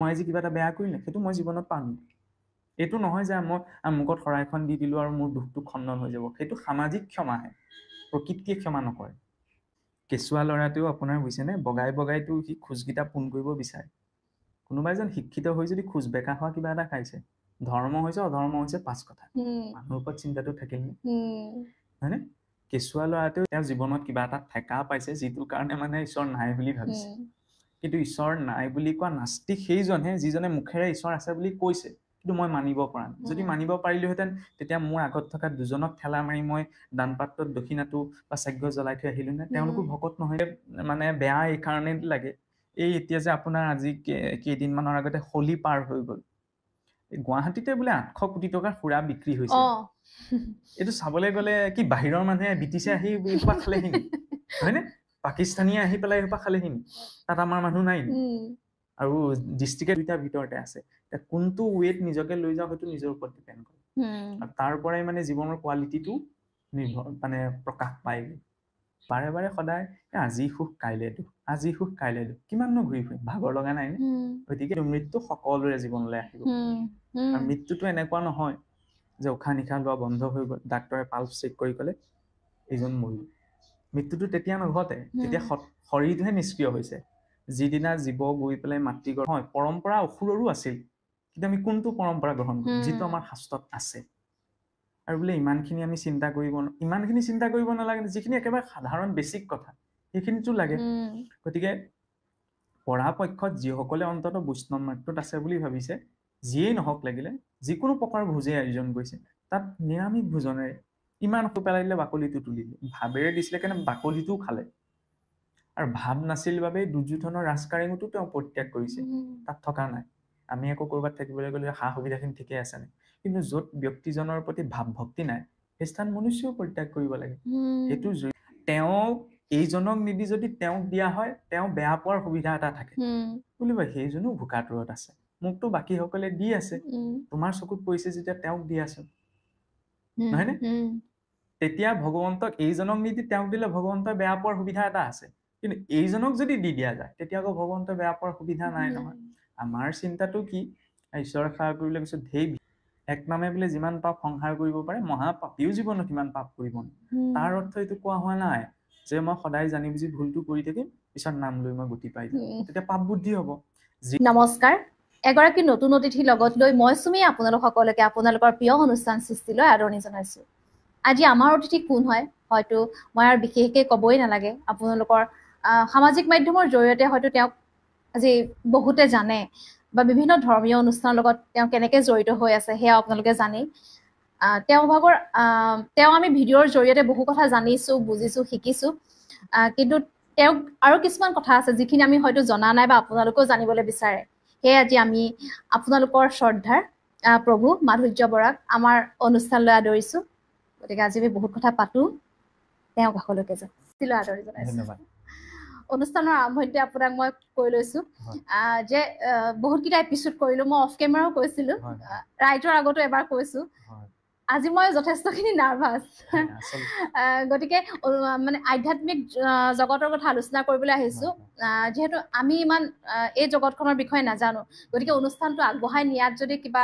মই আজি কিবা এটা বেয়া কৰিলে সেইটো মই জীৱনত পাম। এইটো নহয় যে মই মুখত শৰাইখন দি দিলোঁ আৰু মোৰ দুখটো খণ্ডন হৈ যাব। সেইটো সামাজিক ক্ষমাহে, প্ৰকৃতিয়ে ক্ষমা নকৰে। কেঁচুৱা ল'ৰাটোও আপোনাৰ বুজিছেনে, বগাই বগাইতো সি খোজকেইটা পোন কৰিব বিচাৰে। কোনোবা এজন শিক্ষিত হৈ যদি খোজ বেকা হোৱা কিবা এটা খাইছে, ধৰ্ম হৈছে অধৰ্ম হৈছে 5 কথা। মানুহৰ ওপৰত চিন্তাটো থাকিল নে? হয়নে? কেঁচুৱা ল'ৰাটোও তেওঁৰ জীৱনত কিবা এটা ঠেকা পাইছে, যিটোৰ কাৰণে মানে ঈশ্বৰ নাই বুলি ভাবিছে। কিন্তু ঈশ্বৰ নাই বুলি কোৱা নাস্তিক সেইজনহে যিজনে মুখেৰে ঈশ্বৰ আছে বুলি কৈছে, কিন্তু মই মানিব পৰা নাই। যদি মানিব পাৰিলোহেঁতেন, তেতিয়া মোৰ আগত থকা দুজনক ঠেলা মাৰি মই দান পাত্ৰত দক্ষিণাটো বা চাগ্য জ্বলাই থৈ আহিলো নে? তেওঁলোকো ভকত নহয়। মানে বেয়া এই কাৰণেই লাগে, এই এতিয়া যে আপোনাৰ আজি কেইদিনমানৰ আগতে হোলী পাৰ হৈ গ'ল, গুৱাহাটীতে বোলে 800 কোটি টকাৰ সুৰা বিক্ৰী হৈছে। এইটো চাবলৈ গ'লে কি বাহিৰৰ মানুহে ব্ৰিটিছে আহি এইসোপা খালেহি নি? হয়নে? পাকিস্তানীয়ে আহি পেলাই এইসোপা খালেহি নি? তাত আমাৰ মানুহ নাই নি? আৰু ডিষ্ট্ৰিক্টে 2টাৰ ভিতৰতে আছে। এতিয়া কোনটো ৱেট নিজকে লৈ যাওঁ সেইটো নিজৰ ওপৰত ডিপেণ্ড কৰে। আৰু তাৰ পৰাই মানে জীৱনৰ কোৱালিটিটো নিৰ্ভৰ মানে প্ৰকাশ পায়। বাৰে বাৰে সদায় আজি সুখ কাইলৈ দুখ, আজি সুখ কাইলৈ দুখ, কিমাননো ঘূৰি ফুৰিম? ভাগৰ লগা নাই নে? গতিকে মৃত্যু সকলোৰে জীৱনলৈ আহিব। আৰু মৃত্যুটো এনেকুৱা নহয় যে উশাহ নিশাহ লোৱা বন্ধ হৈ গ'ল, ডাক্তৰে পাল্স চেক কৰি ক'লে এইজন মৰিল। মৃত্যুটো তেতিয়া নঘটে, তেতিয়া শৰীৰটোহে নিষ্ক্ৰিয় হৈছে। যিদিনা জীৱ গৈ পেলাই মাতৃ গৰ্ভত, হয় পৰম্পৰা অসুৰৰো আছিল, কিন্তু আমি কোনটো পৰম্পৰা গ্ৰহণ কৰিম? যিটো আমাৰ শাস্ত্ৰত আছে। আৰু বোলে ইমানখিনি আমি চিন্তা কৰিব নালাগে, যিখিনি একেবাৰে সাধাৰণ বেছিক কথা সেইখিনিতো লাগে। গতিকে পৰাপক্ষত যিসকলে অন্তত বৈষ্ণৱ মাৰ্গত আছে বুলি ভাবিছে, যিয়েই নহওক লাগিলে, যিকোনো প্ৰকাৰ ভোজেই আয়োজন কৰিছে, তাত নিৰামিষ ভোজনেৰে ইমান পেলাই দিলে বাকলিটো তুলিলে, ভাৱেৰে দিছিলে কাৰণে বাকলিটোও খালে। আৰু ভাৱ নাছিল বাবে দুৰ্যোধনৰ ৰাজকাৰেঙতো তেওঁ পৰিত্যাগ কৰিছে, তাত থকা নাই। আমি আকৌ ক'ৰবাত থাকিবলৈ গ'লে সা সুবিধাখিনি ঠিকে আছে নে? কিন্তু য'ত ব্যক্তিজনৰ প্ৰতি ভাৱ ভক্তি নাই, সেই স্থান মনুষ্যও পৰিত্যাগ কৰিব লাগে। সেইটো তেওঁক এইজনক নিদি যদি তেওঁক দিয়া হয়, তেওঁ বেয়া পোৱাৰ সুবিধা এটা থাকে। বুলিব সেইজনো ভোকাতুৰত আছে, মোকতো বাকী সকলে দি আছে, তোমাৰ চকুত পৰিছে যেতিয়া তেওঁক দি আছো, নহয়নে? তেতিয়া ভগৱন্তক এইজনক নিদি তেওঁক দিলে ভগৱন্তই বেয়া পোৱাৰ সুবিধা এটা আছে। কিন্তু এইজনক যদি দি দিয়া যায়, তেতিয়া আকৌ ভগৱন্তই বেয়া পোৱাৰ সুবিধা নাই নহয়। আমাৰ চিন্তাটো কি? ঈশ্বৰৰ সেৱা কৰিবলৈ কৈছো, এক নামে বোলে যিমান পাপ সংহাৰ কৰিব পাৰে, মহাপাপীও জীৱনত সিমান পাপ কৰিব। তাৰ অৰ্থ এইটো কোৱা হোৱা নাই যে মই সদায় জানি বুজি ভুলটো কৰি থাকিম, পিছত নাম লৈ মই গতি পাই যাম, তেতিয়া পাপ বুদ্ধি হ'ব। নমস্কাৰ, এগৰাকী নতুন অতিথি লগত লৈ মই চুমি আপোনালোক সকলোকে আপোনালোকৰ প্ৰিয় অনুষ্ঠান সৃষ্টিলৈ আদৰণি জনাইছো। আজি আমাৰ অতিথি কোন হয় হয়তো মই আৰু বিশেষকৈ ক'বই নালাগে। আপোনালোকৰ সামাজিক মাধ্যমৰ জৰিয়তে হয়তো তেওঁক আজি বহুতে জানে, বা বিভিন্ন ধৰ্মীয় অনুষ্ঠানৰ লগত তেওঁ কেনেকৈ জড়িত হৈ আছে সেয়া আপোনালোকে জানেই। তেওঁ আমি ভিডিঅ'ৰ জৰিয়তে বহু কথা জানিছোঁ, বুজিছোঁ, শিকিছোঁ। কিন্তু তেওঁক আৰু কিছুমান কথা আছে যিখিনি আমি হয়তো জনা নাই বা আপোনালোকেও জানিবলৈ বিচাৰে। সেয়ে আজি আমি আপোনালোকৰ শ্ৰদ্ধাৰ প্ৰভু মাধুৰ্য বৰাক আমাৰ অনুষ্ঠানলৈ আদৰিছোঁ। গতিকে আজি আমি বহুত কথা পাতোঁ, তেওঁ কাষলৈকে যাওঁ। আদৰি জনাইছোঁ। ধন্যবাদ। অনুষ্ঠানৰ আৰম্ভণিতে আপোনাক মই কৈ লৈছোঁ যে বহুতকেইটা এপিছ'ড কৰিলোঁ, মই অফ কেমেৰাও কৈছিলোঁ, ৰাইজৰ আগতো এবাৰ কৈছোঁ। আজি মই যথেষ্টখিনি নাৰ্ভাছ। গতিকে মানে আধ্যাত্মিক জগতৰ কথা আলোচনা কৰিবলৈ আহিছোঁ। যিহেতু আমি ইমান এই জগতখনৰ বিষয়ে নাজানো, গতিকে অনুষ্ঠানটো আগবঢ়াই নিয়াত যদি কিবা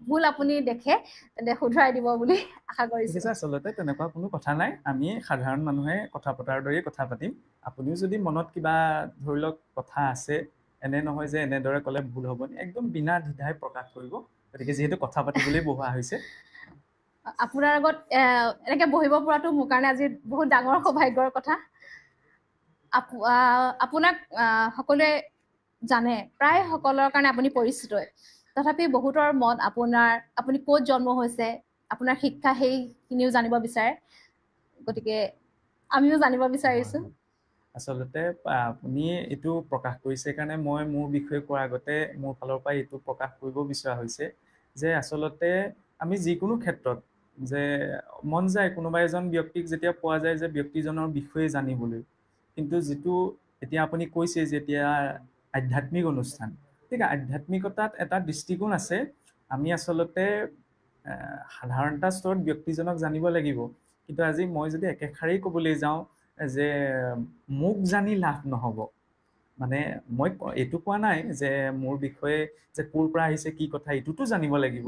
ভুল আপুনি দেখে তেন্তে শুধৰাই দিব বুলি আশা কৰিছোঁ। আচলতে তেনেকুৱা কোনো কথা নাই, আমি সাধাৰণ মানুহে কথা পতাৰ দৰেই কথা পাতিম। আপুনিও যদি মনত কিবা ধৰি লওক কথা আছে, এনে নহয় যে এনেদৰে ক'লে ভুল হ'ব, একদম বিনা দ্বিধাই প্ৰকাশ কৰিব। গতিকে যিহেতু কথা পাতিবলৈ বহা হৈছে, আপোনাৰ আগত এনেকৈ বহিব পৰাটো মোৰ কাৰণে আজি বহুত ডাঙৰ সৌভাগ্যৰ কথা। আপোনাক সকলোৱে জানে, প্ৰায় সকলৰ কাৰণে আপুনি পৰিচিতই। তথাপি বহুতৰ মন আপুনি ক'ত জন্ম হৈছে, আপোনাৰ শিক্ষা সেইখিনিও জানিব বিচাৰে। গতিকে আমিও জানিব বিচাৰিছোঁ। আচলতে আপুনি এইটো প্ৰকাশ কৰিছে কাৰণে মই মোৰ বিষয়ে কোৱাৰ আগতে মোৰ ফালৰ পৰা এইটো প্ৰকাশ কৰিব বিচৰা হৈছে যে আচলতে আমি যিকোনো ক্ষেত্ৰত যে মন যায় কোনোবা এজন ব্যক্তিক যেতিয়া পোৱা যায় যে ব্যক্তিজনৰ বিষয়ে জানিবলৈ, কিন্তু যিটো এতিয়া আপুনি কৈছে যে এতিয়া আধ্যাত্মিক অনুষ্ঠান, ঠিক আধ্যাত্মিকতাত এটা দৃষ্টিকোণ আছে। আমি আচলতে সাধাৰণতা স্তৰত ব্যক্তিজনক জানিব লাগিব, কিন্তু আজি মই যদি একেষাৰেই ক'বলৈ যাওঁ যে মোক জানি লাভ নহ'ব, মানে মই এইটো কোৱা নাই যে মোৰ বিষয়ে যে ক'ৰ পৰা আহিছে কি কথা এইটোতো জানিব লাগিব,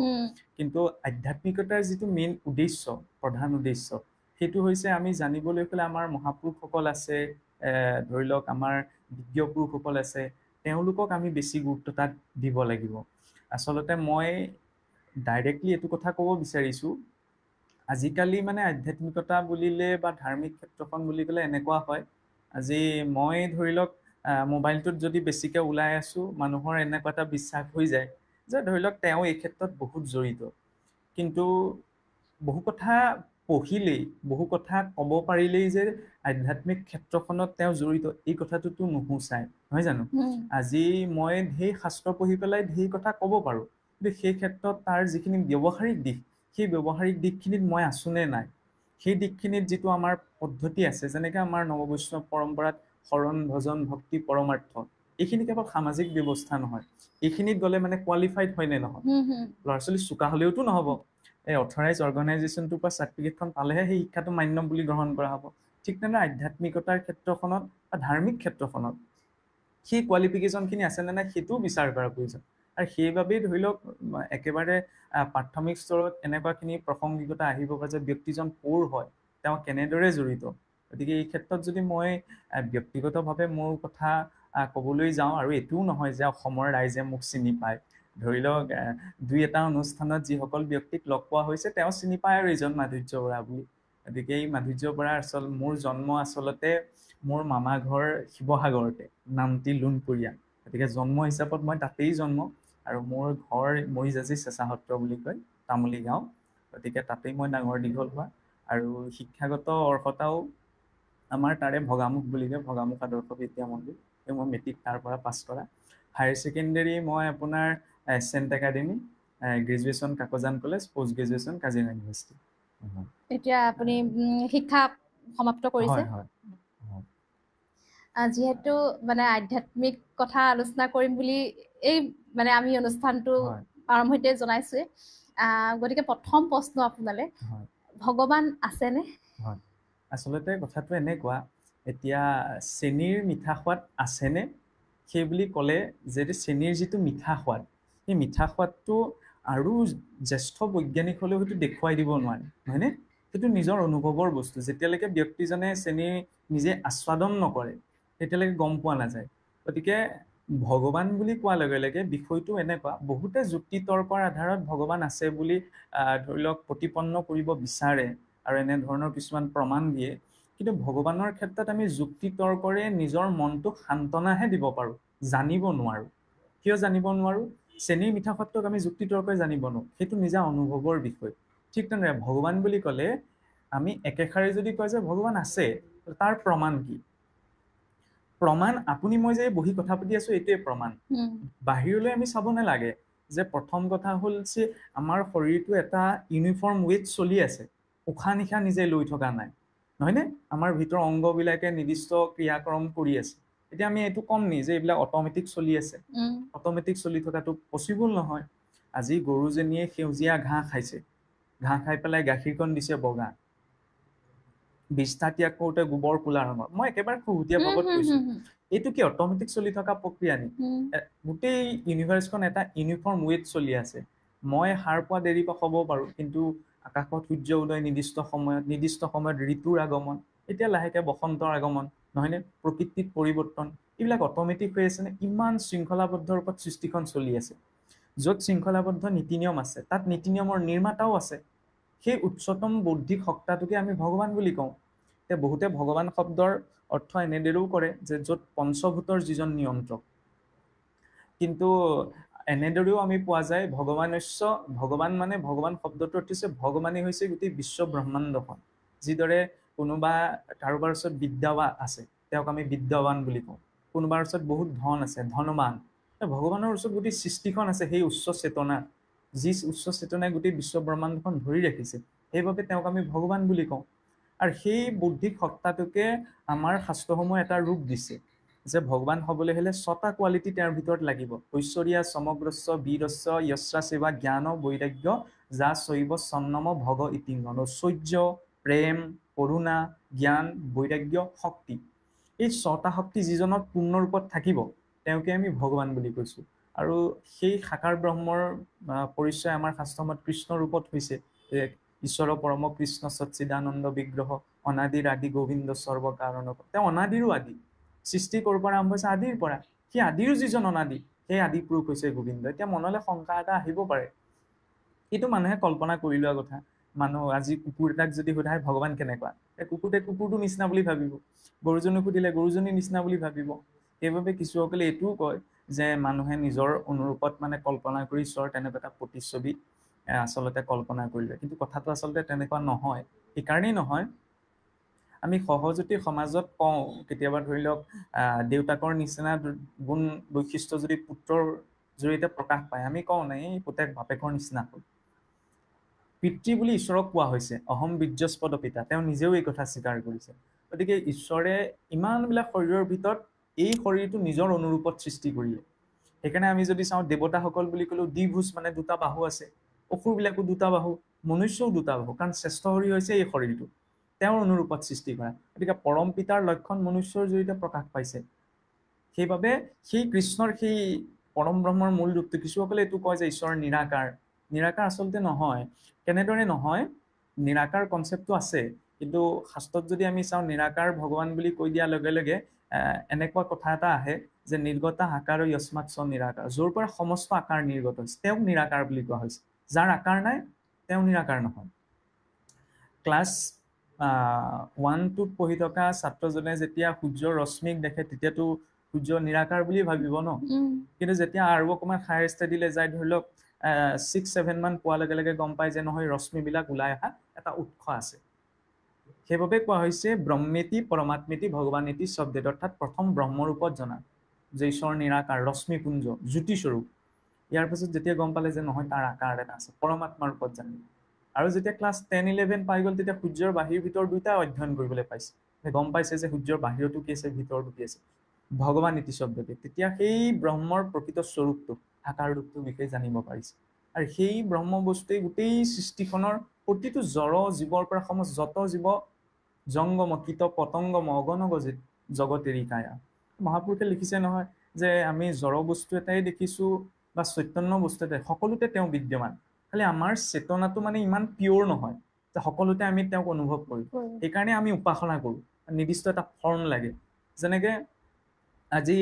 কিন্তু আধ্যাত্মিকতাৰ যিটো মেইন উদ্দেশ্য, প্ৰধান উদ্দেশ্য, সেইটো হৈছে আমি জানিবলৈ হ'লে আমাৰ মহাপুৰুষসকল আছে, ধৰি লওক আমাৰ বিজ্ঞ পুৰুষসকল আছে, তেওঁলোকক আমি বেছি গুৰুত্ব তাত দিব লাগিব। আচলতে মই ডাইৰেক্টলি এইটো কথা ক'ব বিচাৰিছোঁ, আজিকালি মানে আধ্যাত্মিকতা বুলিলে বা ধাৰ্মিক ক্ষেত্ৰখন বুলি ক'লে এনেকুৱা হয়, আজি মই ধৰি লওক মোবাইলটোত যদি বেছিকৈ ওলাই আছোঁ, মানুহৰ এনেকুৱা এটা বিশ্বাস হৈ যায় যে ধৰি লওক তেওঁ এই ক্ষেত্ৰত বহুত জড়িত, কিন্তু বহু কথা পঢ়িলেই, বহু কথা ক'ব পাৰিলেই যে আধ্যাত্মিক ক্ষেত্ৰখনত তেওঁ জড়িত, এই কথাটোতো নুসুচায়, নহয় জানো? আজি মই ঢেৰ শাস্ত্ৰ পঢ়ি পেলাই ঢেৰ কথা ক'ব পাৰোঁ, কিন্তু সেই ক্ষেত্ৰত তাৰ যিখিনি ব্যৱহাৰিক দিশ, সেই ব্যৱহাৰিক দিশখিনিত মই আছোঁ নে নাই, সেই দিশখিনিত যিটো আমাৰ পদ্ধতি আছে, যেনেকৈ আমাৰ নৱবৈষ্ণৱ পৰম্পৰাত শৰণ ভজন ভক্তি পৰমাৰ্থ, এইখিনি কেৱল সামাজিক ব্যৱস্থা নহয়, এইখিনিত গ'লে মানে কোৱালিফাইড হয় নে নহয়? ল'ৰা ছোৱালী চোকা হ'লেওতো নহ'ব, এই অথৰাইজ অৰ্গেনাইজেশ্যনটোৰ পৰা চাৰ্টিফিকেটখন পালেহে সেই শিক্ষাটো মান্য বুলি গ্ৰহণ কৰা হ'ব। ঠিক তেনেদৰে আধ্যাত্মিকতাৰ ক্ষেত্ৰখনত বা ধাৰ্মিক ক্ষেত্ৰখনত সেই কোৱালিফিকেশ্যনখিনি আছেনে নাই সেইটোও বিচাৰ কৰাৰ প্ৰয়োজন। আৰু সেইবাবেই ধৰি লওক একেবাৰে প্ৰাথমিক স্তৰত এনেকুৱাখিনি প্ৰাসংগিকতা আহিব পাৰে যে ব্যক্তিজন ক'ৰ হয়, তেওঁ কেনেদৰে জড়িত। গতিকে এই ক্ষেত্ৰত যদি মই ব্যক্তিগতভাৱে মোৰ কথা ক'বলৈ যাওঁ, আৰু এইটোও নহয় যে অসমৰ ৰাইজে মোক চিনি পায়, ধৰি লওক 2-এটা অনুষ্ঠানত যিসকল ব্যক্তিক লগ পোৱা হৈছে তেওঁ চিনি পায় আৰু এইজন মাধুৰ্য বৰা বুলি। গতিকে এই মাধুৰ্য বৰা মোৰ জন্ম আচলতে মোৰ মামা ঘৰ শিৱসাগৰতে, নামটি লোণপুৰীয়া, গতিকে জন্ম হিচাপত মই তাতেই জন্ম, আৰু মোৰ ঘৰ মৰিজাজি চেঁচা সত্ৰ বুলি কয়, তামুলী গাঁও, গতিকে তাতেই মই ডাঙৰ দীঘল হোৱা। আৰু শিক্ষাগত অৰ্হতাও আমাৰ তাৰে ভগামুখ বুলি কয়, ভগামুখ আদৰ্শ বিদ্যা মন্দিৰ, মই মেট্ৰিক তাৰ পৰা পাছ কৰা। হায়াৰ ছেকেণ্ডেৰী মই আপোনাৰ saint academy, graduation Kakojan college, post graduation Kaziranga university. এতিয়া আপুনি শিক্ষা সমাপ্ত কৰিছে। যিহেতু মানে আধ্যাত্মিক কথা আলোচনা কৰিম বুলি এই মানে আমি অনুষ্ঠানটো আৰম্ভণিতে জনাইছোৱে, গতিকে প্ৰথম প্ৰশ্ন আপোনালৈ, ভগৱান আছেনে? হয়, আচলতে কথাটো এনেকুৱা, এতিয়া চেনীৰ মিঠা সোৱাদ আছেনে সেই বুলি ক'লে, যে চেনীৰ যিটো মিঠা সোৱাদ, সেই মিঠা সোৱাদটো আৰু জ্যেষ্ঠ বৈজ্ঞানিক হ'লেও সেইটো দেখুৱাই দিব নোৱাৰে, হয়নে? সেইটো নিজৰ অনুভৱৰ বস্তু, যেতিয়ালৈকে ব্যক্তিজনে চেনী নিজে আস্বাদন নকৰে তেতিয়ালৈকে গম পোৱা নাযায়। গতিকে ভগৱান বুলি কোৱাৰ লগে লগে বিষয়টো এনেকুৱা, বহুতে যুক্তি তৰ্কৰ আধাৰত ভগৱান আছে বুলি ধৰি লওক প্ৰতিপন্ন কৰিব বিচাৰে আৰু এনেধৰণৰ কিছুমান প্ৰমাণ দিয়ে, কিন্তু ভগৱানৰ ক্ষেত্ৰত আমি যুক্তি তৰ্কৰে নিজৰ মনটোক সান্তনাহে দিব পাৰোঁ, জানিব নোৱাৰোঁ। কিয় জানিব নোৱাৰোঁ? চেনীৰ মিঠা সোৱাদটোক আমি যুক্তি তৰ্কৰে জানিব নোৱাৰোঁ, সেইটো নিজা অনুভৱৰ বিষয়। ঠিক তেনেদৰে ভগৱান বুলি ক'লে আমি একেষাৰে যদি কয় যে ভগৱান আছে, তাৰ প্ৰমাণ কি? প্ৰমাণ আপুনি মই যে বহি কথা পাতি আছো এইটোৱে প্ৰমাণ। বাহিৰলৈ আমি চাব নালাগে, যে প্ৰথম কথা হ'ল যে আমাৰ শৰীৰটো এটা ইউনিফৰ্ম ৱেট চলি আছে, উশাহ নিশাহ নিজে লৈ থকা নাই, নহয়নে? আমাৰ ভিতৰৰ অংগবিলাকে নিৰ্দিষ্ট ক্ৰিয়াকৰম কৰি আছে। এতিয়া আমি এইটো কম নি যে এইবিলাক অট'মেটিক চলি আছে? অট'মেটিক চলি থকাটো পচিবল নহয়। আজি গৰুজনীয়ে সেউজীয়া ঘাঁহ খাইছে, ঘাঁহ খাই পেলাই গাখীৰকণ দিছে বগা, বিষ্ঠা ত্যাগ কৰোঁতে গোবৰ কোলা ৰঙৰ। মই একেবাৰে খুহুতীয়া ভাৱত কৈছোঁ, এইটো কি অট'মেটিক চলি থকা প্ৰক্ৰিয়া নেকি? গোটেই ইউনিভাৰ্চখন এটা ইউনিফৰ্ম ৱেট চলি আছে। মই সাৰ পোৱা দেৰি পৰা হ'ব পাৰোঁ, কিন্তু আকাশত সূৰ্য উদয় নিৰ্দিষ্ট সময়ত ঋতুৰ আগমন, এতিয়া লাহেকৈ বসন্তৰ আগমন, নহয়নে? প্ৰকৃতিত পৰিৱৰ্তন, এইবিলাক অট'মেটিক হৈ আছেনে? ইমান শৃংখলাবদ্ধ ৰূপত সৃষ্টিখন চলি আছে, য'ত শৃংখলাবদ্ধ নীতি নিয়ম আছে তাত নীতি নিয়মৰ নিৰ্মাতাও আছে। সেই উচ্চতম বৌদ্ধিক সত্তাটোকে আমি ভগৱান বুলি কওঁ। এতিয়া বহুতে ভগৱান শব্দৰ অৰ্থ এনেদৰেও কৰে যে য'ত পঞ্চভূতৰ যিজন নিয়ন্ত্ৰক, কিন্তু এনেদৰেও আমি পোৱা যায় ভগৱান মানে ভগৱান শব্দটোৰ অৰ্থ হৈছে ভগৱানেই হৈছে গোটেই বিশ্ব ব্ৰহ্মাণ্ডখন। যিদৰে কোনোবা কাৰোবাৰ ওচৰত বিদ্যা আছে, তেওঁক আমি বিদ্যাৱান বুলি কওঁ। কোনোবাৰ ওচৰত বহুত ধন আছে, ধনৱান। ভগৱানৰ ওচৰত গোটেই সৃষ্টিখন আছে, সেই উচ্চ চেতনা, যি উচ্চ চেতনাই গোটেই বিশ্ব ব্ৰহ্মাণ্ডখন ধৰি ৰাখিছে, সেইবাবে তেওঁক আমি ভগৱান বুলি কওঁ। আৰু সেই বৌদ্ধিক সত্তাটোকে আমাৰ শাস্ত্ৰসমূহে এটা ৰূপ দিছে, যে ভগৱান হ'বলৈ হ'লে 6টা কোৱালিটি তেওঁৰ ভিতৰত লাগিব। ঐশ্বৰীয়া সমগ্ৰস্ব বীৰস্ব যস্যা সেৱা জ্ঞান বৈৰাগ্য যা শৈৱ সন্নম ভগ ইতিংগন। ঐশ্বৰ্য, প্ৰেম, কৰুণা, জ্ঞান, বৈৰাগ্য, শক্তি, এই ছটা শক্তি যিজনত পূৰ্ণ ৰূপত থাকিব তেওঁকে আমি ভগৱান বুলি কৈছোঁ। আৰু সেই সাকাৰ ব্ৰহ্মৰ পৰিচয় আমাৰ শাস্ত্ৰমত কৃষ্ণ ৰূপত হৈছে, যে ঈশ্বৰ পৰম কৃষ্ণ সচ্চিদানন্দ বিগ্ৰহ অনাদিৰ আদি গোবিন্দ সৰ্ব কাৰণ। তেওঁ অনাদিৰো আদি, সৃষ্টি ক'ৰ পৰা আৰম্ভ হৈছে? আদিৰ পৰা। সেই আদিৰো যিজন অনাদি, সেই আদি পুৰুষ হৈছে গোবিন্দ। এতিয়া মনলৈ শংকা এটা আহিব পাৰে, এইটো মানুহে কল্পনা কৰি লোৱা কথা। মানুহ আজি কুকুৰ এটাক যদি সোধায় ভগৱান কেনেকুৱা, কুকুৰটোৱে কুকুৰটো নিচিনা বুলি ভাবিব, গৰুজনীক সুধিলে গৰুজনীৰ নিচিনা বুলি ভাবিব। সেইবাবে কিছুসকলে এইটোও কয় যে মানুহে নিজৰ অনুৰূপত মানে কল্পনা কৰি ঈশ্বৰ তেনেকুৱা এটা প্ৰতিচ্ছবি আচলতে কল্পনা কৰিলে। কিন্তু কথাটো আচলতে তেনেকুৱা নহয়। সেইকাৰণেই নহয়, আমি সহজতে সমাজত কওঁ কেতিয়াবা, ধৰি লওক দেউতাকৰ নিচিনা গুণ বৈশিষ্ট্য যদি পুত্ৰৰ জৰিয়তে প্ৰকাশ পায়, আমি কওঁ নাই এই পুতেক বাপেকৰ নিচিনা হ'ল। পিতৃ বুলি ঈশ্বৰক কোৱা হৈছে, অহম বীৰ্যস্পদ পিতা, তেওঁ নিজেও এই কথা স্বীকাৰ কৰিছে। গতিকে ঈশ্বৰে ইমানবিলাক শৰীৰৰ ভিতৰত এই শৰীৰটো নিজৰ অনুৰূপত সৃষ্টি কৰিলে। সেইকাৰণে আমি যদি চাওঁ দেৱতাসকল বুলি ক'লেও দ্বিভুজ, মানে দুটা বাহু আছে, অসুৰবিলাকো দুটা বাহু, মনুষ্যও দুটা বাহু, কাৰণ শ্ৰেষ্ঠ শৰীৰ হৈছে এই শৰীৰটো, তেওঁৰ অনুৰূপত সৃষ্টি কৰা। গতিকে পৰম পিতাৰ লক্ষণ মনুষ্যৰ জৰিয়তে প্ৰকাশ পাইছে। সেইবাবে সেই কৃষ্ণৰ সেই পৰম ব্ৰহ্মৰ মূল ৰূপটো, কিছুসকলে এইটো কয় যে ঈশ্বৰ নিৰাকাৰ। নিৰাকাৰ আচলতে নহয়। কেনেদৰে নহয়? নিৰাকাৰ কনচেপ্টটো আছে, কিন্তু শাস্ত্ৰত যদি আমি চাওঁ নিৰাকাৰ ভগৱান বুলি কৈ দিয়াৰ লগে লগে এনেকুৱা কথা এটা আহে যে নিৰ্গতা আকাৰ যস্মাৎ চ নিৰাকাৰ, য'ৰ পৰা সমস্ত আকাৰ নিৰ্গত হৈছে তেওঁক নিৰাকাৰ বুলি কোৱা হৈছে। যাৰ আকাৰ নাই তেওঁ নিৰাকাৰ নহয়। ক্লাছ 1-2ত পঢ়ি থকা ছাত্ৰজনে যেতিয়া সূৰ্যৰ ৰশ্মিক দেখে তেতিয়াতো সূৰ্য নিৰাকাৰ বুলি ভাবিব ন। কিন্তু যেতিয়া আৰু অকণমান হায়াৰ ষ্টাডিলৈ যায়, ধৰি লওক 6-7 মান পোৱাৰ লগে লগে গম পায় যে নহয়, ৰশ্মিবিলাক ওলাই অহা এটা উৎস আছে। সেইবাবে কোৱা হৈছে ব্ৰহ্মেতি পৰমাত্মেতি ভগৱানেতি শব্দেত, অৰ্থাৎ প্ৰথম ব্ৰহ্মৰূপত জনা যে ঈশ্বৰ নিৰাকাৰ, ৰশ্মিপুঞ্জ, জ্যোতিস্বৰূপ। ইয়াৰ পিছত যেতিয়া গম পালে যে নহয় তাৰ আকাৰ এটা আছে, পৰমাত্মাৰ ৰূপত জানিলে। আৰু যেতিয়া ক্লাছ 10-11 পাই গ'ল, তেতিয়া সূৰ্যৰ বাহিৰ ভিতৰ দুটা অধ্যয়ন কৰিবলৈ পাইছে, গম পাইছে যে সূৰ্যৰ বাহিৰতো কি আছে, ভিতৰতো কি আছে, ভগৱান ইতি শব্দতে। তেতিয়া সেই ব্ৰহ্মৰ প্ৰকৃত স্বৰূপটো, আকাৰ ৰূপটোৰ বিষয়ে জানিব পাৰিছে। আৰু সেই ব্ৰহ্ম বস্তুৱেই গোটেই সৃষ্টিখনৰ প্ৰতিটো জড় জীৱৰ পৰা সমস্ত যত জীৱ জংগম কীট পতংগম অগণগ জগতেৰি কায়া। মহাপুৰুষে লিখিছে নহয় যে আমি জড় বস্তু এটাই দেখিছোঁ বা চৈতন্য বস্তু এটাই, সকলোতে তেওঁ বিদ্যমান। খালি আমাৰ চেতনাটো মানে ইমান পিয়ৰ নহয় যে সকলোতে আমি তেওঁক অনুভৱ কৰোঁ। সেইকাৰণে আমি উপাসনা কৰোঁ, নিৰ্দিষ্ট এটা ফৰ্ম লাগে। যেনেকে আজি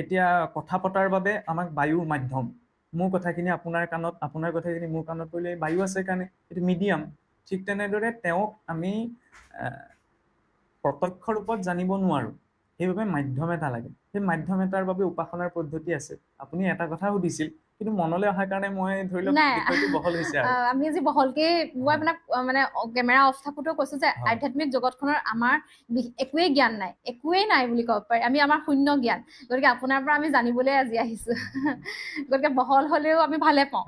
এতিয়া কথা পতাৰ বাবে আমাক বায়ুৰ মাধ্যম, মোৰ কথাখিনি আপোনাৰ কাণত, আপোনাৰ কথাখিনি মোৰ কাণত পৰিলে বায়ু আছে কাৰণে এইটো মিডিয়াম। ঠিক তেনেদৰে তেওঁক আমি প্ৰত্যক্ষ ৰূপত জানিব নোৱাৰোঁ, সেইবাবে মাধ্যম এটা লাগে। সেই মাধ্যম এটাৰ বাবে উপাসনাৰ পদ্ধতি আছে। আপুনি এটা কথা সুধিছিল, কিন্তু মনলৈ অহাৰ কাৰণে মই ধৰি লওক বিষয়টো বহল হৈছে। আৰু আমি আজি বহলকে মই আপোনাক মানে কেমেৰা অফ থাকোঁতেও কৈছোঁ যে আধ্যাত্মিক জগতখনৰ আমাৰ একোৱেই জ্ঞান নাই, একোৱেই নাই বুলি ক'ব পাৰি। আমাৰ শূন্য জ্ঞান। গতিকে আপোনাৰ পৰা আমি জানিবলৈ আজি আহিছোঁ। গতিকে বহল হ'লেও আমি ভালে পাওঁ।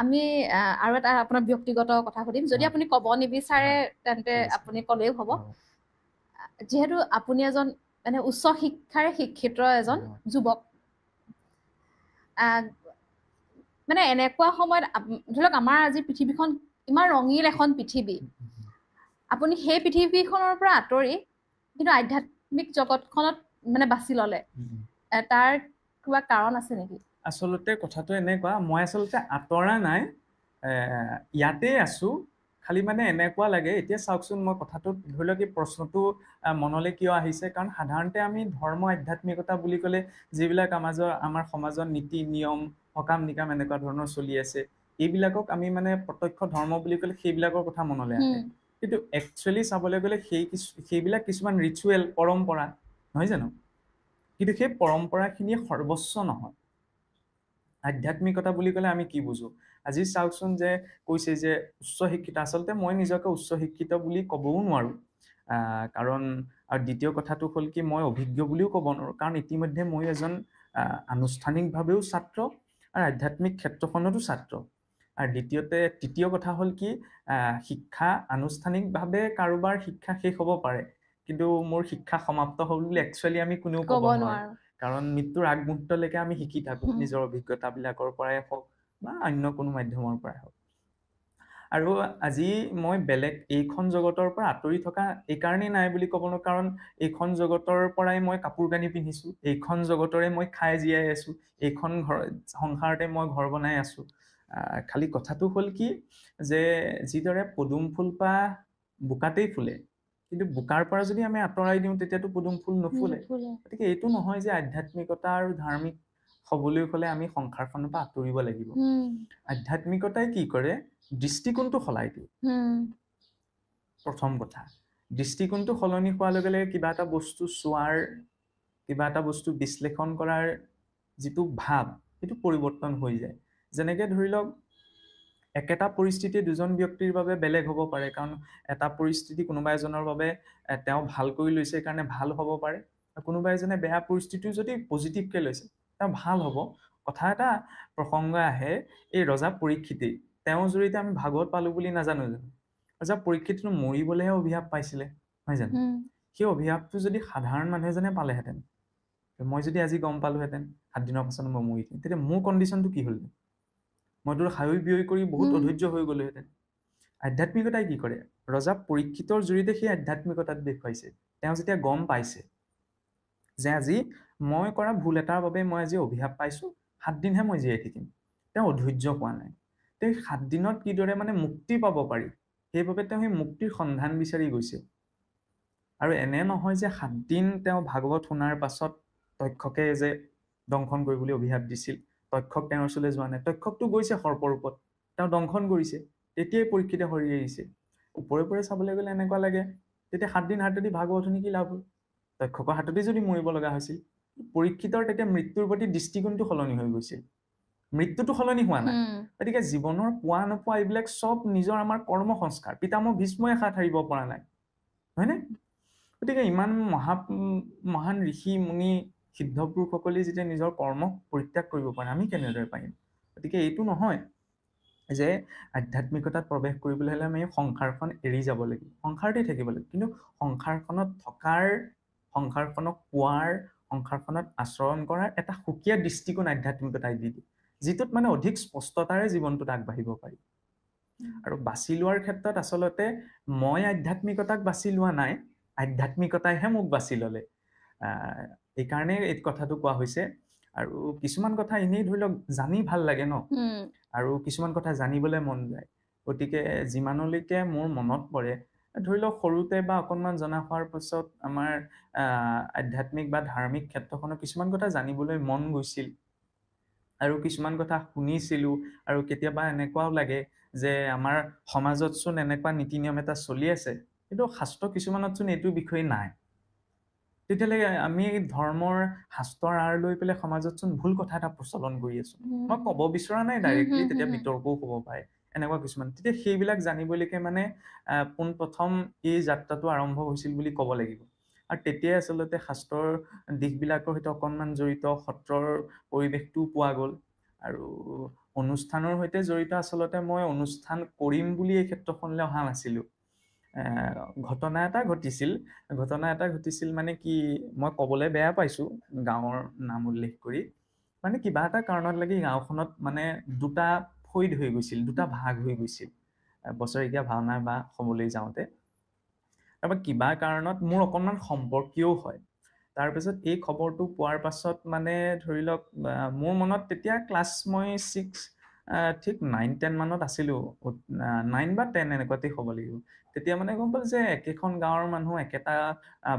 আমি আৰু এটা আপোনাৰ ব্যক্তিগত কথা সুধিম, যদি আপুনি ক'ব নিবিচাৰে তেন্তে আপুনি ক'লেও হ'ব। যিহেতু আপুনি এজন মানে উচ্চ শিক্ষাৰে শিক্ষিত এজন যুৱক, মানে এনেকুৱা সময়ত ধৰি লওক আমাৰ আজি পৃথিৱীখন ইমান ৰঙীন এখন পৃথিৱী, আপুনি সেই পৃথিৱীখনৰ পৰা আঁতৰি কিন্তু আধ্যাত্মিক জগতখনত মানে বাছি ল'লে, তাৰ কিবা কাৰণ আছে নেকি? আচলতে কথাটো এনেকুৱা, মই আচলতে আঁতৰা নাই, ইয়াতেই আছোঁ। খালি মানে এনেকুৱা লাগে, এতিয়া চাওকচোন মই কথাটো ধৰি লওক এই প্ৰশ্নটো মনলৈ কিয় আহিছে, কাৰণ সাধাৰণতে আমি ধৰ্ম আধ্যাত্মিকতা বুলি ক'লে যিবিলাক আমাৰ সমাজত নীতি নিয়ম সকাম নিকাম এনেকুৱা ধৰণৰ চলি আছে, এইবিলাকক আমি মানে প্ৰত্যক্ষ ধৰ্ম বুলি ক'লে সেইবিলাকৰ কথা মনলৈ আহে। কিন্তু একচুৱেলি চাবলৈ গ'লে সেইবিলাক কিছুমান ৰিচুৱেল পৰম্পৰা নহয় জানো, কিন্তু সেই পৰম্পৰাখিনিয়ে সৰ্বস্ব নহয়। আধ্যাত্মিকতা বুলি ক'লে আমি কি বুজো? আজি চাওকচোন যে কৈছে যে উচ্চ শিক্ষিত, আচলতে মই নিজকে উচ্চ শিক্ষিত বুলি ক'বও নোৱাৰোঁ। কাৰণ আৰু দ্বিতীয় কথাটো হ'ল কি, মই অভিজ্ঞ বুলিও ক'ব নোৱাৰোঁ, কাৰণ ইতিমধ্যে মই এজন আনুষ্ঠানিকভাৱেও ছাত্ৰ আৰু আধ্যাত্মিক ক্ষেত্ৰখনতো ছাত্ৰ। আৰু তৃতীয় কথা হ'ল কি, শিক্ষা আনুষ্ঠানিকভাৱে কাৰোবাৰ শিক্ষা শেষ হ'ব পাৰে, কিন্তু মোৰ শিক্ষা সমাপ্ত হ'ল বুলি একচুৱেলি আমি কোনেও ক'ব নোৱাৰোঁ। কাৰণ মৃত্যুৰ আগমুহূৰ্তলৈকে আমি শিকি থাকোঁ, নিজৰ অভিজ্ঞতাবিলাকৰ পৰাই হওক বা অন্য কোনো মাধ্যমৰ পৰাই হওক। আৰু আজি মই বেলেগ এইখন জগতৰ পৰা আঁতৰি থকা এইকাৰণেই নাই বুলি ক'ব নোৱাৰো, কাৰণ এইখন জগতৰ পৰাই মই কাপোৰ কানি পিন্ধিছো, এইখন জগতৰে মই খাই জীয়াই আছো, এইখন সংসাৰতে মই ঘৰ বনাই আছো। খালি কথাটো হ'ল কি যে যিদৰে পদুম ফুলপাহ বোকাতেই ফুলে, কিন্তু বোকাৰ পৰা যদি আমি আঁতৰাই দিওঁ তেতিয়াতো পদুম ফুল নুফুলে। গতিকে এইটো নহয় যে আধ্যাত্মিকতা আৰু ধাৰ্মিক হবলৈ হলে আমি সংসাৰখনৰ পৰা আঁতৰিব লাগিব। আধ্যাত্মিকতাই কি কৰে, দৃষ্টিকোণটো সলাই দিয়ে। প্ৰথম কথা, দৃষ্টিকোণটো সলনি হোৱাৰ লগে লগে কিবা এটা বস্তু চোৱাৰ, কিবা এটা বস্তু বিশ্লেষণ কৰাৰ যিটো ভাৱ, সেইটো পৰিৱৰ্তন হৈ যায়। যেনেকে ধৰি লওক একেটা পৰিস্থিতি দুজন ব্যক্তিৰ বাবে বেলেগ হ'ব পাৰে, কাৰণ এটা পৰিস্থিতি কোনোবা এজনৰ বাবে তেওঁ ভাল কৰি লৈছে কাৰণে ভাল হ'ব পাৰে, কোনোবা এজনে বেয়া পৰিস্থিতিও যদি পজিটিভকে লৈছে তেওঁ ভাল হ'ব। কথা এটা প্ৰসংগ আহে, এই ৰজা পৰীক্ষিতেই, তেওঁৰ জৰিয়তে আমি ভাগৱত পালো বুলি নাজানো জানো? ৰজা পৰীক্ষিতটো মৰিবলেহে অভিশাপ পাইছিলে, নহয় জানো? সেই অভিশাপটো যদি সাধাৰণ মানুহ এজনে পালেহেঁতেন, মই যদি আজি গম পালোহেঁতেন 7 দিনৰ পাছত মই মৰি থাকিম, তেতিয়া মোৰ কণ্ডিশ্যনটো কি হ'ল? মইতো হাই বিয়ৈ কৰি বহুত অধৈৰ্য হৈ গলোহেঁতেন। আধ্যাত্মিকতাই কি কৰে, ৰজা পৰীক্ষিতৰ জৰিয়তে সেই আধ্যাত্মিকতাত দেখুৱাইছে। তেওঁ যেতিয়া গম পাইছে যে আজি মই কৰা ভুল এটাৰ বাবে মই আজি অভিশাপ পাইছো, 7 দিনহে মই জীয়াই থাকিম, তেওঁ অধৈৰ্য হোৱা নাই। তেওঁ 7 দিনত কিদৰে মানে মুক্তি পাব পাৰি, সেইবাবে তেওঁ সেই মুক্তিৰ সন্ধান বিচাৰি গৈছে। আৰু এনে নহয় যে 7 দিন তেওঁ ভাগৱত শুনাৰ পাছত তক্ষকে যে দংশন কৰিবলৈ অভিশাপ দিছিল, তক্ষক তেওঁৰ ওচৰলৈ যোৱা নাই, তক্ষকটো গৈছে সৰ্পৰ ৰূপত, তেওঁ দংশন কৰিছে, তেতিয়াই পৰীক্ষিতে হৰি আহিছে। ওপৰে ওপৰে চাবলৈ গ'লে এনেকুৱা লাগে তেতিয়া 7 দিন হাতেদি ভাগৱত শুনি কি লাভ হ'ল? তক্ষকৰ হাততে যদি মৰিব লগা হৈছিল। পৰীক্ষিতৰ তেতিয়া মৃত্যুৰ প্ৰতি দৃষ্টিকোণটো সলনি হৈ গৈছিল, মৃত্যুটো সলনি হোৱা নাই। গতিকে জীৱনৰ পোৱা নোপোৱা এইবিলাক চব নিজৰ আমাৰ কৰ্ম সংস্কাৰ। পিতামহ ভীষ্মই হাত সাৰিব পৰা নাই, হয়নে? গতিকে ইমান মহান ঋষি মুনি সিদ্ধ পুৰুষসকলে যেতিয়া নিজৰ কৰ্মক পৰিত্যাগ কৰিব পাৰে, আমি কেনেদৰে পাৰিম? গতিকে এইটো নহয় যে আধ্যাত্মিকতাত প্ৰৱেশ কৰিবলৈ হলে আমি সংসাৰখন এৰি যাব লাগিব, সংসাৰতে থাকিব লাগিব, কিন্তু সংসাৰখনত থকাৰ, সংসাৰখনক পোৱাৰ, সংসাৰখনত আচৰণ কৰাৰ এটা সুকীয়া দৃষ্টিকোণ আধ্যাত্মিকতাই দি দিয়ে, যিটোত মানে অধিক স্পষ্টতাৰে জীৱনটোত আগবাঢ়িব পাৰি। আৰু বাছি লোৱাৰ ক্ষেত্ৰত আচলতে মই আধ্যাত্মিকতাক বাছি লোৱা নাই, আধ্যাত্মিকতাইহে মোক বাছি ললে। এইকাৰণে এই কথাটো কোৱা হৈছে। আৰু কিছুমান কথা এনেই ধৰি লওক জানি ভাল লাগে ন, আৰু কিছুমান কথা জানিবলৈ মন যায়। গতিকে যিমানলৈকে মোৰ মনত পৰে, ধৰি লওক সৰুতে বা অকণমান জনা হোৱাৰ পিছত আমাৰ আধ্যাত্মিক বা ধাৰ্মিক ক্ষেত্ৰখনৰ কিছুমান কথা জানিবলৈ মন গৈছিল, আৰু কিছুমান কথা শুনিছিলো, আৰু কেতিয়াবা এনেকুৱাও লাগে যে আমাৰ সমাজতচোন এনেকুৱা নীতি নিয়ম এটা চলি আছে, কিন্তু শাস্ত্ৰ কিছুমানতচোন এইটো বিষয়ে নাই। তেতিয়াহ'লে আমি ধৰ্মৰ শাস্ত্ৰৰ আঁৰ লৈ পেলাই সমাজতচোন ভুল কথা এটা প্ৰচলন কৰি আছো। মই ক'ব বিচৰা নাই ডাইৰেক্টলি, তেতিয়া বিতৰ্কও হ'ব পাৰে এনেকুৱা কিছুমান। তেতিয়া সেইবিলাক জানিবলৈকে মানে পোনপ্ৰথম এই যাত্ৰাটো আৰম্ভ হৈছিল বুলি ক'ব লাগিব। আৰু তেতিয়াই আচলতে শাস্ত্ৰৰ দিশবিলাকৰ সৈতে অকণমান জড়িত, সত্ৰৰ পৰিৱেশটোও পোৱা গ'ল। আৰু অনুষ্ঠানৰ সৈতে জড়িত আচলতে মই অনুষ্ঠান কৰিম বুলি এই ক্ষেত্ৰখনলৈ অহা নাছিলো। ঘটনা এটা ঘটিছিল মানে কি, মই ক'বলৈ বেয়া পাইছো গাঁৱৰ নাম উল্লেখ কৰি, মানে কিবা এটা কাৰণত লাগি গাঁওখনত মানে দুটা ফৈদ হৈ গৈছিল, দুটা ভাগ হৈ গৈছিল বছৰেকীয়া ভাওনা বা সমলৈ যাওঁতে। তাৰপৰা কিবা কাৰণত মোৰ অকণমান সম্পৰ্কীয়ও হয়। তাৰপিছত এই খবৰটো পোৱাৰ পাছত মানে ধৰি লওক মোৰ মনত তেতিয়া ক্লাছ মই 6 ঠিক 9-10 মানত আছিলো, 9 বা 10 এনেকুৱাতেই হ'ব লাগিব। তেতিয়া মানে গম পালো যে একেখন গাঁৱৰ মানুহ, একেটা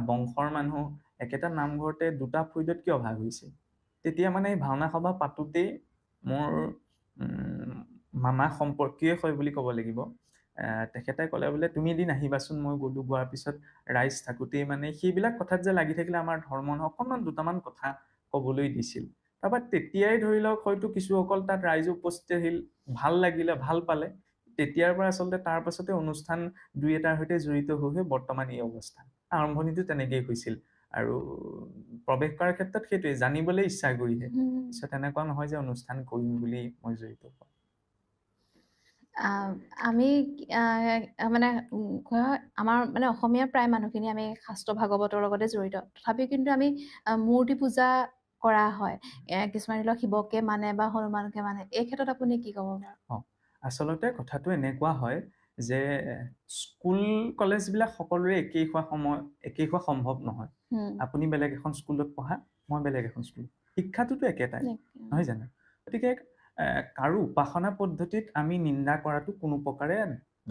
বংশৰ মানুহ, একেটা নামঘৰতে দুটা ফৈদত কিয় ভাগ হৈছে। তেতিয়া মানে ভাওনা সভা পাতোতেই মোৰ মামা সম্পৰ্কীয় হয় বুলি ক'ব লাগিব, তেখেতে ক'লে বোলে তুমি এদিন আহিবাচোন। মই গ'লো, গোৱাৰ পিছত ৰাইজ থাকোতেই মানে সেইবিলাক কথাত যে লাগি থাকিলে আমাৰ ধৰ্মৰ অকণমান দুটামান কথা ক'বলৈ দিছিল। তাৰপৰা তেতিয়াই ধৰি লওক হয়তো কিছুসকল তাত ৰাইজ উপস্থিত আহিল, ভাল লাগিলে, ভাল পালে। তেতিয়াৰ পৰা আচলতে তাৰ পাছতে অনুষ্ঠান দুই এটাৰ সৈতে জড়িত হৈ বৰ্তমান এই অৱস্থা। আৰম্ভণিটো তেনেকেই হৈছিল, আৰু প্ৰৱেশ কৰাৰ ক্ষেত্ৰত সেইটোৱে জানিবলৈ ইচ্ছা কৰিহে, পিছত এনেকুৱা নহয় যে অনুষ্ঠান কৰিম বুলি মই জড়িত হোৱা। আমি মানে আমাৰ মানে অসমীয়া প্ৰায় মানুহখিনি আমি শাস্ত্ৰ ভাগৱতৰ লগতে জড়িত, তথাপিও কিন্তু আমি মূৰ্তি পূজা কৰা হয়। কিছুমান ধৰি লওক শিৱকে মানে বা হনুমানকে মানে, এই ক্ষেত্ৰত আপুনি কি ক'ব পাৰে? আচলতে কথাটো এনেকুৱা হয় যে স্কুল কলেজবিলাক সকলোৰে একেই হোৱা সম্ভৱ নহয়। আপুনি বেলেগ এখন স্কুলত পঢ়া, মই বেলেগ এখন স্কুল, শিক্ষাটোতো একেটাই নহয় জানো? গতিকে কাৰো উপাসনা পদ্ধতিত আমি নিন্দা কৰাটো কোনো প্ৰকাৰে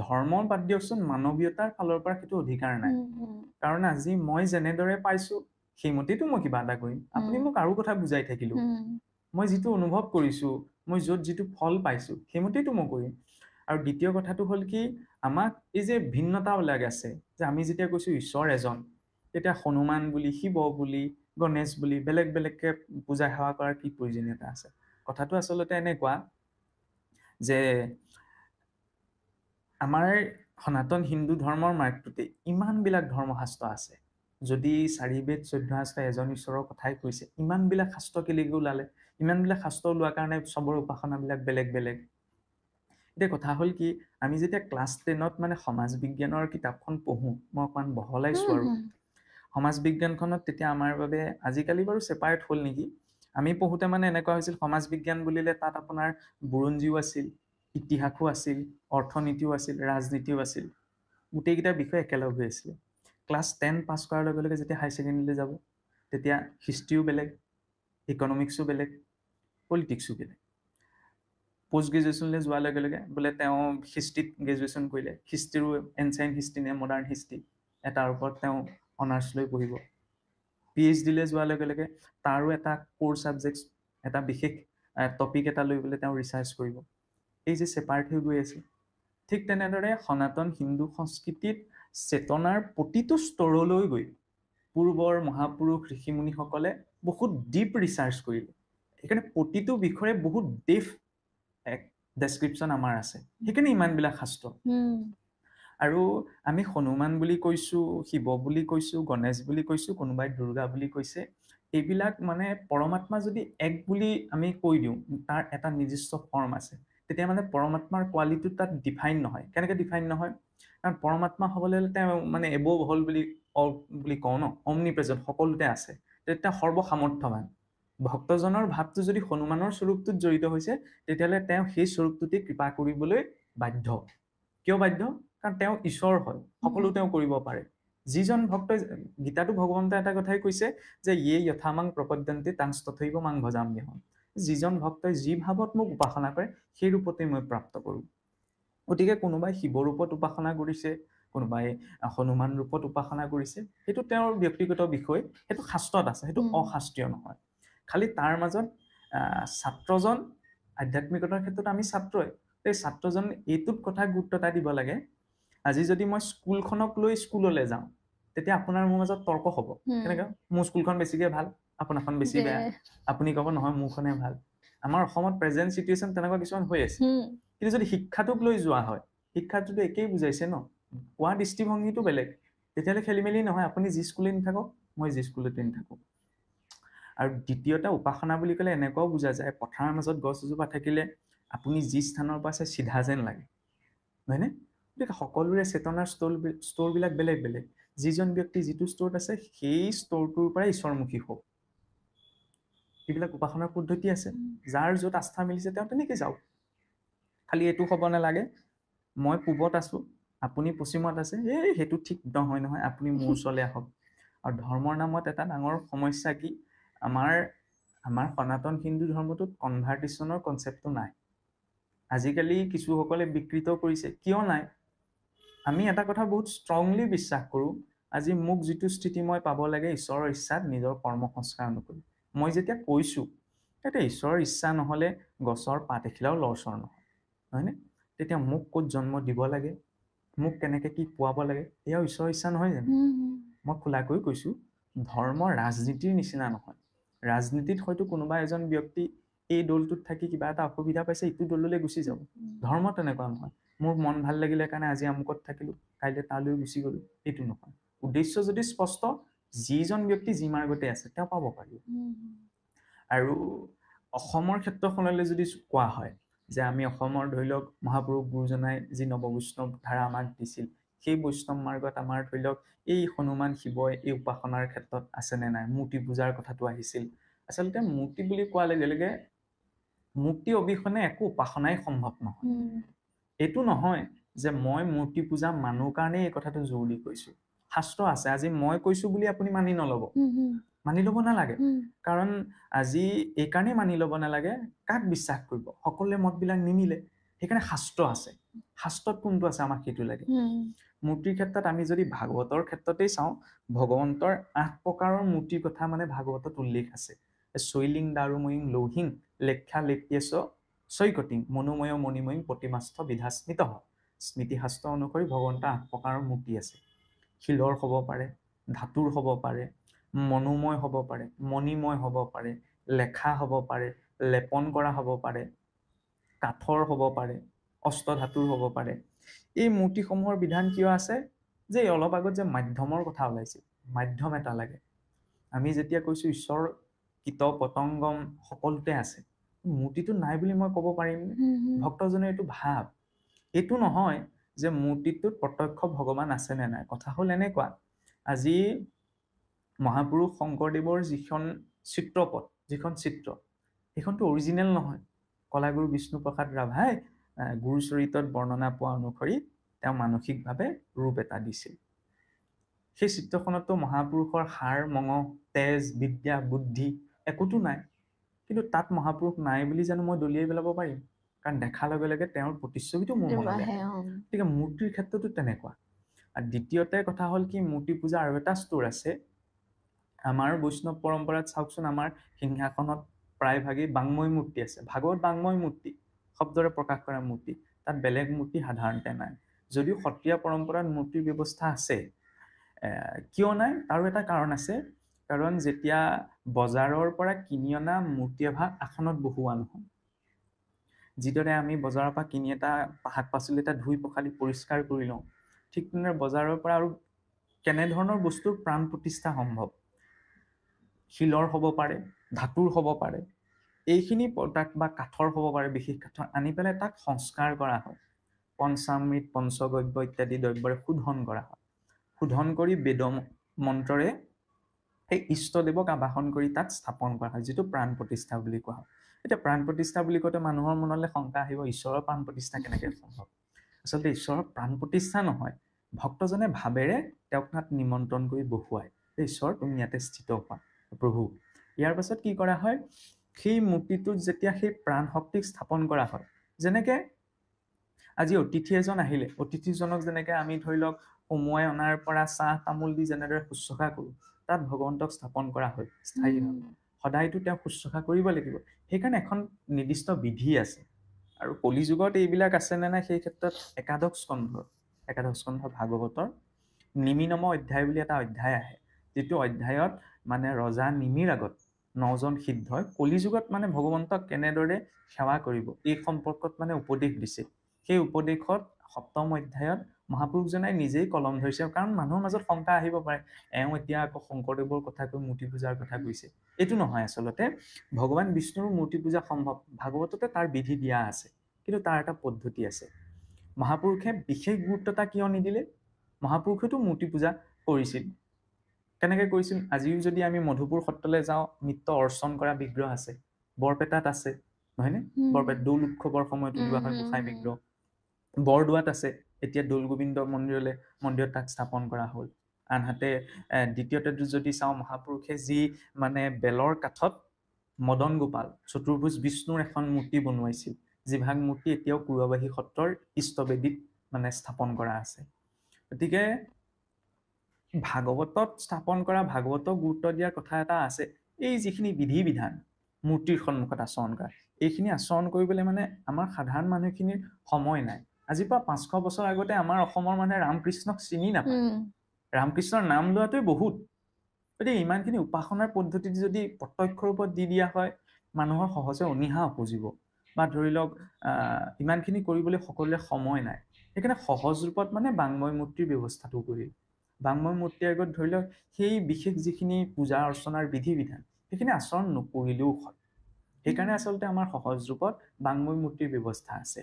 ধৰ্ম বাদ দিয়কচোন, মানৱীয়তাৰ ফালৰ পৰা সেইটো অধিকাৰ নাই। কাৰণ আজি মই যেনেদৰে পাইছো সেইমতেতো মই কিবা এটা কৰিম। আপুনি মোক আৰু কথা বুজাই থাকিলো, মই যিটো অনুভৱ কৰিছো, মই য'ত যিটো ফল পাইছো সেইমতেতো মই কৰিম। আৰু দ্বিতীয় কথাটো হ'ল কি, আমাক এই যে ভিন্নতাবিলাক আছে, যে আমি যেতিয়া কৈছো ঈশ্বৰ এজন, তেতিয়া হনুমান বুলি, শিৱ বুলি, গণেশ বুলি বেলেগ বেলেগকে পূজা সেৱা কৰাৰ কি প্ৰয়োজনীয়তা আছে? কথাটো আচলতে এনেকুৱা যে আমাৰ সনাতন হিন্দু ধৰ্মৰ মাৰ্গটোতে ইমানবিলাক ধৰ্মশাস্ত্ৰ আছে। যদি 4 বেদ 14 শাস্ত্ৰ এজন ঈশ্বৰৰ কথাই কৈছে, ইমানবিলাক শাস্ত্ৰ কেলেগি ওলালে? ইমানবিলাক শাস্ত্ৰ ওলোৱাৰ কাৰণে চবৰ উপাসনাবিলাক বেলেগ বেলেগ। এতিয়া কথা হ'ল কি, আমি যেতিয়া ক্লাছ 10ত মানে সমাজ বিজ্ঞানৰ কিতাপখন পঢ়ো, মই অকণমান বহলাইছো আৰু সমাজ বিজ্ঞানখনত তেতিয়া আমাৰ বাবে, আজিকালি বাৰু ছেপাৰেট হ'ল নেকি, আমি পঢ়োতে মানে এনেকুৱা হৈছিল সমাজ বিজ্ঞান বুলিলে তাত আপোনাৰ বুৰঞ্জীও আছিল, ইতিহাসো আছিল, অৰ্থনীতিও আছিল, ৰাজনীতিও আছিল, গোটেইকেইটা বিষয় একেলগ হৈ আছিলে। ক্লাছ 10 পাছ কৰাৰ লগে লগে যেতিয়া হাই ছেকেণ্ডেৰীলৈ যাব, তেতিয়া হিষ্ট্ৰীও বেলেগ, ইকনমিক্সো বেলেগ, পলিটিক্সো বেলেগ। পোষ্ট গ্ৰেজুৱেশ্যনলৈ যোৱাৰ লগে লগে বোলে তেওঁ হিষ্ট্ৰীত গ্ৰেজুৱেশ্যন কৰিলে, হিষ্ট্ৰীৰো এনচাইণ্ট হিষ্ট্ৰী নে মডাৰ্ণ হিষ্ট্ৰী এটাৰ ওপৰত তেওঁ অনাৰ্ছ লৈ পঢ়িব। PhD-লৈ যোৱাৰ লগে লগে তাৰো এটা কোৰ ছাবজেক্ট, এটা বিশেষ টপিক এটা লৈ পেলাই তেওঁ ৰিচাৰ্চ কৰিব। এই যে ছেপাৰেট হৈ গৈ আছে, ঠিক তেনেদৰে সনাতন হিন্দু সংস্কৃতিত চেতনাৰ প্ৰতিটো স্তৰলৈ গৈ পূৰ্বৰ মহাপুৰুষ ঋষিমুনিসকলে বহুত ডিপ ৰিচাৰ্চ কৰিলে। সেইকাৰণে প্ৰতিটো বিষয়ে বহুত ডিপ ডেছক্ৰিপশ্যন আমাৰ আছে, সেইকাৰণে ইমানবিলাক শাস্ত্ৰ। আৰু আমি হনুমান বুলি কৈছো, শিৱ বুলি কৈছো, গণেশ বুলি কৈছো, কোনোবাই দুৰ্গা বুলি কৈছে, এইবিলাক মানে পৰমাত্মা যদি এক বুলি আমি কৈ দিওঁ, তাৰ এটা নিৰ্দিষ্ট ফৰ্ম আছে, তেতিয়া মানে পৰমাত্মাৰ কোৱালিটি তাত ডিফাইন নহয়। কেনেকৈ ডিফাইন নহয়? কাৰণ পৰমাত্মা হ'বলৈ হ'লে তেওঁ মানে এবভ হ'ল বুলি কওঁ ন, অমনি প্ৰেজেণ্ট, সকলোতে আছে, তেতিয়া সৰ্বসামৰ্থ্যৱান। ভক্তজনৰ ভাৱটো যদি হনুমানৰ স্বৰূপটোত জড়িত হৈছে, তেতিয়াহ'লে তেওঁ সেই স্বৰূপটোতে কৃপা কৰিবলৈ বাধ্য। কিয় বাধ্য? কাৰণ তেওঁ ঈশ্বৰ হয়, সকলো তেওঁ কৰিব পাৰে। যিজন ভক্তই, গীতাটো ভগৱন্তই এটা কথাই কৈছে যে ইয়ে যথামাং প্ৰপদ্যন্তে তাং তথৈব মাং ভজাম্যহম। যিজন ভক্তই যি ভাৱত মোক উপাসনা কৰে সেই ৰূপতে মই প্ৰাপ্ত কৰোঁ। গতিকে কোনোবাই শিৱ ৰূপত উপাসনা কৰিছে, কোনোবাই হনুমান ৰূপত উপাসনা কৰিছে, সেইটো তেওঁৰ ব্যক্তিগত বিষয়, সেইটো শাস্ত্ৰত আছে, সেইটো অশাস্ত্ৰীয় নহয়। খালি তাৰ মাজত ছাত্ৰজন, আধ্যাত্মিকতাৰ ক্ষেত্ৰত আমি ছাত্ৰই, এই ছাত্ৰজন এইটোত কথা গুৰুত্ব এটা দিব লাগে। আজি যদি মই স্কুলখনক লৈ স্কুললৈ যাওঁ, তেতিয়া আপোনাৰ মোৰ মাজত তৰ্ক হ'ব। কেনেকৈ? মোৰ স্কুলখন বেছিকৈ ভাল, আপোনাৰখন বেছি বেয়া। আপুনি ক'ব নহয় মোৰখনে ভাল। আমাৰ অসমত প্ৰেজেণ্ট চিটুৱেশ্যন তেনেকুৱা কিছুমান হৈ আছে। কিন্তু যদি শিক্ষাটোক লৈ যোৱা হয়, শিক্ষাটোতো একেই বুজাইছে ন, কোৱা দৃষ্টিভংগীটো বেলেগ, তেতিয়াহ'লে খেলি মেলি নহয়। আপুনি যি স্কুলতে নাথাকক, মই যি স্কুলতে নাথাকোঁ। আৰু দ্বিতীয়টা উপাসনা বুলি ক'লে এনেকুৱাও বুজা যায়, পথাৰৰ মাজত গছ এজোপা থাকিলে আপুনি যি স্থানৰ পৰা আছে চিধা যেন লাগে, নহয়নে? গতিকে সকলোৰে চেতনাৰ স্তৰবিলাক বেলেগ বেলেগ। যিজন ব্যক্তি যিটো স্তৰত আছে, সেই স্তৰটোৰ পৰাই ঈশ্বৰমুখী হওক। সেইবিলাক উপাসনাৰ পদ্ধতি আছে, যাৰ য'ত আস্থা মিলিছে তেওঁ তেনেকৈ যাওক। খালি এইটো হ'ব নালাগে মই পূবত আছো, আপুনি পশ্চিমত আছে, সেইটো ঠিক নহয় নহয়, আপুনি মোৰ ওচৰলৈ আহক। আৰু ধৰ্মৰ নামত এটা ডাঙৰ সমস্যা কি, আমাৰ সনাতন হিন্দু ধৰ্মটোত কনভাৰ্টেশ্যনৰ কনচেপ্টটো নাই। আজিকালি কিছুসকলে বিকৃত কৰিছে, কিয় নাই? আমি এটা কথা বহুত ষ্ট্ৰংলি বিশ্বাস কৰোঁ, আজি মোক যিটো স্থিতি মই পাব লাগে ঈশ্বৰৰ ইচ্ছাত নিজৰ কৰ্ম সংস্কাৰ অনুকূল। মই যেতিয়া কৈছোঁ, এতিয়া ঈশ্বৰৰ ইচ্ছা নহ'লে গছৰ পাত এখিলাও লৰচৰ নহয়, হয়নে? তেতিয়া মোক ক'ত জন্ম দিব লাগে, মোক কেনেকৈ কি পোৱাব লাগে, এয়াও ঈশ্বৰৰ ইচ্ছা নহয় জানো? মই খোলাকৈ কৈছোঁ, ধৰ্ম ৰাজনীতিৰ নিচিনা নহয়। ৰাজনীতিত হয়তো কোনোবা এজন ব্যক্তি এই দলটোত থাকি কিবা এটা অসুবিধা পাইছে, ইটো দললৈ গুচি যাব। ধৰ্ম তেনেকুৱা নহয়, মোৰ মন ভাল লাগিলে কাৰণে আজি আমুকত থাকিলোঁ, কাইলৈ তালৈ গুচি গ'লোঁ, এইটো নহয়। উদ্দেশ্য যদি স্পষ্ট, যিজন ব্যক্তি যি মাৰ্গতে আছে তেওঁ পাব পাৰিব। আৰু অসমৰ ক্ষেত্ৰখনলৈ যদি কোৱা হয়, যে আমি অসমৰ ধৰি লওক মহাপুৰুষ গুৰুজনাই যি নৱবৈষ্ণৱ ধাৰা আমাক দিছিল, সেই বৈষ্ণৱ মাৰ্গত আমাৰ ধৰি লওক এই হনুমান শিৱই এই উপাসনাৰ ক্ষেত্ৰত আছেনে নাই, মূৰ্তি পূজাৰ কথাটো আহিছিল। আচলতে মূৰ্তি বুলি কোৱাৰ লগে লগে মূৰ্তি অবিহনে একো উপাসনাই সম্ভৱ নহয়। এইটো নহয় যে মই মূৰ্তি পূজা মানুহ কাৰণে এই কথাটো জোৰ দি কৈছো। শাস্ত্ৰ আছে, আজি মই কৈছো বুলি আপুনি মানি নল'ব, মানি ল'ব নালাগে। কাৰণ আজি এইকাৰণে মানি ল'ব নালাগে, কাক বিশ্বাস কৰিব, সকলোৰে মতবিলাক নিমিলে। সেইকাৰণে শাস্ত্ৰ আছে, শাস্ত্ৰত কোনটো আছে আমাক সেইটো লাগে। মূৰ্তিৰ ক্ষেত্ৰত আমি যদি ভাগৱতৰ ক্ষেত্ৰতেই চাওঁ, ভগৱন্তৰ 8 প্ৰকাৰৰ মূৰ্তিৰ কথা মানে ভাগৱতত উল্লেখ আছে। শৈলিং দাৰুময়ীং লৌহিং লেখ্যা লেপ্যেছ চৈকটিং মনোময় মণিময়ীং প্ৰতিমাস্থ বিধাস্মিত। স্মৃতিশাস্ত্ৰ অনুসৰি ভগৱন্তৰ 8 প্ৰকাৰৰ মূৰ্তি আছে। শিলৰ হ'ব পাৰে, ধাতুৰ হ'ব পাৰে, মনোময় হ'ব পাৰে, মণিময় হ'ব পাৰে, লেখা হ'ব পাৰে, লেপন কৰা হ'ব পাৰে, কাঠৰ হ'ব পাৰে, অষ্টধাতুৰ হ'ব পাৰে। এই মূৰ্তিসমূহৰ বিধান কিয় আছে? যে অলপ আগত যে মাধ্যমৰ কথা ওলাইছিল, মাধ্যম এটা লাগে। আমি যেতিয়া কৈছো ঈশ্বৰ কীট পতংগম সকলোতে আছে, মূৰ্তিটো নাই বুলি মই ক'ব পাৰিম? ভক্তজনে এইটো ভাৱ। এইটো নহয় যে মূৰ্তিটোত প্ৰত্যক্ষ ভগৱান আছে নে নাই। কথা হ'ল এনেকুৱা, আজি মহাপুৰুষ শংকৰদেৱৰ যিখন চিত্ৰপট, যিখন চিত্ৰ, সেইখনটো অৰিজিনেল নহয়। কলাগুৰু বিষ্ণুপ্ৰসাদ ৰাভাই গুৰুচৰিতত বৰ্ণনা পোৱা অনুসৰি তেওঁ মানসিকভাৱে ৰূপ এটা দিছিল। সেই চিত্ৰখনতো মহাপুৰুষৰ হাড় মঙহ তেজ বিদ্যা বুদ্ধি একোতো নাই। কিন্তু তাত মহাপুৰুষ নাই বুলি জানো মই দলিয়াই পেলাব পাৰিম? কাৰণ দেখাৰ লগে লগে তেওঁৰ প্ৰতিচ্ছবিটো মোৰ মনলৈ আহে। গতিকে মূৰ্তিৰ ক্ষেত্ৰতো তেনেকুৱা। আৰু দ্বিতীয়তে কথা হ'ল কি, মূৰ্তি পূজা আৰু এটা স্তৰ আছে। আমাৰ বৈষ্ণৱ পৰম্পৰাত চাওকচোন, আমাৰ সিংহাসনত প্ৰায়ভাগেই বাংময় মূৰ্তি আছে। ভাগৱত বাংময় মূৰ্তি, শব্দৰে প্ৰকাশ কৰা মূৰ্তি। তাত বেলেগ মূৰ্তি সাধাৰণতে নাই। যদিও সত্ৰীয়া পৰম্পৰাত মূৰ্তিৰ ব্যৱস্থা আছে, কিয় নাই তাৰো এটা কাৰণ আছে। কাৰণ যেতিয়া বজাৰৰ পৰা কিনি অনা মূৰ্তি এভাগ আসনত বহুওৱা নহয়, যিদৰে আমি বজাৰৰ পৰা কিনি এটা শাক পাচলি এটা ধুই পখালি পৰিষ্কাৰ কৰি লওঁ, ঠিক তেনেদৰে বজাৰৰ পৰা আৰু কেনেধৰণৰ বস্তুৰ প্ৰাণ প্ৰতিষ্ঠা সম্ভৱ? শিলৰ হ'ব পাৰে, ধাতুৰ হ'ব পাৰে, এইখিনি প্ৰডাক্ট বা কাঠৰ হ'ব পাৰে, বিশেষ কাঠৰ আনি পেলাই তাক সংস্কাৰ কৰা হয়। পঞ্চামৃত পঞ্চগব্য ইত্যাদি দ্ৰব্যৰে শোধন কৰা হয়। শোধন কৰি বেদ মন্ত্ৰৰে সেই ইষ্টদেৱক আবাহন কৰি তাত স্থাপন কৰা হয়, যিটো প্ৰাণ প্ৰতিষ্ঠা বুলি কোৱা হয়। এতিয়া প্ৰাণ প্ৰতিষ্ঠা বুলি কওঁতে মানুহৰ মনলৈ শংকা আহিব, ঈশ্বৰৰ প্ৰাণ প্ৰতিষ্ঠা কেনেকৈ সম্ভৱ? আচলতে ঈশ্বৰৰ প্ৰাণ প্ৰতিষ্ঠা নহয়, ভক্তজনে ভাৱেৰে তেওঁক তাত নিমন্ত্ৰণ কৰি বহুৱায়, ঈশ্বৰ তুমি ইয়াতে স্থিত হোৱা প্ৰভু। ইয়াৰ পাছত কি কৰা হয়, সেই মূৰ্তিটোত যেতিয়া সেই প্ৰাণ শক্তিক স্থাপন কৰা হয়, যেনেকে আজি অতিথি এজন আহিলে, অতিথিজনক যেনেকে আমি ধৰি লওক সোমোৱাই অনাৰ পৰা চাহ তামোল দি যেনেদৰে শুশ্ৰূষা কৰোঁ, তাত ভগৱন্তক স্থাপন কৰা হয় স্থায়ীভাৱে। সদায়তো তেওঁক শুশ্ৰূষা কৰিব লাগিব। সেইকাৰণে এখন নিৰ্দিষ্ট বিধি আছে। আৰু কলি যুগত এইবিলাক আছে নে নাই সেই ক্ষেত্ৰত একাদশ স্কন্ধ ভাগৱতৰ নিমিনম অধ্যায় বুলি এটা অধ্যায় আহে, যিটো অধ্যায়ত মানে ৰজা নিমিৰ আগত 9জন সিদ্ধই কলি যুগত মানে ভগৱন্তক কেনেদৰে সেৱা কৰিব এই সম্পৰ্কত মানে উপদেশ দিছে। সেই উপদেশত 7ম অধ্যায়ত মহাপুৰুষজনাই নিজেই কলম ধৰিছে। কাৰণ মানুহৰ মাজত শংকা আহিব পাৰে, এওঁ এতিয়া আকৌ শংকৰদেৱৰ কথা কৈ মূৰ্তি পূজাৰ কথা কৈছে। এইটো নহয়, আচলতে ভগৱান বিষ্ণুৰ মূৰ্তি পূজা সম্ভৱ, ভাগৱততে তাৰ বিধি দিয়া আছে, কিন্তু তাৰ এটা পদ্ধতি আছে। মহাপুৰুষে বিশেষ গুৰুত্বতা কিয় নিদিলে? মহাপুৰুষেতো মূৰ্তি পূজা কৰিছিল। কেনেকৈ কৰিছিল? আজিও যদি আমি মধুপুৰ সত্ৰলৈ যাওঁ, নিত্য অৰ্চন কৰা বিগ্ৰহ আছে, বৰপেটাত আছে, নহয়নে? বৰপেটা দৌল উৎসৱৰ সময়ত উলিওৱা হয় গোসাঁই বিগ্ৰহ। বৰদোৱাত আছে, এতিয়া দৌল গোবিন্দ মন্দিৰত তাক স্থাপন কৰা হ'ল। আনহাতে দ্বিতীয়তে যদি চাওঁ, মহাপুৰুষে যি মানে বেলৰ কাঠত মদন গোপাল চতুৰ্ভুজ বিষ্ণুৰ এখন মূৰ্তি বনোৱাইছিল, যিভাগ মূৰ্তি এতিয়াও কুৰুৱাবাহী সত্ৰৰ ইষ্টবেদীত মানে স্থাপন কৰা আছে। গতিকে ভাগৱতত স্থাপন কৰা, ভাগৱতক গুৰুত্ব দিয়াৰ কথা এটা আছে। এই যিখিনি বিধি বিধান মূৰ্তিৰ সন্মুখত আচৰণ কৰা, এইখিনি আচৰণ কৰিবলৈ মানে আমাৰ সাধাৰণ মানুহখিনিৰ সময় নাই। আজিৰ পৰা 500 বছৰ আগতে আমাৰ অসমৰ মানুহে ৰামকৃষ্ণক চিনি নাপায়, ৰামকৃষ্ণৰ নাম লোৱাটোৱে বহুত। গতিকে ইমানখিনি উপাসনাৰ পদ্ধতি যদি প্ৰত্যক্ষ ৰূপত দি দিয়া হয়, মানুহৰ সহজে অনীহা উপজিব। বা ধৰি লওক ইমানখিনি কৰিবলৈ সকলোৰে সময় নাই, সেইকাৰণে সহজ ৰূপত মানে বাংময় মূৰ্তিৰ ব্যৱস্থাটো কৰিল। বাংময় মূৰ্তিৰ আগত ধৰি লওক সেই বিশেষ যিখিনি পূজা অৰ্চনাৰ বিধি বিধান, সেইখিনি আচৰণ নকৰিলেও হয়। সেইকাৰণে আচলতে আমাৰ সহজ ৰূপত বাংময় মূৰ্তিৰ ব্যৱস্থা আছে।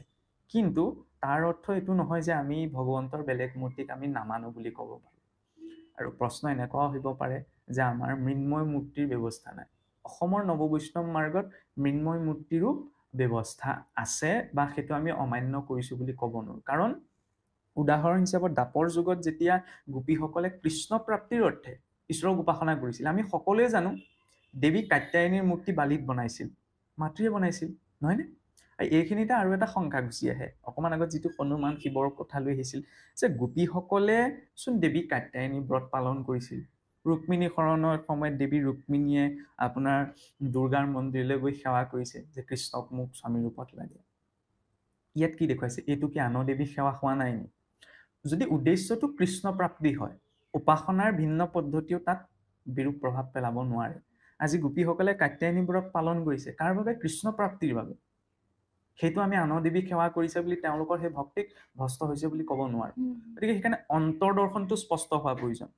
কিন্তু তাৰ অৰ্থ এইটো নহয় যে আমি ভগৱন্তৰ বেলেগ মূৰ্তিক আমি নামানো বুলি ক'ব পাৰোঁ। আৰু প্ৰশ্ন এনেকুৱাও হ'ব পাৰে যে আমাৰ মৃন্ময় মূৰ্তিৰ ব্যৱস্থা নাই। অসমৰ নৱবৈষ্ণৱ মাৰ্গত মৃন্ময় মূৰ্তিৰো ব্যৱস্থা আছে বা সেইটো আমি অমান্য কৰিছো বুলি ক'ব নোৱাৰো। কাৰণ উদাহৰণ হিচাপত দাপৰ যুগত যেতিয়া গোপীসকলে কৃষ্ণ প্ৰাপ্তিৰ অৰ্থে ঈশ্বৰক উপাসনা কৰিছিল, আমি সকলোৱে জানো দেৱী কাত্যায়নীৰ মূৰ্তি বালিত বনাইছিল, মাতৃয়ে বনাইছিল, নহয়নে? এইখিনিতে আৰু এটা শংকা গুচি আহে। অকমান আগত যিটো হনুমান শিৱৰ কথা লৈ আহিছিল যে গোপীসকলে চোন দেৱী কাত্যায়নী ব্ৰত পালন কৰিছিল, ৰুক্মিণী শৰণৰ সময়ত দেৱী ৰুক্মিণীয়ে আপোনাৰ দুৰ্গাৰ মন্দিৰলৈ গৈ সেৱা কৰিছে যে কৃষ্ণক মোক স্বামী ৰূপত লাগে। ইয়াত কি দেখুৱাইছে? এইটো কি আনৰ দেৱী সেৱা হোৱা নাই নি? যদি উদ্দেশ্যটো কৃষ্ণ প্ৰাপ্তি হয়, উপাসনাৰ ভিন্ন পদ্ধতিও তাত বিৰূপ প্ৰভাৱ পেলাব নোৱাৰে। আজি গোপীসকলে কাত্যায়নী ব্ৰত পালন কৰিছে কাৰ বাবে? কৃষ্ণ প্ৰাপ্তিৰ বাবে। সেইটো আমি আনৰ দেৱীক সেৱা কৰিছে বুলি তেওঁলোকৰ সেই ভক্তিক ভ্ৰষ্ট হৈছে বুলি ক'ব নোৱাৰো। গতিকে সেইকাৰণে অন্তৰ্দৰ্শনটো স্পষ্ট হোৱা প্ৰয়োজন।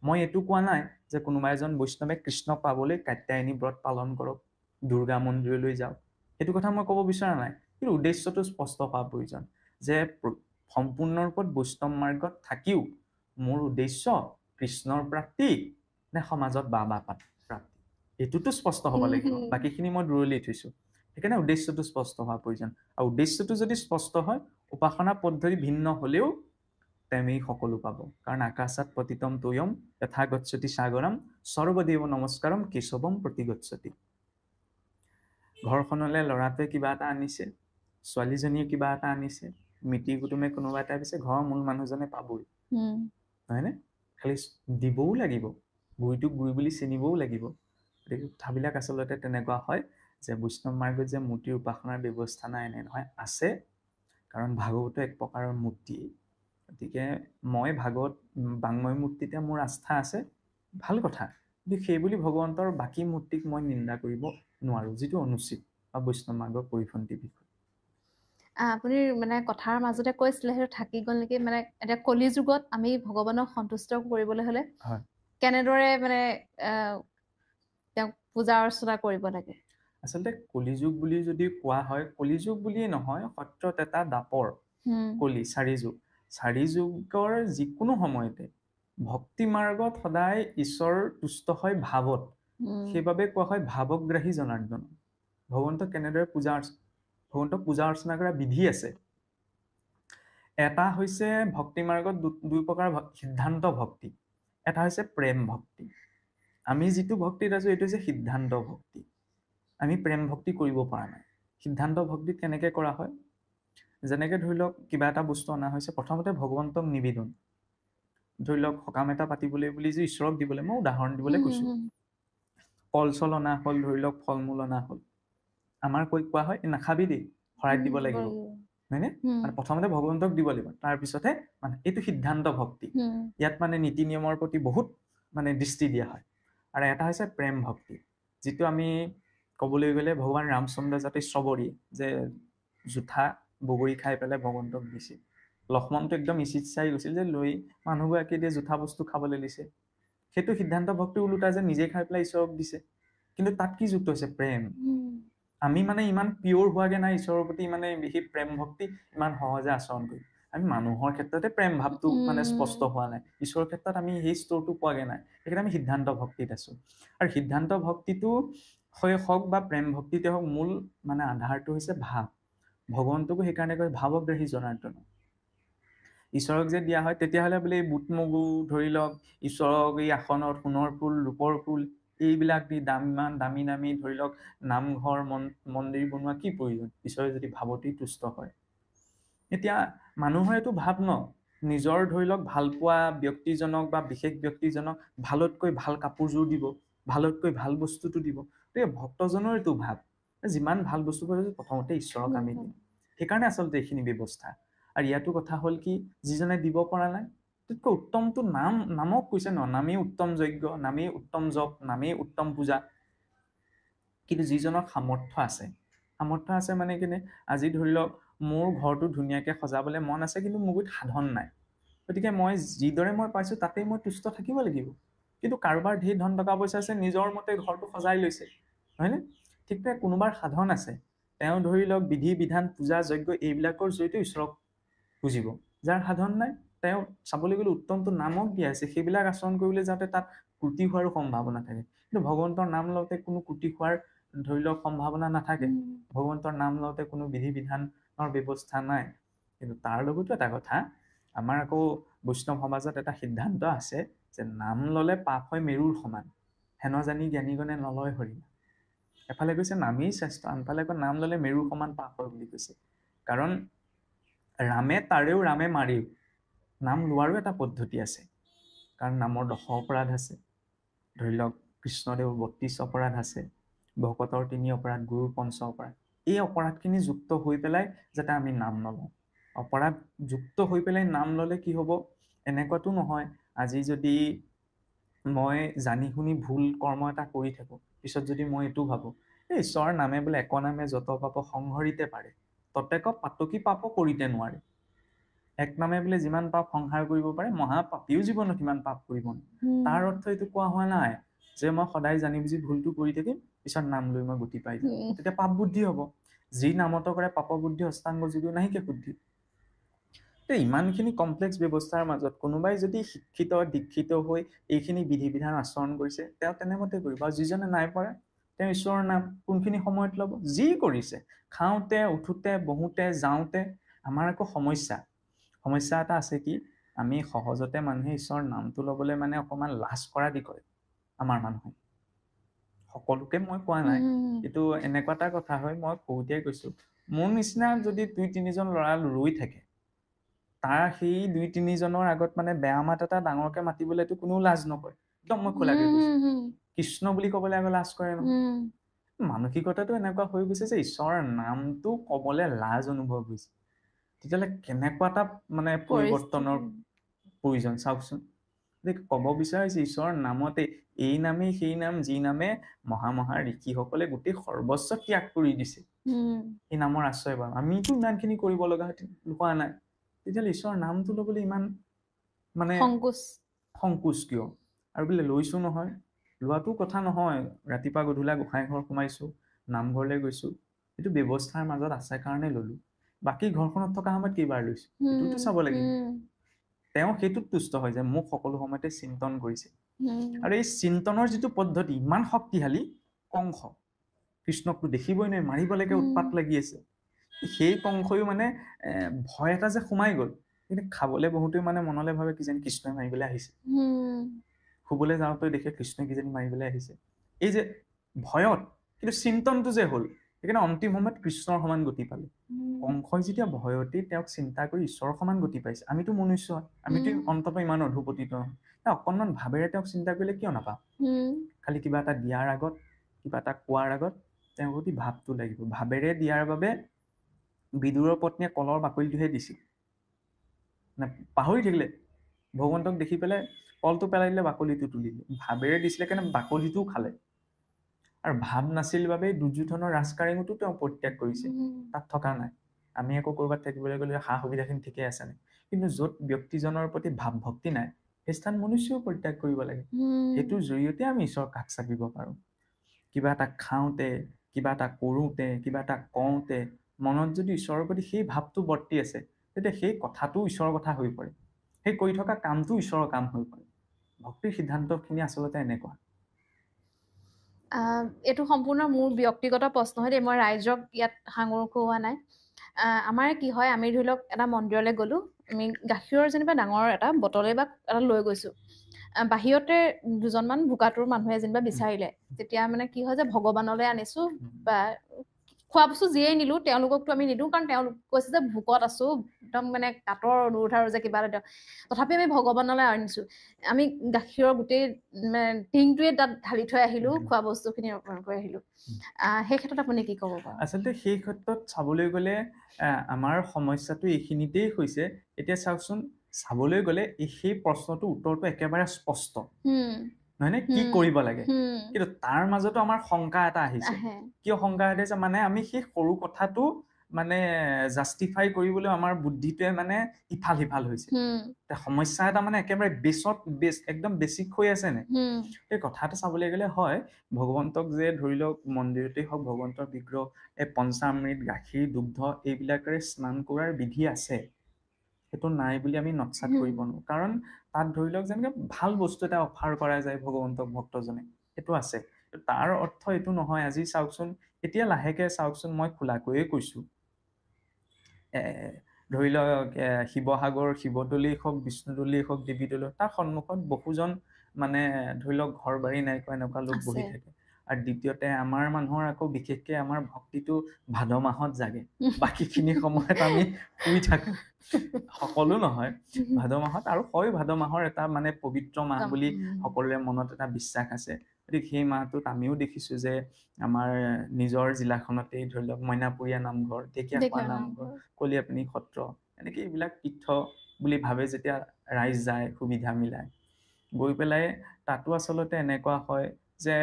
মই এইটো কোৱা নাই যে কোনোবা এজন বৈষ্ণৱে কৃষ্ণ পাবলৈ কাত্যায়নী ব্ৰত পালন কৰক, দুৰ্গা মন্দিৰলৈ যাওক, সেইটো কথা মই ক'ব বিচৰা নাই। কিন্তু উদ্দেশ্যটো স্পষ্ট হোৱা প্ৰয়োজন যে সম্পূৰ্ণৰূপত বৈষ্ণৱ মাৰ্গত থাকিও মোৰ উদ্দেশ্য কৃষ্ণৰ প্ৰাপ্তি নে সমাজত বা প্ৰাপ্তি, এইটোতো স্পষ্ট হ'ব লাগিব। বাকীখিনি মই দূৰলৈ থৈছো। সেইকাৰণে উদ্দেশ্যটো স্পষ্ট হোৱা প্ৰয়োজন। আৰু উদ্দেশ্যটো যদি স্পষ্ট হয়, উপাসনা পদ্ধতি ভিন্ন হলেও তেমেই সকলো পাব। কাৰণ আকাশাত পতিতম তোয়ম যথা গচ্ছতি সাগৰম সৰ্বদেৱ নমস্কাৰম কেশৱম প্ৰতিগচ্ছতি। ঘৰখনলৈ ল'ৰাটোৱে কিবা এটা আনিছে, ছোৱালীজনীয়ে কিবা এটা আনিছে, মিতিৰ কুটুমে কোনোবা এটা দিছে, ঘৰৰ মূল মানুহজনে পাবই, নহয়নে? খালি দিবও লাগিব, গুৰিটোক গুৰি বুলি চিনিবও লাগিব। গতিকে কথাবিলাক আচলতে তেনেকুৱা হয় যে বৈষ্ণৱ মাৰ্গত যে মূৰ্তিৰ উপাসনাৰ ব্যৱস্থা নাই এনে নহয়, আছে। কাৰণ ভাগৱতো এক প্ৰকাৰৰ মূৰ্তি। গতিকে মই ভাগৱত বাংময় মূৰ্তিতে মোৰ আস্থা আছে, ভাল কথা। কিন্তু সেইবুলি ভগৱন্তৰ বাকী মূৰ্তিক মই নিন্দা কৰিব নোৱাৰো, যিটো অনুচিত বা বৈষ্ণৱ মাৰ্গৰ পৰিপন্থী বিষয়। আপুনি মানে কথাৰ মাজতে কৈছিলে সেইটো থাকি গ'ল নেকি, মানে এতিয়া কলি যুগত আমি ভগৱানক সন্তুষ্ট কৰিবলৈ হলে কেনেদৰে মানে তেওঁক পূজা অৰ্চনা কৰিব লাগে? আচলতে কলিযুগ বুলি যদি কোৱা হয়, কলিযুগ বুলিয়ে নহয়, সত্যত এটা দাপৰ কলি, 4 যুগ। 4 যুগৰ যিকোনো সময়তে ভক্তি মাৰ্গত সদায় ঈশ্বৰ তুষ্ট হয় ভাৱত। সেইবাবে কোৱা হয় ভাৱগ্ৰাহী জনাৰ্দন। ভগৱন্তক কেনেদৰে ভগৱন্তক পূজা অৰ্চনা কৰা বিধি আছে। এটা হৈছে ভক্তি মাৰ্গত দুই প্ৰকাৰ সিদ্ধান্ত ভক্তি, এটা হৈছে প্ৰেম ভক্তি। আমি যিটো ভক্তিত আছো এইটো হৈছে সিদ্ধান্ত ভক্তি। আমি প্ৰেম ভক্তি কৰিব পৰা নাই। সিদ্ধান্ত ভক্তিত কেনেকে কৰা হয়? যেনেকে ধৰি লওক কিবা এটা বস্তু অনা হৈছে, প্ৰথমতে ভগৱন্তক নিবেদন, ধৰি লওক সকাম এটা পাতিবলৈ বুলি যে ঈশ্বৰক দিবলৈ, মই উদাহৰণ দিবলৈ কৈছো, কল চল অনা হল, ধৰি লওক ফল মূল অনা হল, আমাৰ কোৱা হয় নাখাবি দেই, শৰাইত দিব লাগিব, হয়নে? মানে প্ৰথমতে ভগৱন্তক দিব লাগিব, তাৰপিছতহে মানে এইটো সিদ্ধান্ত ভক্তি। ইয়াত মানে নীতি নিয়মৰ প্ৰতি বহুত মানে দৃষ্টি দিয়া হয়। আৰু এটা হৈছে প্ৰেম ভক্তি, যিটো আমি ক'বলৈ গ'লে ভগৱান ৰামচন্দ্ৰ যাতে ষ্ট্ৰবেৰী যে জোঠা বগৰী খাই পেলাই ভগৱন্তক দিছিল, লক্ষ্মণটো একদম ইচ্ছাই গৈছিল যে লৈ মানুহগৰাকী দিয়ে জোঠা বস্তু খাবলৈ দিছে, সেইটো সিদ্ধান্ত ভক্তি ওলোটা যে নিজে খাই পেলাই ঈশ্বৰক দিছে। কিন্তু তাত কি যুক্ত হৈছে? প্ৰেম। আমি মানে ইমান পিয়ৰ হোৱাগে নাই ঈশ্বৰৰ প্ৰতি, মানে বিশেষ প্ৰেম ভক্তি ইমান সহজে আচৰণ কৰি। আমি মানুহৰ ক্ষেত্ৰতে প্ৰেম ভাৱটো মানে স্পষ্ট হোৱা নাই, ঈশ্বৰৰ ক্ষেত্ৰত আমি সেই স্তৰটো পোৱাগে নাই। সেইকাৰণে আমি সিদ্ধান্ত ভক্তিত আছো। আৰু সিদ্ধান্ত ভক্তিটো হওক বা প্ৰেম ভক্তিতে হওক, মূল মানে আধাৰটো হৈছে ভাৱ। ভগৱন্তকো সেইকাৰণে কয় ভাৱগ্ৰাহী জনাৰ্দন। ঈশ্বৰক যে দিয়া হয় তেতিয়াহ'লে বোলে বুট মগু ধৰি লওক, ঈশ্বৰক এই আসনত সোণৰ ফুল ৰূপৰ ফুল এইবিলাক দি ইমান দামী দামী ধৰি লওক নামঘৰ মন্দিৰ বনোৱা কি প্ৰয়োজন, ঈশ্বৰে যদি ভাৱতেই তুষ্ট হয়। এতিয়া মানুহৰ এইটো ভাৱ ন, নিজৰ ধৰি লওক ভাল পোৱা ব্যক্তিজনক বা বিশেষ ব্যক্তিজনক ভালতকৈ ভাল কাপোৰযোৰ দিব, ভালতকৈ ভাল বস্তুটো দিব। গতিকে ভক্তজনৰ এইটো ভাৱ, যিমান ভাল বস্তু পাইছো প্ৰথমতে ঈশ্বৰক আমি দিম। সেইকাৰণে আচলতে এইখিনি ব্যৱস্থা। আৰু ইয়াতো কথা হ'ল কি, যিজনে দিব পৰা নাই তাতকৈ উত্তমটো নামক কৈছে ন, নামেই উত্তম যজ্ঞ, নামেই উত্তম জপ, নামেই উত্তম পূজা। কিন্তু যিজনৰ সামৰ্থ্য আছে মানে কেনে, আজি ধৰি লওক মোৰ ঘৰটো ধুনীয়াকে সজাবলৈ মন আছে, কিন্তু মোৰ গুৰিত সাধন নাই। গতিকে মই যিদৰে মই পাইছো তাতেই মই তুষ্ট থাকিব লাগিব। কিন্তু কাৰোবাৰ ধেৰ ধন টকা পইচা আছে, নিজৰ মতে ঘৰটো সজাই লৈছে, হয়নে? ঠিক তেনেকৈ কোনোবাৰ সাধন আছে, তেওঁ ধৰি লওক বিধি বিধান পূজা যজ্ঞ এইবিলাকৰ জৰিয়তে ঈশ্বৰক বুজিব। যাৰ সাধন নাই, তেওঁ চাবলৈ গ'লে উত্তমটো নামক দিয়া আছে, সেইবিলাক আচৰণ কৰিবলৈ যাতে তাত ত্ৰুটি হোৱাৰো সম্ভাৱনা থাকে। কিন্তু ভগৱন্তৰ নাম লওঁতে কোনো ত্ৰুটি হোৱাৰ ধৰি লওক সম্ভাৱনা নাথাকে, ভগৱন্তৰ নাম লওঁতে কোনো বিধি বিধানৰ ব্যৱস্থা নাই। কিন্তু তাৰ লগতো এটা কথা, আমাৰ আকৌ বৈষ্ণৱ সমাজত এটা সিদ্ধান্ত আছে যে নাম ললে পাপ হয় মেৰুৰ সমান, হেন জানি জ্ঞানীগণে নলয় হৰি। এফালে কৈছে নামেই শ্ৰেষ্ঠ, আনফালে আকৌ নাম ললে মেৰুৰ সমান পাপ হয় বুলি কৈছে। কাৰণ ৰামে তাৰেও ৰামে মাৰেও, নাম লোৱাৰো এটা পদ্ধতি আছে। কাৰণ নামৰ 10 অপৰাধ আছে। ধৰি লওক কৃষ্ণদেৱৰ 32 অপৰাধ আছে, ভকতৰ 3 অপৰাধ, গুৰুৰ 5 অপৰাধ। এই অপৰাধখিনি যুক্ত হৈ পেলাই যাতে আমি নাম নলওঁ। অপৰাধ যুক্ত হৈ পেলাই নাম ললে কি হ'ব, এনেকুৱাতো নহয় আজি যদি মই জানি শুনি ভুল কৰ্ম এটা কৰি থাকো, পিছত যদি মই এইটো ভাবো এই ঈশ্বৰৰ নামে বোলে এক নামে যত পাপ সংহৰিতে পাৰে, ততেক পাতকি পাপ কৰিতে নোৱাৰে। এক নামে বোলে যিমান পাপ সংহাৰ কৰিব পাৰে, মহাপাপীও জীৱনত সিমান পাপ কৰিব। তাৰ অৰ্থ এইটো কোৱা হোৱা নাই যে মই সদায় জানি বুজি ভুলটো কৰি থাকিম, পিছত নাম লৈ মই গতি পাই যাম, তেতিয়া পাপ বুদ্ধি হ'ব। যি নামত কৰে পাপ বুদ্ধি অষ্টাংগ যদিও নাহিকে শুদ্ধি। ইমানখিনি কমপ্লেক্স ব্যৱস্থাৰ মাজত কোনোবাই যদি শিক্ষিত দীক্ষিত হৈ এইখিনি বিধি বিধান আচৰণ কৰিছে, তেওঁ তেনেমতে কৰিব। আৰু যিজনে নাই পৰা, তেওঁ ঈশ্বৰৰ নাম কোনখিনি সময়ত ল'ব, যি কৰিছে খাওঁতে উঠোতে বহোতে যাওঁতে। আমাৰ আকৌ সমস্যা এটা আছে কি, আমি সহজতে মানুহে ঈশ্বৰৰ নামটো ল'বলৈ মানে অকমান লাজ কৰা দি কৰে আমাৰ মানুহে। সকলোকে মই কোৱা নাই, কিন্তু এনেকুৱা এটা কথা হয়, মই সৰুতেই কৈছো, মোৰ নিচিনা যদি 2-3জন ল'ৰা ৰৈ থাকে, তাৰ সেই 2-3জনৰ আগত মানে বেয়া মাত এটা ডাঙৰকে মাতিবলৈতো কোনেও লাজ নকৰে। একদম মই খোলাকে কৈছো, কৃষ্ণ বুলি কবলৈ আকৌ লাজ কৰে নহয়। মানসিকতাটো এনেকুৱা হৈ গৈছে যে ঈশ্বৰৰ নামটো কবলে লাজ অনুভৱ হৈছে। তেতিয়াহ'লে কেনেকুৱা এটা মানে পৰিৱৰ্তনৰ প্ৰয়োজন চাওকচোন। ক'ব বিচাৰিছে ঈশ্বৰৰ নামতে, এই নামেই সেই নাম যি নামে মহা ঋষিসকলে গোটেই সৰ্বস্ব ত্যাগ কৰি দিছে এই নামৰ আশ্ৰয় পাম। আমিতো ইমানখিনি কৰিব লগা হোৱা নাই, তেতিয়াহ'লে ঈশ্বৰৰ নামটো ল'বলৈ ইমান মানে সংকোচ কিয়? আৰু বোলে লৈছো নহয়, লোৱাটো কথা নহয়, ৰাতিপুৱা গধূলা গোসাঁই ঘৰ সোমাইছো, নামঘৰলৈ গৈছো, এইটো ব্যৱস্থাৰ মাজত আছে কাৰণে ললো। বাকী ঘৰখনত থকা সময়ত কেইবাৰ লৈছো, সেইটোতো চাব লাগিব। তেওঁ সেইটোত তুষ্ট হয় যে মোক সকলো সময়তে চিন্তন কৰিছে। আৰু এই চিন্তনৰ যিটো পদ্ধতি ইমান শক্তিশালী, কংস কৃষ্ণকটো দেখিবই নোৱাৰি, মাৰিবলৈকে উৎপাত লাগি আছে। সেই কংসইও মানে ভয় এটা যে সোমাই গ'ল, কিন্তু খাবলৈ বহুতেও মানে মনলৈ ভাবে কিজানি কৃষ্ণই মাৰিবলৈ আহিছে। শুবলৈ যাওঁতে দেখে কৃষ্ণই কিজানি মাৰিবলৈ আহিছে। এই যে ভয়ত, কিন্তু চিন্তনটো যে হ'ল, সেইকাৰণে অন্তিম সময়ত কৃষ্ণৰ সমান গতি পালে। কংসই যেতিয়া ভয়তে তেওঁক চিন্তা কৰি ঈশ্বৰৰ সমান গতি পাইছে, আমিতো মনুষ্য, আমিতো অন্ততঃ ইমান অধুপতিত নহয়, অকণমান ভাৱেৰে তেওঁক চিন্তা কৰিলে কিয় নাপাম? খালি কিবা এটা দিয়াৰ আগত, কিবা এটা কোৱাৰ আগত তেওঁৰ প্ৰতি ভাৱটো লাগিব। ভাৱেৰে দিয়াৰ বাবে বিদুৰৰ পত্নীয়ে কলৰ বাকলিটোহে দিছিল, পাহৰি থাকিলে। ভগৱন্তক দেখি পেলাই কলটো পেলাই দিলে, বাকলিটো তুলিলে। ভাৱেৰে দিছিলে কাৰণে বাকলিটোও খালে। আৰু ভাৱ নাছিল বাবে দুৰ্যোধনৰ ৰাজকাৰেঙতো তেওঁ পৰিত্যাগ কৰিছে, তাত থকা নাই। আমি আকৌ কৰবাত থাকিবলৈ গ'লে সা সুবিধাখিনি ঠিকে আছে নে, কিন্তু য'ত ব্যক্তিজনৰ প্ৰতি ভাৱ ভক্তি নাই, সেই স্থান মনুষ্যও পৰিত্যাগ কৰিব লাগে। সেইটোৰ জৰিয়তে আমি ঈশ্বৰৰ কাষ চাপিব পাৰো। কিবা এটা খাওঁতে, কিবা এটা কৰোঁতে, কিবা এটা কওঁতে মনত যদি ঈশ্বৰৰ প্ৰতি সেই ভাৱটো বৰ্তি আছে, তেতিয়া সেই কথাটো ঈশ্বৰৰ কথা হৈ পৰে, সেই কৰি থকা কামটো ঈশ্বৰৰ কাম হৈ পৰে। ভক্তিৰ সিদ্ধান্তখিনি আচলতে এনেকুৱা। এইটো সম্পূৰ্ণ মোৰ ব্যক্তিগত প্ৰশ্ন হয় দেই, মই ৰাইজক ইয়াত সাঙুৰ খুওৱা নাই। আমাৰ কি হয়, আমি ধৰি লওক এটা মন্দিৰলৈ গ'লো, আমি গাখীৰৰ যেনিবা ডাঙৰ এটা বটলে বা এটা লৈ গৈছো, বাহিৰতে 2জনমান বোকাটোৰ মানুহে যেনিবা বিচাৰিলে, তেতিয়া মানে কি হয় যে ভগৱানলৈ আনিছো বা খোৱা বস্তু যিয়েই নিলো, তেওঁলোককতো আমি নিদিওঁ, কাৰণ তেওঁলোক কৈছে যে ভোকত আছো, একদম মানে কাটৰ অনুৰোধ আৰু যে কিবা এটা, তথাপি আমি ভগৱানলৈ আনিছো। আমি গাখীৰৰ গোটেই টিংটোৱে তাত ঢালি থৈ আহিলো, খোৱা বস্তুখিনি অৰ্পণ কৰি আহিলো। সেই ক্ষেত্ৰত আপুনি কি ক'ব পাৰে? আচলতে সেই ক্ষেত্ৰত চাবলৈ গ'লে আমাৰ সমস্যাটো এইখিনিতেই হৈছে। এতিয়া চাওকচোন, চাবলৈ গ'লে সেই প্ৰশ্নটোৰ উত্তৰটো একেবাৰে স্পষ্ট, নহয়নে? কি কৰিব লাগে, কিন্তু তাৰ মাজতো আমাৰ শংকা এটা আহিছে। কিয় শংকা আহিছে? মানে আমি সেই সৰু কথাটো মানে জাষ্টিফাই কৰিবলৈ আমাৰ বুদ্ধিটোৱে মানে ইফাল সিফাল হৈছে। সমস্যা এটা মানে একেবাৰে একদম বেছিক হৈ আছে নে? এই কথা এটা চাবলৈ গ'লে হয়, ভগৱন্তক যে ধৰি লওক মন্দিৰতেই হওক, ভগৱন্তৰ বিগ্ৰহ এই পঞ্চামৃত, গাখীৰ, দুগ্ধ এইবিলাকেৰে স্নান কৰাৰ বিধি আছে, সেইটো নাই বুলি আমি নৎসাত কৰিব নোৱাৰো। কাৰণ তাত ধৰি লওক যেনেকে ভাল বস্তু এটা অফাৰ কৰা যায় ভগৱন্তক ভক্তজনে, সেইটো আছে। তাৰ অৰ্থ এইটো নহয় আজি চাওকচোন এতিয়া লাহেকে চাওকচোন মই খোলাকৈয়ে কৈছো ধৰি লওক শিৱসাগৰ শিৱদৌলেই হওক বিষ্ণুদৌলেই হওক দেৱীদৌল তাৰ সন্মুখত বহুজন মানে ধৰি লওক ঘৰ বাৰী নাইকোৱা এনেকুৱা লোক বহি থাকে আৰু দ্বিতীয়তে আমাৰ মানুহৰ আকৌ বিশেষকে আমাৰ ভক্তিটো ভাদ মাহত জাগে বাকীখিনি সময়ত আমি শুই থাকো সকলো নহয় ভাদ মাহত আৰু হয় ভাদ মাহৰ এটা মানে পবিত্ৰ মাহ বুলি সকলোৰে মনত এটা বিশ্বাস আছে গতিকে সেই মাহটোত আমিও দেখিছো যে আমাৰ নিজৰ জিলাখনতেই ধৰি লওক মইনাপুৰীয়া নামঘৰ ঢেকীয়াখোৱা নামঘৰ কলিয়াপানী সত্ৰ এনেকে এইবিলাক তীৰ্থ বুলি ভাবে যেতিয়া ৰাইজ যায় সুবিধা মিলাই গৈ পেলাই তাতো আচলতে এনেকুৱা হয় যে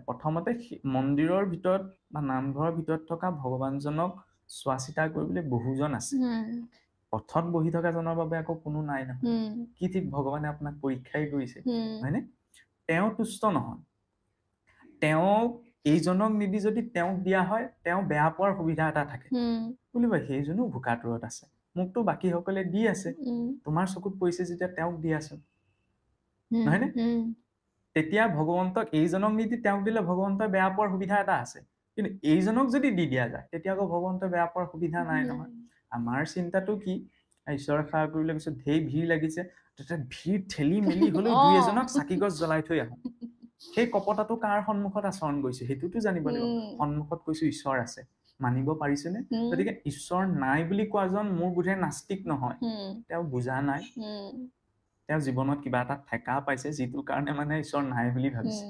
প্ৰথমতে মন্দিৰৰ ভিতৰত বা নামঘৰৰ ভিতৰত থকা ভগৱানজনক চোৱা চিতা কৰিবলৈ বহুজন আছে পথত বহি থকা জনৰ বাবে আকৌ কোনো নাই নহয় কি ঠিক ভগৱানে আপোনাক পৰীক্ষাই কৰিছে হয়নে তেওঁ তুষ্ট নহয় তেওঁক এইজনক নিদি যদি তেওঁক দিয়া হয় তেওঁ বেয়া পোৱাৰ সুবিধা এটা থাকে বুলিব সেইজনো ভোকাতুৰত আছে মোকতো বাকী সকলে দি আছে তোমাৰ চকুত পৰিছে যেতিয়া তেওঁক দি আছো নহয়নে তেতিয়া ভগৱন্তক এইজনক নিদি তেওঁক দিলে ভগৱন্তই বেয়া পোৱাৰ সুবিধা এটা আছে কিন্তু এইজনক যদি দি দিয়া যায় তেতিয়া আকৌ ভগৱন্তই বেয়া পোৱাৰ সুবিধা নাই নহয় আমাৰ চিন্তাটো কি ঈশ্বৰৰ সেৱা কৰিবলৈ কৈছো ঢেৰ ভিৰ লাগিছে তেতিয়া ভিৰ ঠেলি মেলি হলেও দুই এজনক চাকি গছ জ্বলাই থৈ আহো সেই কপটাটো কাৰ সন্মুখত আচৰণ কৰিছো সেইটোতো জানিব লাগিব সন্মুখত কৈছো ঈশ্বৰ আছে মানিব পাৰিছেনে গতিকে ঈশ্বৰ নাই বুলি কোৱাজন মোৰ বোধে নাস্তিক নহয় তেওঁ বুজা নাই তেওঁ জীৱনত কিবা এটা ঠেকা পাইছে যিটোৰ কাৰণে মানে ঈশ্বৰ নাই বুলি ভাবিছে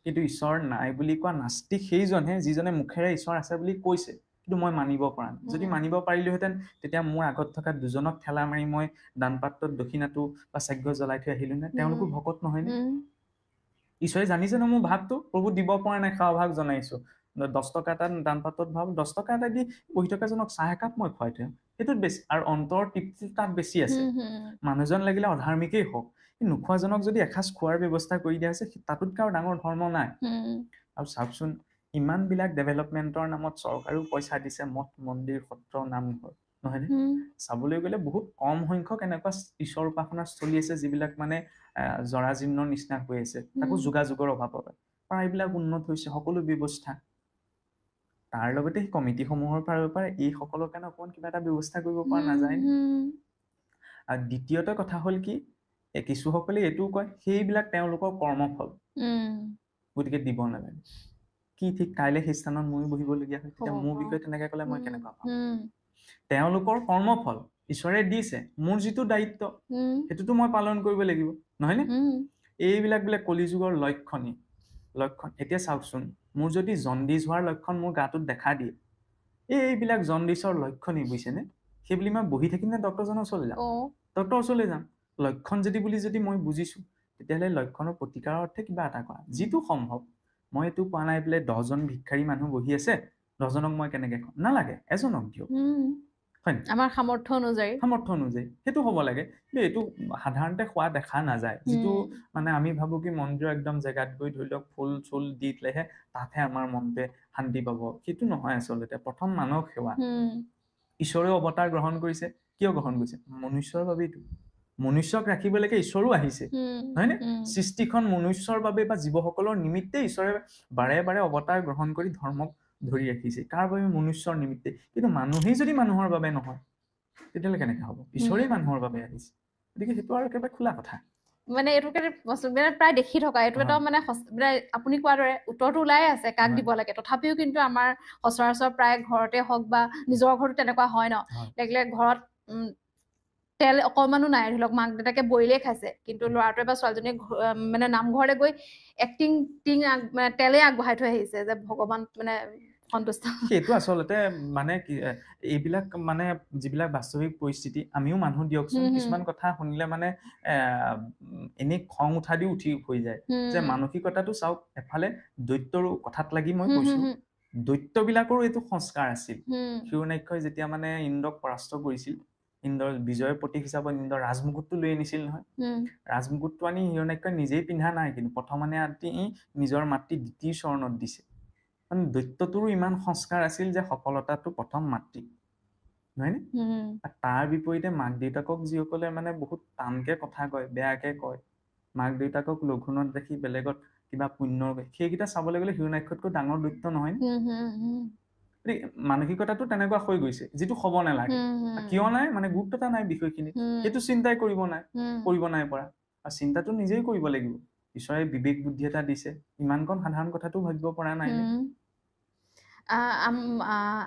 কিন্তু ঈশ্বৰ নাই বুলি কোৱা নাস্তিক সেইজনহে যিজনে মুখেৰে ঈশ্বৰ আছে বুলি কৈছে কিন্তু মই মানিব পৰা নাই যদি মানিব পাৰিলোহেঁতেন তেতিয়া মোৰ আগত থকা দুজনক ঠেলা মাৰি মই দান পাত্ৰত দক্ষিণাটো বা চাগ্য জ্বলাই থৈ আহিলো নে তেওঁলোকো ভকত নহয়নে ঈশ্বৰে জানিছে ন মোৰ ভাগটো প্ৰভু দিব পৰা নাই খাওঁ ভাগ জনাইছো 10 টকা এটা দান পাত্ৰত ভাব 10 টকা এটা দি বহি থকা জনক চাহ একাপ মই খুৱাই থৈ সেইটোত বেছি আৰু অন্তৰ তৃপ্তি তাত বেছি আছে মানুহজন লাগিলে অধাৰ্মিকেই হওক নোখোৱাজনক যদি এসাঁজ খোৱাৰ ব্যৱস্থা কৰি দিয়া হৈছে তাতোতকৈ আৰু ডাঙৰ ধৰ্ম নাই আৰু চাওকচোন ইমান বিলাক ডেভেলপমেন্টৰ নামত চৰকাৰেও পইচা দিছে মঠ মন্দিৰ সত্ৰ নামঘৰ নহয়নে চাবলৈ গ'লে বহুত কম সংখ্যক এনেকুৱা ঈশ্বৰ উপাসনাৰ স্থলী আছে যিবিলাক মানে জৰাজীৰ্ণৰ নিচিনা হৈ আছে তাকো যোগাযোগৰ অভাৱত এইবিলাক উন্নত হৈছে সকলো ব্যৱস্থা তাৰ লগতে সেই কমিটিসমূহৰ ফালৰ পৰা এই সকলৰ কাৰণে অকণমান কিবা এটা ব্যৱস্থা কৰিব পৰা নাযায় আৰু দ্বিতীয়তে কথা হ'ল কি কিছুসকলে এইটোও কয় সেইবিলাক তেওঁলোকৰ কৰ্মফল গতিকে দিব নালাগে কি ঠিক কাইলৈ সেই স্থানত ময়ো বহিবলগীয়া হয় তেতিয়া মোৰ বিষয়ে তেনেকে ক'লে মই কেনেকুৱা পাম তেওঁলোকৰ কৰ্মফল ঈশ্বৰে দিছে মোৰ যিটো দায়িত্ব সেইটোতো মই পালন কৰিব লাগিব নহয়নে এইবিলাক বোলে কলিযুগৰ লক্ষণ এতিয়া চাওকচোন মোৰ যদি জণ্ডিছ হোৱাৰ লক্ষণ মোৰ গাটোত দেখা দিয়ে এইবিলাক জণ্ডিছৰ লক্ষণেই বুজিছেনে সেইবুলি মই বহি থাকিম নে ডক্তৰজনৰ ওচৰলৈ যাম ডক্তৰৰ ওচৰলৈ যাম লক্ষণ যদি মই বুজিছো তেতিয়াহ'লে লক্ষণৰ প্ৰতিকাৰৰ অৰ্থে কিবা এটা কৰা যিটো সম্ভৱ মই এইটো কোৱা নাই বোলে 10 জন ভিক্ষাৰী মানুহ বহি আছে 10 জনক মই কেনেকে কম নালাগে এজনক দিয়ক আমাৰ সামৰ্থ্য অনুযায়ী সেইটো হ'ব লাগে কিন্তু এইটো সাধাৰণতে হোৱা দেখা নাযায় যিটো মানে আমি ভাবো কি মন্দিৰ একদম জেগাত গৈ ধৰি লওক ফুল চুল দি দিলেহে তাতহে আমাৰ মনতে শান্তি পাব সেইটো নহয় আচলতে প্ৰথম মানৱ সেৱা ঈশ্বৰেও অৱতাৰ গ্ৰহণ কৰিছে কিয় গ্ৰহণ কৰিছে মনুষ্যৰ বাবেইতো মনুষ্যক ৰাখিবলৈকে ঈশ্বৰো আহিছে হয়নে সৃষ্টিখন মনুষ্যৰ বাবে বা জীৱসকলৰ নিমিত্তে ঈশ্বৰে বাৰে বাৰে অৱতাৰ গ্ৰহণ কৰি ধৰ্মক ধৰি ৰাখিছে তাৰ বাবে মনুষ্যৰ নিমিত্তে কিন্তু মানুহেই যদি মানুহৰ বাবে নহয় তেতিয়াহ'লে কেনেকে হ'ব ঈশ্বৰেই মানুহৰ বাবে আহিছে গতিকে সেইটো আৰু একেবাৰে খোলা কথা মানে এইটো প্ৰায় দেখি থকা এইটো এটা মানে আপুনি কোৱাৰ দৰে উত্তৰটো ওলাই আছে কাক দিব লাগে তথাপিও কিন্তু আমাৰ সচৰাচৰ প্ৰায় ঘৰতে হওক বা নিজৰ ঘৰতো তেনেকুৱা হয় ন লাগিলে ঘৰত তেল অকমানো নাই ধৰি লওক মাক দেউতাকে বইলে খাইছে কিন্তু ল'ৰাটোৱে বা ছোৱালীজনীয়ে মানে নামঘৰলৈ গৈ এক্টিং তেলে আগবঢ়াই থৈ আহিছে যে ভগৱান মানে সন্তুষ্ট সেইটো আচলতে মানে এইবিলাক মানে যিবিলাক বাস্তৱিক পৰিস্থিতি আমিও মানুহ দিয়কচোন কিছুমান কথা শুনিলে মানে এনেই খং উঠা দি উঠি হৈ যায় যে মানসিকতাটো চাওক এফালে দৈত্যৰো কথাত লাগি মই কৈছো দৈত্যবিলাকৰো এইটো সংস্কাৰ আছিল হিৰণ্যাক্ষই যেতিয়া মানে ইন্দ্ৰক পৰাস্ত কৰিছিল ইন্দ্ৰৰ বিজয়ৰ প্ৰতীক হিচাপত ইন্দ্ৰৰ ৰাজমুকুটটো লৈ আনিছিল নহয় ৰাজমুকুটটো আনি হিৰণ্যাক্ষই নিজেই পিন্ধা নাই কিন্তু প্ৰথমে আনি নিজৰ মাতৃ দ্বিতীয় চৰণত দিছে মানে দৈত্যটোৰো ইমান সংস্কাৰ আছিল যে সফলতাটো প্ৰথম মাতৃ নহয়নে তাৰ বিপৰীতে মাক দেউতাকক যিসকলে মানে বহুত টানকে কথা কয় বেয়াকে কয় মাক দেউতাকক লঘোণত দেখি বেলেগত কিবা পুণ্যৰ সেইকেইটা চাবলৈ গ'লে হিৰণ্যাক্ষতকৈ ডাঙৰ দৈত্য নহয় নে? মানসিকতাটো তেনেকুৱা হৈ গৈছে যিটো হ'ব নালাগে। কিয় নাই মানে গুৰুত্বতা নাই বিষয়খিনি, সেইটো চিন্তাই কৰিব নাই পৰা। আৰু চিন্তাটো নিজেই কৰিব লাগিব। ঈশ্বৰে বিবেক বুদ্ধি এটা দিছে, ইমানকণ সাধাৰণ কথাটো ভাবিব পৰা নাই নে?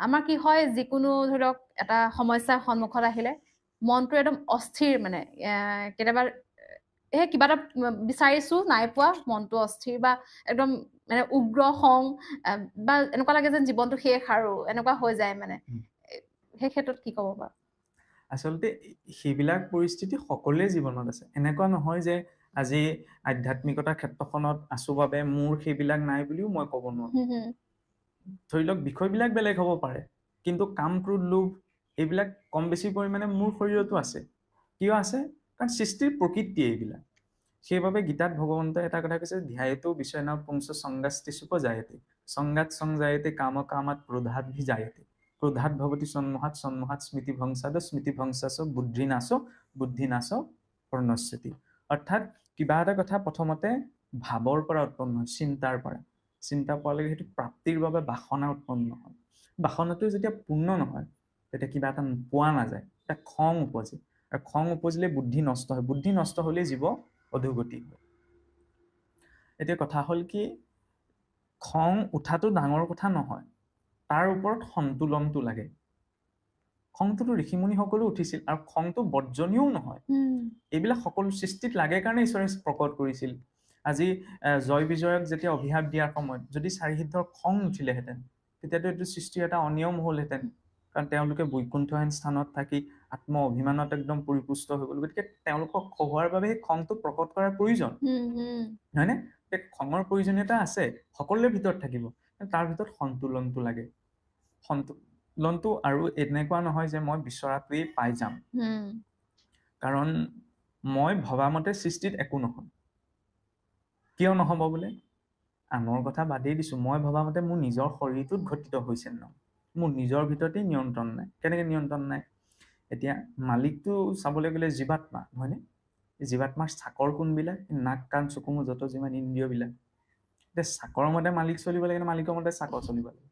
আমাৰ কি হয়, যিকোনো ধৰি লওক এটা সমস্যাৰ সন্মুখত আহিলে মনটো একদম অস্থিৰ, মানে কেতিয়াবা কিবা এটা বিচাৰিছো নাই পোৱা, মনটো অস্থিৰ বা একদম মানে উগ্ৰ খং বা এনেকুৱা লাগে যেন জীৱনটো শেষ আৰু এনেকুৱা হৈ যায়। মানে সেই ক্ষেত্ৰত কি ক'ব বাৰু? আচলতে সেইবিলাক পৰিস্থিতি সকলোৰে জীৱনত আছে। এনেকুৱা নহয় যে আজি আধ্যাত্মিকতাৰ ক্ষেত্ৰখনত আছো বাবে মোৰ সেইবিলাক নাই বুলিও মই ক'ব নোৱাৰো। ধৰি লওক বিষয়বিলাক বেলেগ হ'ব পাৰে, কিন্তু কাম, ক্ৰোধ, লোভ এইবিলাক কম বেছি পৰিমাণে মোৰ শৰীৰতো আছে। কিয় আছে? কাৰণ সৃষ্টিৰ প্ৰকৃতি এইবিলাক। সেইবাবে গীতাত ভগৱন্তই এটা কথা কৈছে, ধ্যায়েতো বিশ্বনাথ পুংস সংগাস্তি সুপ জায়তে সংগাত সংজায়তে কাম কামাত ক্ৰোধাত ভিজায়তে ক্ৰোধাত ভৱতি সন্মোহাত সন্মোহাত স্মৃতি ভংসাদ স্মৃতি ভংসাস বুদ্ধি নাশ প্ৰণশ্যতি। অৰ্থাৎ কিবা এটা কথা প্ৰথমতে ভাৱৰ পৰা উৎপন্ন হয়, চিন্তাৰ পৰা। চিন্তা পোৱালৈকে সেইটো প্ৰাপ্তিৰ বাবে বাসনা উৎপন্ন হয়। বাসনাটো যেতিয়া পূৰ্ণ নহয়, তেতিয়া কিবা এটা পোৱা নাযায়, এটা খং উপজে। আৰু খং উপজিলে বুদ্ধি নষ্ট হয়, বুদ্ধি নষ্ট হলে জীৱ অধোগতি হয়। এতিয়া কথা হ'ল কি, খং উঠাটো ডাঙৰ কথা নহয়, তাৰ ওপৰত সন্তুলনটো লাগে। খংটোতো ঋষিমুনি সকলো উঠিছিল, আৰু খংটো বৰ্জনীয়ও নহয়। এইবিলাক সকলো সৃষ্টিত লাগে কাৰণে ঈশ্বৰে প্ৰকট কৰিছিল। আজি জয় বিজয়ক যেতিয়া অভিশাপ দিয়াৰ সময়ত যদি চাৰিসিদ্ধৰ খং নুঠিলেহেঁতেন, তেতিয়াতো এইটো সৃষ্টিৰ এটা অনিয়ম হ'লহেঁতেন। কাৰণ তেওঁলোকে বৈকুণ্ঠহীন স্থানত থাকি আত্ম অভিমানত একদম পৰিপুষ্ট হৈ গ'ল। গতিকে তেওঁলোকক খহোৱাৰ বাবে সেই খংটো প্ৰকট কৰাৰ প্ৰয়োজন, হয়নে? খঙৰ প্ৰয়োজনীয়তা আছে, সকলোৰে ভিতৰত থাকিব, তাৰ ভিতৰত সন্তুলনটো লাগে। সন্তুলনটো আৰু এনেকুৱা নহয় যে মই বিচৰাটোৱেই পাই যাম। কাৰণ মই ভবামতে সৃষ্টিত একো নহয়। কিয় নহব বোলে? আনৰ কথা বাদেই দিছো, মই ভবামতে মোৰ নিজৰ শৰীৰটোত ঘটিত হৈছে ন, মোৰ নিজৰ ভিতৰতেই নিয়ন্ত্ৰণ নাই। কেনেকে নিয়ন্ত্ৰণ নাই? এতিয়া মালিকটো চাবলৈ গ'লে জীৱাত্মা, হয়নে? জীৱাত্মাৰ চাকৰ কোনবিলাক? নাক, কাণ, চকু, মুখ, যত যিমান ইন্দ্ৰিয়বিলাক। এতিয়া চাকৰ মতে মালিক চলিব লাগে, মালিকৰ মতে চাকৰ চলিব লাগে।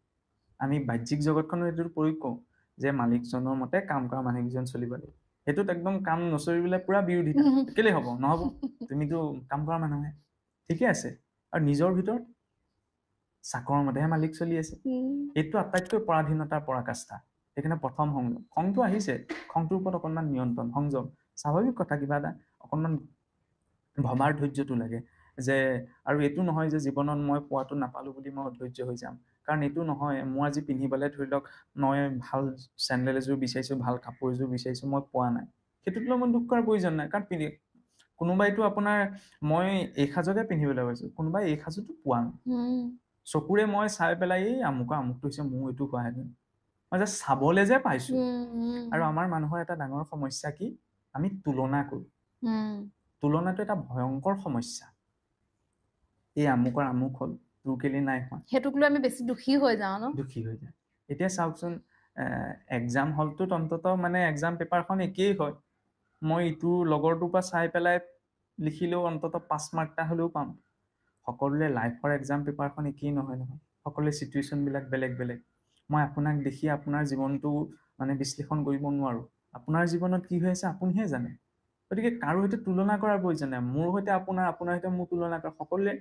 আমি বাহ্যিক জগতখনৰ এইটো প্ৰয়োগ কৰোঁ যে মালিকজনৰ মতে কাম কৰা মানুহকেইজন চলিব লাগে। সেইটোত একদম কাম নচলিবলৈ পুৰা বিৰোধিতা। কেলে হ'ব? নহ'ব, তুমিতো কাম কৰা মানুহে। ঠিকে আছে, আৰু নিজৰ ভিতৰত চাকৰ মতেহে মালিক চলি আছে। এইটো আটাইতকৈ পৰাধীনতাৰ পৰাকাষ্ঠা। সেইকাৰণে প্ৰথম সংযম। খংটো আহিছে, খংটোৰ ওপৰত অকণমান নিয়ন্ত্ৰণ, সংযম স্বাভাৱিক কথা। কিবা এটা অকণমান ভবাৰ ধৈৰ্যটো লাগে যে, আৰু এইটো নহয় যে জীৱনত মই পোৱাটো নাপালো বুলি মই অধৈৰ্য হৈ যাম। কাৰণ এইটো নহয়, মই আজি পিন্ধিবলৈ ধৰি লওক মই ভাল চেণ্ডেল এযোৰ বিচাৰিছো, ভাল কাপোৰ এযোৰ বিচাৰিছো, মই পোৱা নাই, সেইটোত লৈ মই দুখ কৰাৰ প্ৰয়োজন নাই। কাৰণ কোনোবাইতো আপোনাৰ মই এই সাজকে পিন্ধিবলৈ পাইছো, কোনোবাই এই সাজোতো পোৱা নাই। চকুৰে মই চাই পেলাই এই আমুকটো হৈছে, মোৰ এইটো হোৱাহেঁতেন, মই যে চাবলৈ যে পাইছো। আৰু আমাৰ মানুহৰ এটা ডাঙৰ সমস্যা কি? আমি তুলনা কৰো। তুলনাটো এটা ভয়ংকৰ সমস্যা। এই আমুকৰ আমুক হ'ল, তোৰ কেলে নাই হোৱা, সেইটোক লৈ আমি বেছি দুখী হৈ যাওঁ ন? দুখী হৈ যায়। এতিয়া চাওকচোন, এক্সাম হলটোত অন্ততঃ মানে এক্সাম পেপাৰখন একেই হয়। মই ইটোৰ লগৰটোৰ পৰা চাই পেলাই লিখিলেও অন্ততঃ 5 মাৰ্ক এটা হ'লেও পাম। সকলোৰে লাইফৰ এক্সাম পেপাৰখন একেই নহয় নহয়, সকলোৰে চিটুৱেশ্যনবিলাক বেলেগ বেলেগ। মই আপোনাক দেখি আপোনাৰ জীৱনটো মানে বিশ্লেষণ কৰিব নোৱাৰো। আপোনাৰ জীৱনত কি হৈ আছে আপুনিহে জানে। গতিকে কাৰো সৈতে তুলনা কৰাৰ প্ৰয়োজন নাই। মোৰ সৈতে আপোনাৰ সৈতে মোৰ তুলনা কৰা, সকলোৰে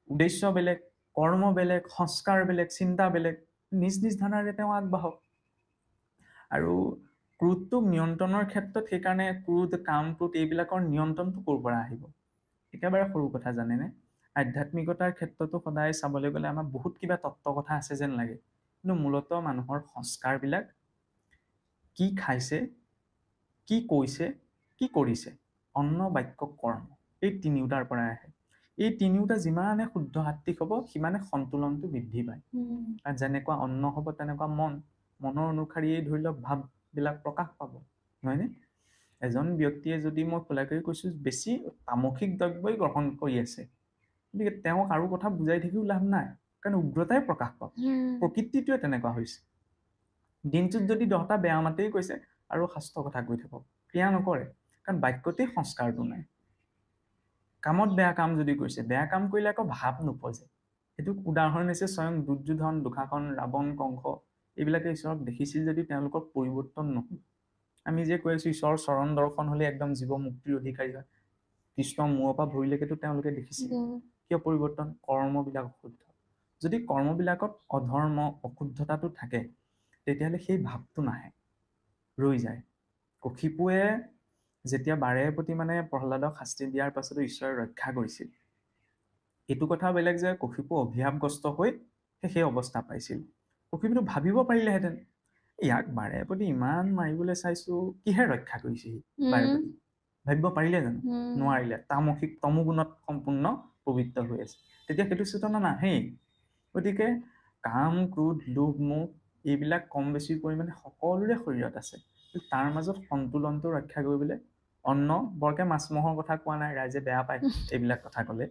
উদ্দেশ্য বেলেগ, কৰ্ম বেলেগ, সংস্কাৰ বেলেগ, চিন্তা বেলেগ, নিজ নিজ ধাৰণাৰে তেওঁ আগবাঢ়ক। আৰু ক্ৰোধটোক নিয়ন্ত্ৰণৰ ক্ষেত্ৰত সেইকাৰণে ক্ৰোধ, কাম, ক্ৰোধ এইবিলাকৰ নিয়ন্ত্ৰণটো ক'ৰ পৰা আহিব? একেবাৰে সৰু কথা, জানেনে? আধ্যাত্মিকতাৰ ক্ষেত্ৰতো সদায় চাবলৈ গ'লে আমাৰ বহুত কিবা তত্ত্ব কথা আছে যেন লাগে, কিন্তু মূলতঃ মানুহৰ সংস্কাৰবিলাক কি খাইছে, কি কৈছে, কি কৰিছে, অন্ন, বাক্য, কৰ্ম, এই তিনিওটাৰ পৰাই আহে। এই তিনিওটা যিমানে শুদ্ধ সাত্বিক হ'ব, সিমানে সন্তুলনটো বৃদ্ধি পায়। আৰু যেনেকুৱা অন্ন হ'ব তেনেকুৱা মনৰ অনুসাৰীয়ে ধৰি লওক ভাৱবিলাক প্ৰকাশ পাব, নহয়নে? এজন ব্যক্তিয়ে যদি, মই খোলাকৈ কৈছো, বেছি তামসিক দ্ৰব্যই গ্ৰহণ কৰি আছে, গতিকে তেওঁক আৰু কথা বুজাই থাকিও লাভ নাই, কাৰণ উগ্ৰতাই প্ৰকাশ পাব। প্ৰকৃতিটোৱে তেনেকুৱা হৈছে। দিনটোত যদি 10টা বেয়া মাতেই কৈছে আৰু শাস্ত্ৰ কথা কৈ থাকক, ক্ৰিয়া নকৰে, কাৰণ বাক্যতেই সংস্কাৰটো নাই। কামত বেয়া কাম যদি কৰিছে, বেয়া কাম কৰিলে আকৌ ভাৱ নোপজে। সেইটো উদাহৰণ হৈছে স্বয়ং দুৰ্যোধন, দুঃশাসন, ৰাৱণ, কংস, এইবিলাকে ঈশ্বৰক দেখিছিল যদি তেওঁলোকৰ পৰিৱৰ্তন নহল। আমি যে কৈ আছো ঈশ্বৰৰ চৰণ দৰ্শন হলে একদম জীৱ মুক্তিৰ অধিকাৰী হয়, কৃষ্ণৰ মূৰৰ পৰা ভৰিলৈকেতো তেওঁলোকে দেখিছিল। কিয় পৰিৱৰ্তন? কৰ্মবিলাক অশুদ্ধ। যদি কৰ্মবিলাকত অধৰ্ম অশুদ্ধতাটো থাকে তেতিয়াহ'লে সেই ভাৱটো নাহে, ৰৈ যায়। কশিপুৱে যেতিয়া বাৰে প্ৰতি মানে প্ৰহ্লাদক শাস্তি দিয়াৰ পাছতো ঈশ্বৰে ৰক্ষা কৰিছিল, এইটো কথা বেলেগ যে কশিপু অভিশাপগ্ৰস্ত হৈ সেই অৱস্থা পাইছিল। কশিপুটো ভাবিব পাৰিলেহেঁতেন ইয়াক বাৰে প্ৰতি ইমান মাৰিবলৈ চাইছো, কিহে ৰক্ষা কৰিছে সি বাৰে প্ৰতি? ভাবিব পাৰিলে জানো? নোৱাৰিলে। তামসিক তমোগুণত সম্পূৰ্ণ পবিত্ৰ হৈ আছে। তেতিয়া সেইটো চেতনা নাহেই। গতিকে কাম, ক্ৰোধ, লোভ, মোহ এইবিলাক কম বেছি পৰিমাণে সকলোৰে শৰীৰত আছে। তাৰ মাজত সন্তুলনটো ৰক্ষা কৰিবলৈ অন্ন, বৰকে মাছ মহৰ কথা কোৱা নাই, ৰাইজে বেয়া পায় এইবিলাক কথা ক'লে,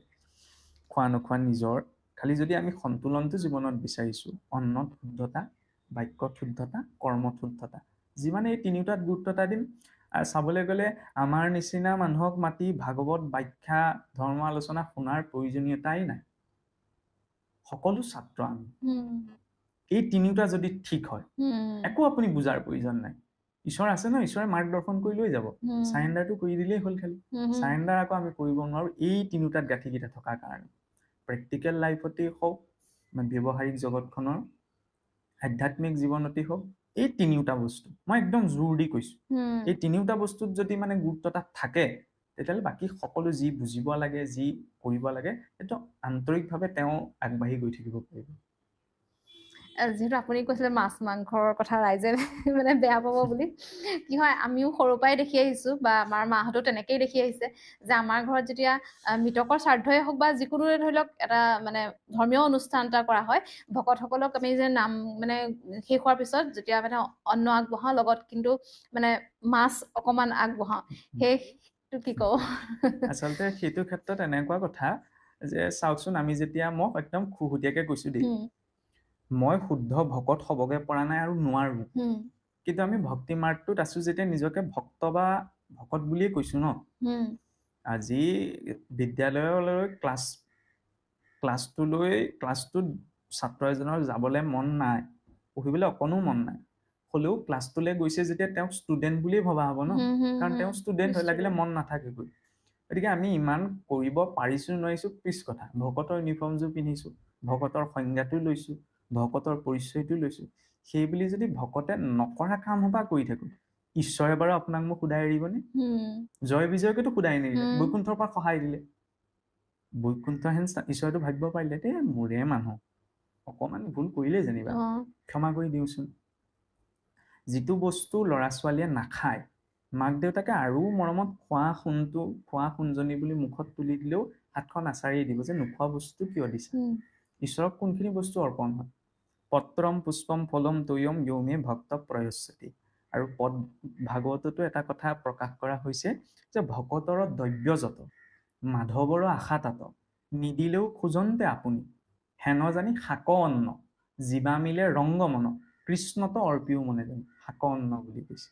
খোৱা নোখোৱা নিজৰ। খালি যদি আমি সন্তুলনটো জীৱনত বিচাৰিছো, অন্নত শুদ্ধতা, বাক্যত শুদ্ধতা, কৰ্মত শুদ্ধতা, যিমানে এই তিনিওটাত গুৰুত্বতা দিম। আৰু চাবলৈ গ'লে আমাৰ নিচিনা মানুহক মাতি ভাগৱত ব্যাখ্যা, ধৰ্ম আলোচনা শুনাৰ প্ৰয়োজনীয়তাই নাই। সকলো ছাত্ৰ আমি। এই তিনিওটা যদি ঠিক হয়, একো আপুনি বুজাৰ প্ৰয়োজন নাই। ঈশ্বৰ আছে ন, ঈশ্বৰে মাৰ্গদৰ্শন কৰি লৈ যাব। চাৰেণ্ডাৰটো কৰি দিলেই হ'ল। খালি চাৰেণ্ডাৰ আকৌ আমি কৰিব নোৱাৰো এই তিনিওটাত গাঁঠিকেইটা থকাৰ কাৰণে। প্ৰেক্টিকেল লাইফতেই হওক, ব্যৱহাৰিক জগতখনৰ আধ্যাত্মিক জীৱনতেই হওক, এই তিনিওটা বস্তু মই একদম জোৰ দি কৈছো। এই তিনিওটা বস্তুত যদি মানে গুৰুত্বতা থাকে তেতিয়াহ'লে বাকী সকলো যি বুজিব লাগে, যি কৰিব লাগে, সেইটো আন্তৰিকভাৱে তেওঁ আগবাঢ়ি গৈ থাকিব পাৰিব। যিহেতু আপুনি কৈছিলে মাছ মাংসৰ কথা ৰাইজে মানে বেয়া পাব বুলি, কি হয় আমিও সৰুৰ পৰাই দেখি আহিছো বা আমাৰ মাহঁতেও তেনেকেই দেখি আহিছে যে আমাৰ ঘৰত যেতিয়া মৃতকৰ শ্ৰাদ্ধই হওক বা যিকোনো ধৰি লওক এটা মানে ধৰ্মীয় অনুষ্ঠান এটা কৰা হয়, ভকতসকলক আমি যে নাম মানে শেষ হোৱাৰ পিছত যেতিয়া মানে অন্ন আগবঢ়াও, লগত কিন্তু মানে মাছ অকমান আগবঢ়াও, সেইটো কি কব? আচলতে সেইটো ক্ষেত্ৰত এনেকুৱা কথা যে চাওকচোন, আমি যেতিয়া, মই একদম খুহুতীয়াকে কৈছো দেই, মই শুদ্ধ ভকত হবগে পৰা নাই আৰু নোৱাৰো, কিন্তু আমি ভক্তি মাৰ্গটোত আছো যেতিয়া নিজকে ভক্ত বা ভকত বুলিয়ে কৈছো ন। আজি বিদ্যালয়লৈ ক্লাছটোত ছাত্ৰ এজনৰ যাবলৈ মন নাই, পঢ়িবলৈ অকণো মন নাই, হ'লেও ক্লাছটোলৈ গৈছে যেতিয়া তেওঁক ষ্টুডেণ্ট বুলিয়ে ভবা হ'ব ন, কাৰণ তেওঁ ষ্টুডেণ্ট হৈ লাগিলে মন নাথাকেগৈ। গতিকে আমি ইমান কৰিব পাৰিছো নোৱাৰিছো পিছ কথা, ভকতৰ ইউনিফৰ্মযোৰ পিন্ধিছো, ভকতৰ সংজ্ঞাটো লৈছো, ভকতৰ পৰিচয়টো লৈছো, সেইবুলি যদি ভকতে নকৰা কাম সোপা কৰি থাকো, ঈশ্বৰে বাৰু আপোনাক মোক শুদাই এৰিবনে? জয় বিজয়কেতো শুদাই নেৰিলে, বৈকুণ্ঠৰ পৰা সহায় দিলে। বৈকুণ্ঠ হেন ঈশ্বৰটো ভাবিব পাৰিলে দে মোৰে মানুহ, অকমান ভুল কৰিলে যেনিবা ক্ষমা কৰি দিওঁচোন। যিটো বস্তু ল'ৰা ছোৱালীয়ে নাখায়, মাক দেউতাকে আৰু মৰমত খোৱা সোণজনী বুলি মুখত তুলি দিলেও হাতখন আচাৰিয়ে দিব যে নোখোৱা বস্তু কিয় দিছে। ঈশ্বৰক কোনখিনি বস্তু অৰ্পণ হয়? পত্ৰম পুষ্পম ফলম তৈয়ম য়ৌমে ভক্ত প্ৰয়চ্ছতি। আৰু পদ ভাগৱততো এটা কথা প্ৰকাশ কৰা হৈছে যে ভকতৰ দ্ৰব্য যত, মাধৱৰ আশা তাত, নিদিলেও খোজন্তে আপুনি, হেন জানি শাক অন্ন, জীৱা মিলে ৰংগ মন, কৃষ্ণত অৰ্পিও মনে জানি, শাক অন্ন বুলি কৈছে।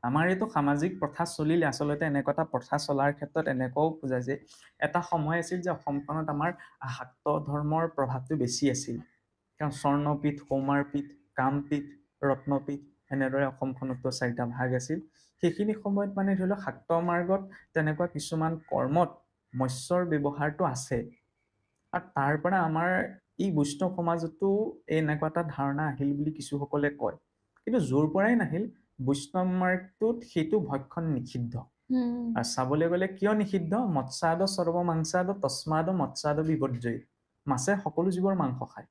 আমাৰ এইটো সামাজিক প্ৰথা চলিলে, আচলতে এনেকুৱা এটা প্ৰথা চলাৰ ক্ষেত্ৰত এনেকুৱাও বুজায় যে এটা সময় আছিল যে অসমখনত আমাৰ শাক্ত ধৰ্মৰ প্ৰভাৱটো বেছি আছিল, কাৰণ স্বৰ্ণপীঠ, সৌমাৰপীঠ, কামপীঠ, ৰত্নপীঠ, এনেদৰে অসমখনতো 4টা ভাগ আছিল। সেইখিনি সময়ত মানে ধৰি লওক শাক্ত মাৰ্গত তেনেকুৱা কিছুমান কৰ্মত মৎস্যৰ ব্যৱহাৰটো আছে, আৰু তাৰ পৰা আমাৰ এই বৈষ্ণৱ সমাজতো এনেকুৱা এটা ধাৰণা আহিল বুলি কিছুসকলে কয়, কিন্তু য'ৰ পৰাই নাহিল বৈষ্ণৱ মাৰ্গটোত সেইটো ভক্ষণ নিষিদ্ধ। আৰু চাবলৈ গ'লে কিয় নিষিদ্ধ? মৎস্যাদ সৰ্ব মাংসাদ তস্মাদ মৎস্যাদ বিবৰ্জয়, মাছে সকলো জীৱৰ মাংস খায়।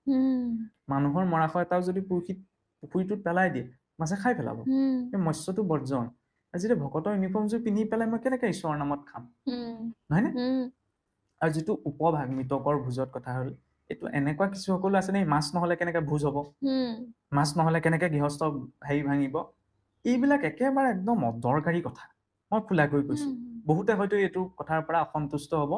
মানুহৰ মৰাশ এটাও যদি পুখুৰীটোত পেলাই দিয়ে, মাছে খাই পেলাব, এই মৎস্যটো বৰ্জন। যেতিয়া ভকতৰ ইউনিফৰ্মযোৰ পিন্ধি পেলাই মই কেনেকে ঈশ্বৰৰ নামত খাম, নহয়নে? আৰু যিটো উপভাগ মৃতকৰ ভোজৰ কথা হ'ল, এইটো এনেকুৱা কিছু সকলো আছে নে, মাছ নহলে কেনেকে ভোজ হব, মাছ নহলে কেনেকে গৃহস্থ হেৰি ভাঙিব, এইবিলাক একেবাৰে একদম অদৰকাৰী কথা। মই খোলাকৈ কৈছো, বহুতে হয়তো এইটো কথাৰ পৰা অসন্তুষ্ট হব,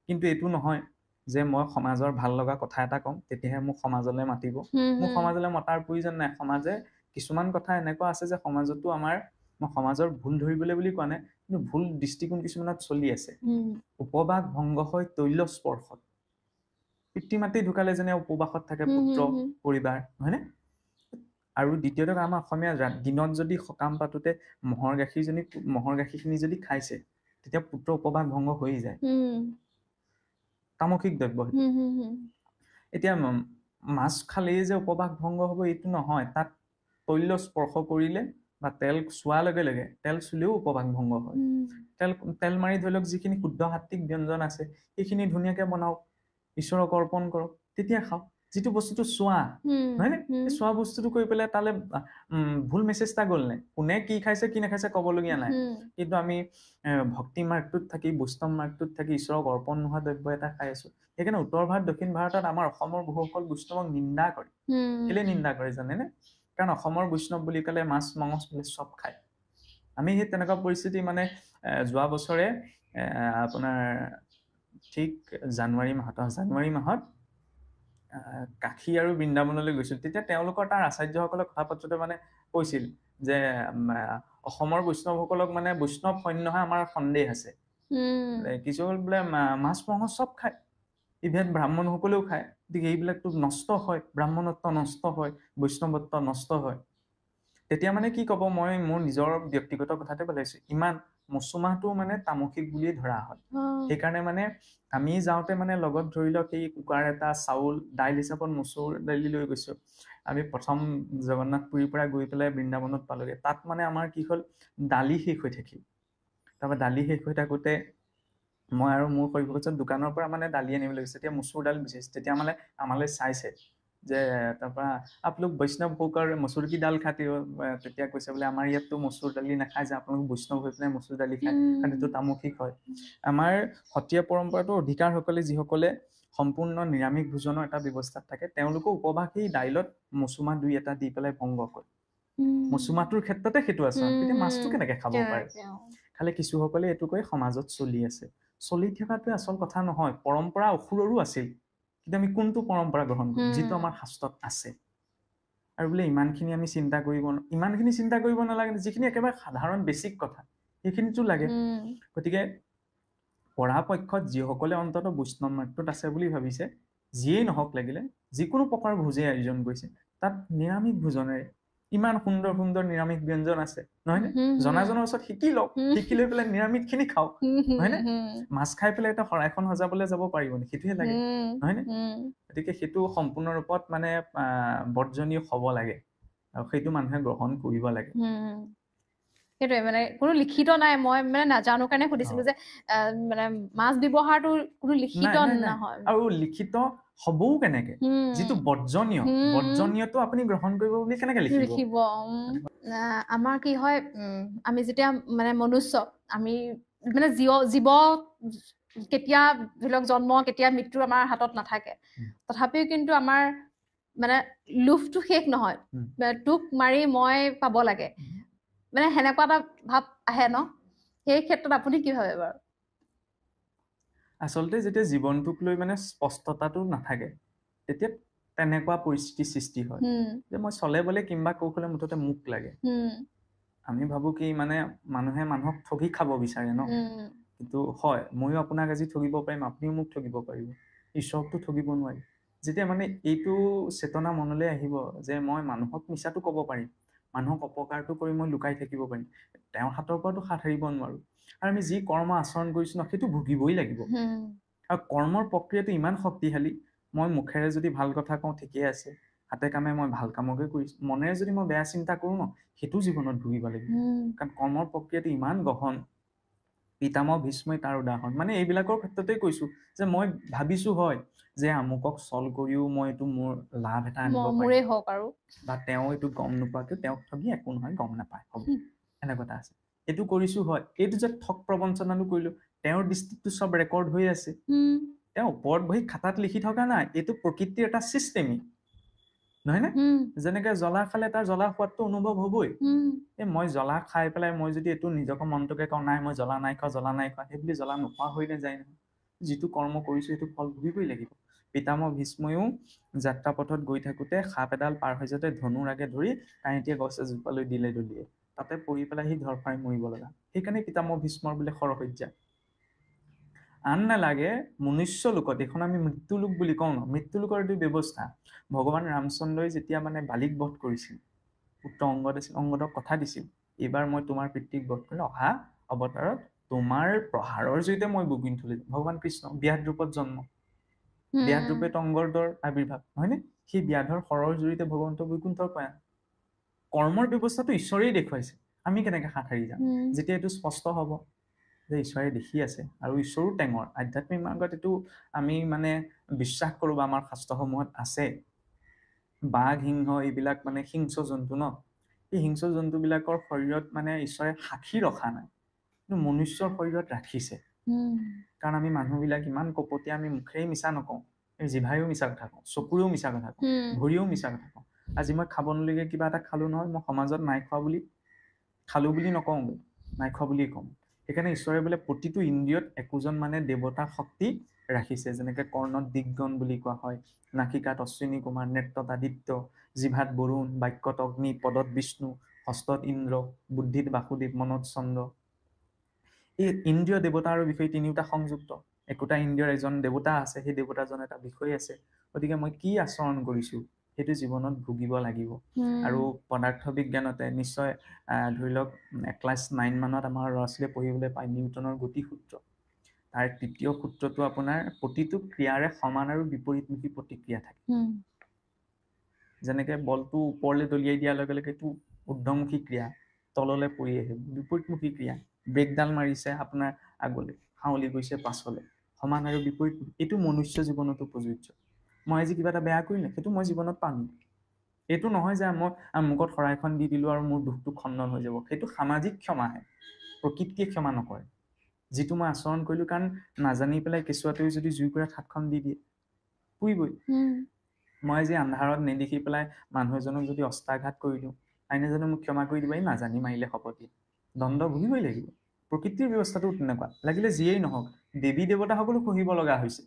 কিন্তু এইটো নহয় যে মই সমাজৰ ভাল লগা কথা এটা কম তেতিয়াহে মোক সমাজলৈ মাতিব। মোক সমাজলৈ মতাৰ প্ৰয়োজন নাই। সমাজে কিছুমান কথা এনেকুৱা আছে যে সমাজতো আমাৰ, মই সমাজৰ ভুল ধৰিবলৈ বুলি কোৱা নাই, কিন্তু ভুল দৃষ্টিকোণ কিছুমানত চলি আছে। উপবাস ভংগ হয় তৈল স্পৰ্শত। পিতৃ মাতৃ ঢুকালে যেনে উপবাসত থাকে পুত্ৰ পৰিবাৰ, হয়নে? আৰু দ্বিতীয়তে আমাৰ অসমীয়া দিনত যদি সকাম পাতোতে মহৰ গাখীৰখিনি যদি খাইছে, তেতিয়া পুত্ৰ উপবাস ভংগ হৈ যায়। তামসিক দ্ৰব্য। এতিয়া মাছ খালেই যে উপবাস ভংগ হ'ব এইটো নহয়। তাত তৈল স্পৰ্শ কৰিলে বা তেল চোৱাৰ লগে লগে, তেল চুলেও উপবাস ভংগ হয়। তেল মাৰি ধৰি লওক যিখিনি শুদ্ধ সাত্বিক ব্যঞ্জন আছে সেইখিনি ধুনীয়াকে বনাওক, ঈশ্বৰক অৰ্পণ কৰক, তেতিয়া খাওক। যিটো বস্তুটো চোৱা, নহয় নে? চোৱা বস্তুটো কৰি পেলাই তালে ভুল মেছেজ এটা গ'ল নে? কোনে কি খাইছে কি নাখাইছে ক'বলগীয়া নাই। কিন্তু আমি ভক্তি মাৰ্গটোত থাকি, বৈষ্ণৱ মাৰ্গটোত থাকি ঈশ্বৰক অৰ্পণ নোহোৱা দ্ৰব্য এটা খাই আছো। সেইকাৰণে উত্তৰ ভাৰত দক্ষিণ ভাৰতত আমাৰ অসমৰ বহুসকল বৈষ্ণৱক নিন্দা কৰে। কেলে নিন্দা কৰে জানেনে? কাৰণ অসমৰ বৈষ্ণৱ বুলি ক'লে মাছ মাংস চব খায়। আমি সেই তেনেকুৱা পৰিস্থিতি মানে যোৱা বছৰে আপোনাৰ ঠিক জানুৱাৰী মাহত কাশী আৰু বৃন্দাবনলৈ গৈছিল। তেতিয়া তেওঁলোকৰ তাৰ আচাৰ্যসকলক কথা পাতোতে মানে কৈছিল যে অসমৰ বৈষ্ণৱসকলক মানে বৈষ্ণৱ সৈন্যহে আমাৰ সন্দেহ আছে। কিছু হ'ল বোলে মাছ মাংস চব খায়, ইভেন ব্ৰাহ্মণসকলেও খায়। গতিকে এইবিলাকতো নষ্ট হয়, ব্ৰাহ্মণত্ব নষ্ট হয়, বৈষ্ণৱত্ব নষ্ট হয়। তেতিয়া মানে কি ক'ব, মই মোৰ নিজৰ ব্যক্তিগত কথাতে পেলাইছো, ইমান মচুমাহটো মানে তামসিক বুলিয়ে ধৰা হয়। সেইকাৰণে মানে আমি যাওঁতে মানে লগত ধৰি লওক এই কুকাৰ এটা, চাউল, দাইল হিচাপত মচুৰ দালি লৈ গৈছো। আমি প্ৰথম জগন্নাথ পুৰীৰ পৰা গৈ পেলাই বৃন্দাবনত পালোগে। তাত মানে আমাৰ কি হ'ল, দালি শেষ হৈ থাকিল। তাৰপৰা দালি শেষ হৈ থাকোতে মই আৰু মোৰ শৈশৱত দোকানৰ পৰা মানে দালি আনিবলৈ গৈছে। তেতিয়া মচুৰ দাল বিচাৰিছে। তেতিয়া মানে আমালৈ চাইছে যে তাৰপৰা আপোনালোক বৈষ্ণৱ হোকৰ মচুৰ কি দাল খাতে हो? তেতিয়া কৈছে বোলে আমাৰ ইয়াততো মচুৰ দালি নাখায় যে আপোনালোক বৈষ্ণৱ হৈ পেলাই মচুৰ দালি খায়, কাৰণ এইটো তামসিক হয়। আমাৰ সত্ৰীয়া পৰম্পৰাটো অধিকাৰসকলে যিসকলে সম্পূৰ্ণ নিৰামিষ ভোজনৰ এটা ব্যৱস্থাত থাকে, তেওঁলোকো উপবাসী দাইলত মচুমাহ দুই এটা দি পেলাই ভংগ কৰে। মচুমাহটোৰ ক্ষেত্ৰতে সেইটো আছে। তেতিয়া মাছটো কেনেকে খাব পাৰে? খালি কিছুসকলে এইটো কৈ সমাজত চলি আছে। চলি থকাটোৱে আচল কথা নহয়। পৰম্পৰা অসুৰৰো আছিল, কিন্তু আমি কোনটো পৰম্পৰা গ্ৰহণ কৰিম? যিটো আমাৰ শাস্ত্ৰত আছে। আৰু বোলে ইমানখিনি চিন্তা কৰিব নালাগে, যিখিনি একেবাৰে সাধাৰণ বেছিক কথা সেইখিনিতো লাগে। গতিকে পৰাপক্ষত যিসকলে অন্তত বৈষ্ণৱ মাৰ্গটোত আছে বুলি ভাবিছে, যিয়েই নহওক লাগিলে, যিকোনো প্ৰকাৰ ভোজে আয়োজন কৰিছে, তাত নিৰামিষ ভোজনেৰে ইমান সুন্দৰ সুন্দৰ নিৰামিষ ব্যঞ্জন আছে, নহয় নে? জনাজনৰ ওচৰত শিকি লওক, শিকি লৈ পেলাই নিৰামিষ খিনি খাওক, নহয় নে? মাছ খাই পেলাই এটা শৰাইখন সজাবলৈ যাব পাৰিব নে? সেইটোহে লাগে, নহয় নে? গতিকে সেইটো সম্পূৰ্ণ ৰূপত মানে বৰ্জনীয় হ'ব লাগে, আৰু সেইটো মানুহে গ্ৰহণ কৰিব লাগে। সেইটোৱে মানে কোনো লিখিত নাই, মই মানে নাজানো কাৰণে সুধিছিলো যে মানে মাছ ব্যৱহাৰটো কোনো লিখিত নহয়। আৰু লিখিত হ'বও কেনেকে? যিটো বৰ্জনীয়টো আপুনি গ্ৰহণ কৰিব বুলি কেনেকে লিখিব? আমাৰ কি হয়, আমি যেতিয়া মানে মনুষ্য, আমি মানে জীৱ কেতিয়া ধৰি লওক জন্ম, কেতিয়া মৃত্যু আমাৰ হাতত নাথাকে। তথাপিও কিন্তু আমাৰ মানে লোভটো শেষ নহয়, তোক মাৰি মই পাব লাগে, মানে সেনেকুৱা এটা ভাৱ আহে ন? সেই ক্ষেত্ৰত আপুনি কি ভাবে বাৰু? আচলতে যেতিয়া জীৱনটোক লৈ মানে স্পষ্টতাটো নাথাকে, তেতিয়া তেনেকুৱা পৰিস্থিতি সৃষ্টি হয় যে মই চলে বলে কিম্বা কৌশলে মুঠতে মোক লাগে। আমি ভাবো কি মানে মানুহে মানুহক ঠগি খাব বিচাৰে ন? কিন্তু হয়, ময়ো আপোনাক আজি ঠগিব পাৰিম, আপুনিও মোক ঠগিব পাৰিব, ঈশ্বৰকতো ঠগিব নোৱাৰি। যেতিয়া মানে এইটো চেতনা মনলৈ আহিব যে মই মানুহক মিছাটো ক'ব পাৰিম, মানুহক অপকাৰটো কৰি মই লুকাই থাকিব পাৰিম, তেওঁৰ হাতৰ পৰাতো হাত সাৰিব নোৱাৰো। আৰু আমি যি কৰ্ম আচৰণ কৰিছো ন, সেইটো ভুগিবই লাগিব। আৰু কৰ্মৰ প্ৰক্ৰিয়াটো ইমান শক্তিশালী, মই মুখেৰে যদি ভাল কথা কওঁ ঠিকেই আছে, হাতে কামে মই ভাল কামকে কৰিছো, মনেৰে যদি মই বেয়া চিন্তা কৰো ন, সেইটো জীৱনত ভুগিব লাগিব। কাৰণ কৰ্মৰ প্ৰক্ৰিয়াটো ইমান গহন। পিতামহ ভীষ্মই তাৰ উদাহৰণ। মানে এইবিলাকৰ ক্ষেত্ৰতে কৈছো যে মই ভাবিছো হয় যে আমুকক চল কৰিও মই এইটো মোৰ লাভ এটা আনিব পাৰিম, বা তেওঁ এইটো গম নোপোৱাকে তেওঁক ঠগি একো নহয়, গম নাপায়, হ'ব, এনেকুৱা এটা আছে। এইটো কৰিছো হয়, এইটো যে ঠগ প্ৰবঞ্চনাটো কৰিলো, তেওঁৰ দৃষ্টিতটো চব ৰেকৰ্ড হৈ আছে। তেওঁ ওপৰত বহি খাতাত লিখি থকা নাই, এইটো প্ৰকৃতিৰ এটা চিষ্টেমী, নহয় নে? যেনেকে জ্বলা খালে তাৰ জ্বলা সোৱাদটো অনুভৱ হবই। মই জ্বলা খাই পেলাই মই যদি এইটো নিজকে মনটোকে কওঁ নাই মই জ্বলা নাই খোৱা, সেই বুলি জ্বলা নোখোৱা হৈ নাযায় নহয়। যিটো কৰ্ম কৰিছো সেইটো ফল ভুগিবই লাগিব। পিতামহ ভীষ্ময়ো যাত্ৰা পথত গৈ থাকোতে সাপ এডাল পাৰ হৈ যাওঁতে ধনুৰ আগে ধৰি কাঁইটীয়া গছ এজোপালৈ দিলে দলিয়াই। তাতে পৰি পেলাই সি ধৰফৰাই মৰিব লগা। সেইকাৰণে পিতামহ ভীষ্মৰ বোলে সৰসজ্ঞা। আন নালাগে মনুষ্য লোকত, এইখন আমি মৃত্যু লোক বুলি কওঁ ন, মৃত্যু লোকৰ এইটো ব্যৱস্থা। ভগৱান ৰামচন্দ্ৰই যেতিয়া মানে বালিক বধ কৰিছিল, পুত্ৰ অংগদ আছিল, অংগদক কথা দিছিল, এইবাৰ মই তোমাৰ পিতৃক বধ কৰিলে অহা অৱতাৰত তোমাৰ প্ৰহাৰৰ জৰিয়তে মই বৈকুণ্ঠ লৈ যাম। ভগৱান কৃষ্ণ ব্যাধ ৰূপত জন্ম, ব্যাধ ৰূপে অংগদৰ আৱিৰ্ভাৱ, হয়নে? সেই ব্যাধৰ সৰৰ জৰিয়তে ভগৱন্ত বৈকুণ্ঠৰ প্ৰয়াণ। কৰ্মৰ ব্যৱস্থাটো ঈশ্বৰেই দেখুৱাইছে, আমি কেনেকে হাত সাৰি যাম? যেতিয়া এইটো স্পষ্ট হ'ব যে ঈশ্বৰে দেখি আছে আৰু ঈশ্বৰো টেঙৰ, আধ্যাত্মিক মাৰ্গত এইটো আমি মানে বিশ্বাস কৰোঁ বা আমাৰ শাস্ত্ৰসমূহত আছে। বাঘ সিংহ এইবিলাক মানে হিংস্ৰ জন্তু ন, এই হিংস্ৰ জন্তুবিলাকৰ শৰীৰত মানে ঈশ্বৰে সাক্ষী ৰখা নাই, কিন্তু মনুষ্যৰ শৰীৰত ৰাখিছে। কাৰণ আমি মানুহবিলাক ইমান কপটীয়া, আমি মুখেৰে মিছা নকওঁ, জিভাৰেও মিছা কথা কওঁ, চকুৰেও মিছা কথা কওঁ, ভৰিয়েও মিছা কথা কওঁ। আজি মই খাব নলগীয়া কিবা এটা খালো নহয়, মই সমাজত নাই খোৱা বুলি খালো বুলি নকওঁ, নাই খোৱা বুলিয়ে কওঁ। সেইকাৰণে ঈশ্বৰে বোলে প্ৰতিটো ইন্দ্ৰিয়ত একোজন মানে দেৱতা শক্তি ৰাখিছে। যেনেকে কৰ্ণত দিগগণ বুলি কোৱা হয়, নাসিকাত অশ্বিনী কুমাৰ, নেত্ৰত আদিত্য, জিভাত বৰুণ, বাক্যত অগ্নি, পদত বিষ্ণু, হস্তত ইন্দ্ৰ, বুদ্ধিত বাসুদেৱ, মনত চন্দ্ৰ। এই ইন্দ্ৰিয় দেৱতাৰ বিষয়ে তিনিওটা সংযুক্ত। একোটা ইন্দ্ৰিয়ৰ এজন দেৱতা আছে, সেই দেৱতাজন এটা বিষয় আছে। গতিকে মই কি আচৰণ কৰিছো সেইটো জীৱনত ভুগিব লাগিব। আৰু পদাৰ্থ বিজ্ঞানতে নিশ্চয় ধৰি লওক ক্লাছ 9 মানত আমাৰ ল'ৰা ছোৱালীয়ে পঢ়িবলৈ পায় নিউটনৰ গতিসূত্ৰ। তাৰ তৃতীয় সূত্ৰটো আপোনাৰ প্ৰতিটো ক্ৰিয়াৰে সমান আৰু বিপৰীতমুখী প্ৰতিক্ৰিয়া থাকে। যেনেকে বলটো ওপৰলৈ দলিয়াই দিয়াৰ লগে লগে এইটো ঊৰ্ধ্বমুখী ক্ৰিয়া, তললৈ পৰি আহে বিপৰীতমুখী ক্ৰিয়া। ব্ৰেকডাল মাৰিছে আপোনাৰ আগলৈ, হাউলি গৈছে পাছলৈ, সমান আৰু বিপৰীত। এইটো মনুষ্য জীৱনতো প্ৰযোজ্য। মই আজি কিবা এটা বেয়া কৰিলে সেইটো মই জীৱনত পাম। এইটো নহয় যে মই মুখত শৰাইখন দি দিলো আৰু মোৰ দুখটো খণ্ডন হৈ যাব। সেইটো সামাজিক ক্ষমাহে, প্ৰকৃতিয়ে ক্ষমা নকৰে। যিটো মই আচৰণ কৰিলো, কাৰণ নাজানি পেলাই কেঁচুৱাটোৱে যদি জুইকুৰা হাতখন দি দিয়ে পুৰিবই। মই আজি আন্ধাৰত নেদেখি পেলাই মানুহ এজনক যদি অস্ত্ৰাঘাত কৰি দিওঁ, আইন এজনে মোক ক্ষমা কৰি দিব, এই নাজানি মাৰিলে শপতি, দণ্ড ভুগিবই লাগিব। প্ৰকৃতিৰ ব্যৱস্থাটো তেনেকুৱা। লাগিলে যিয়েই নহওক, দেৱী দেৱতাসকলো সহিব লগা হৈছে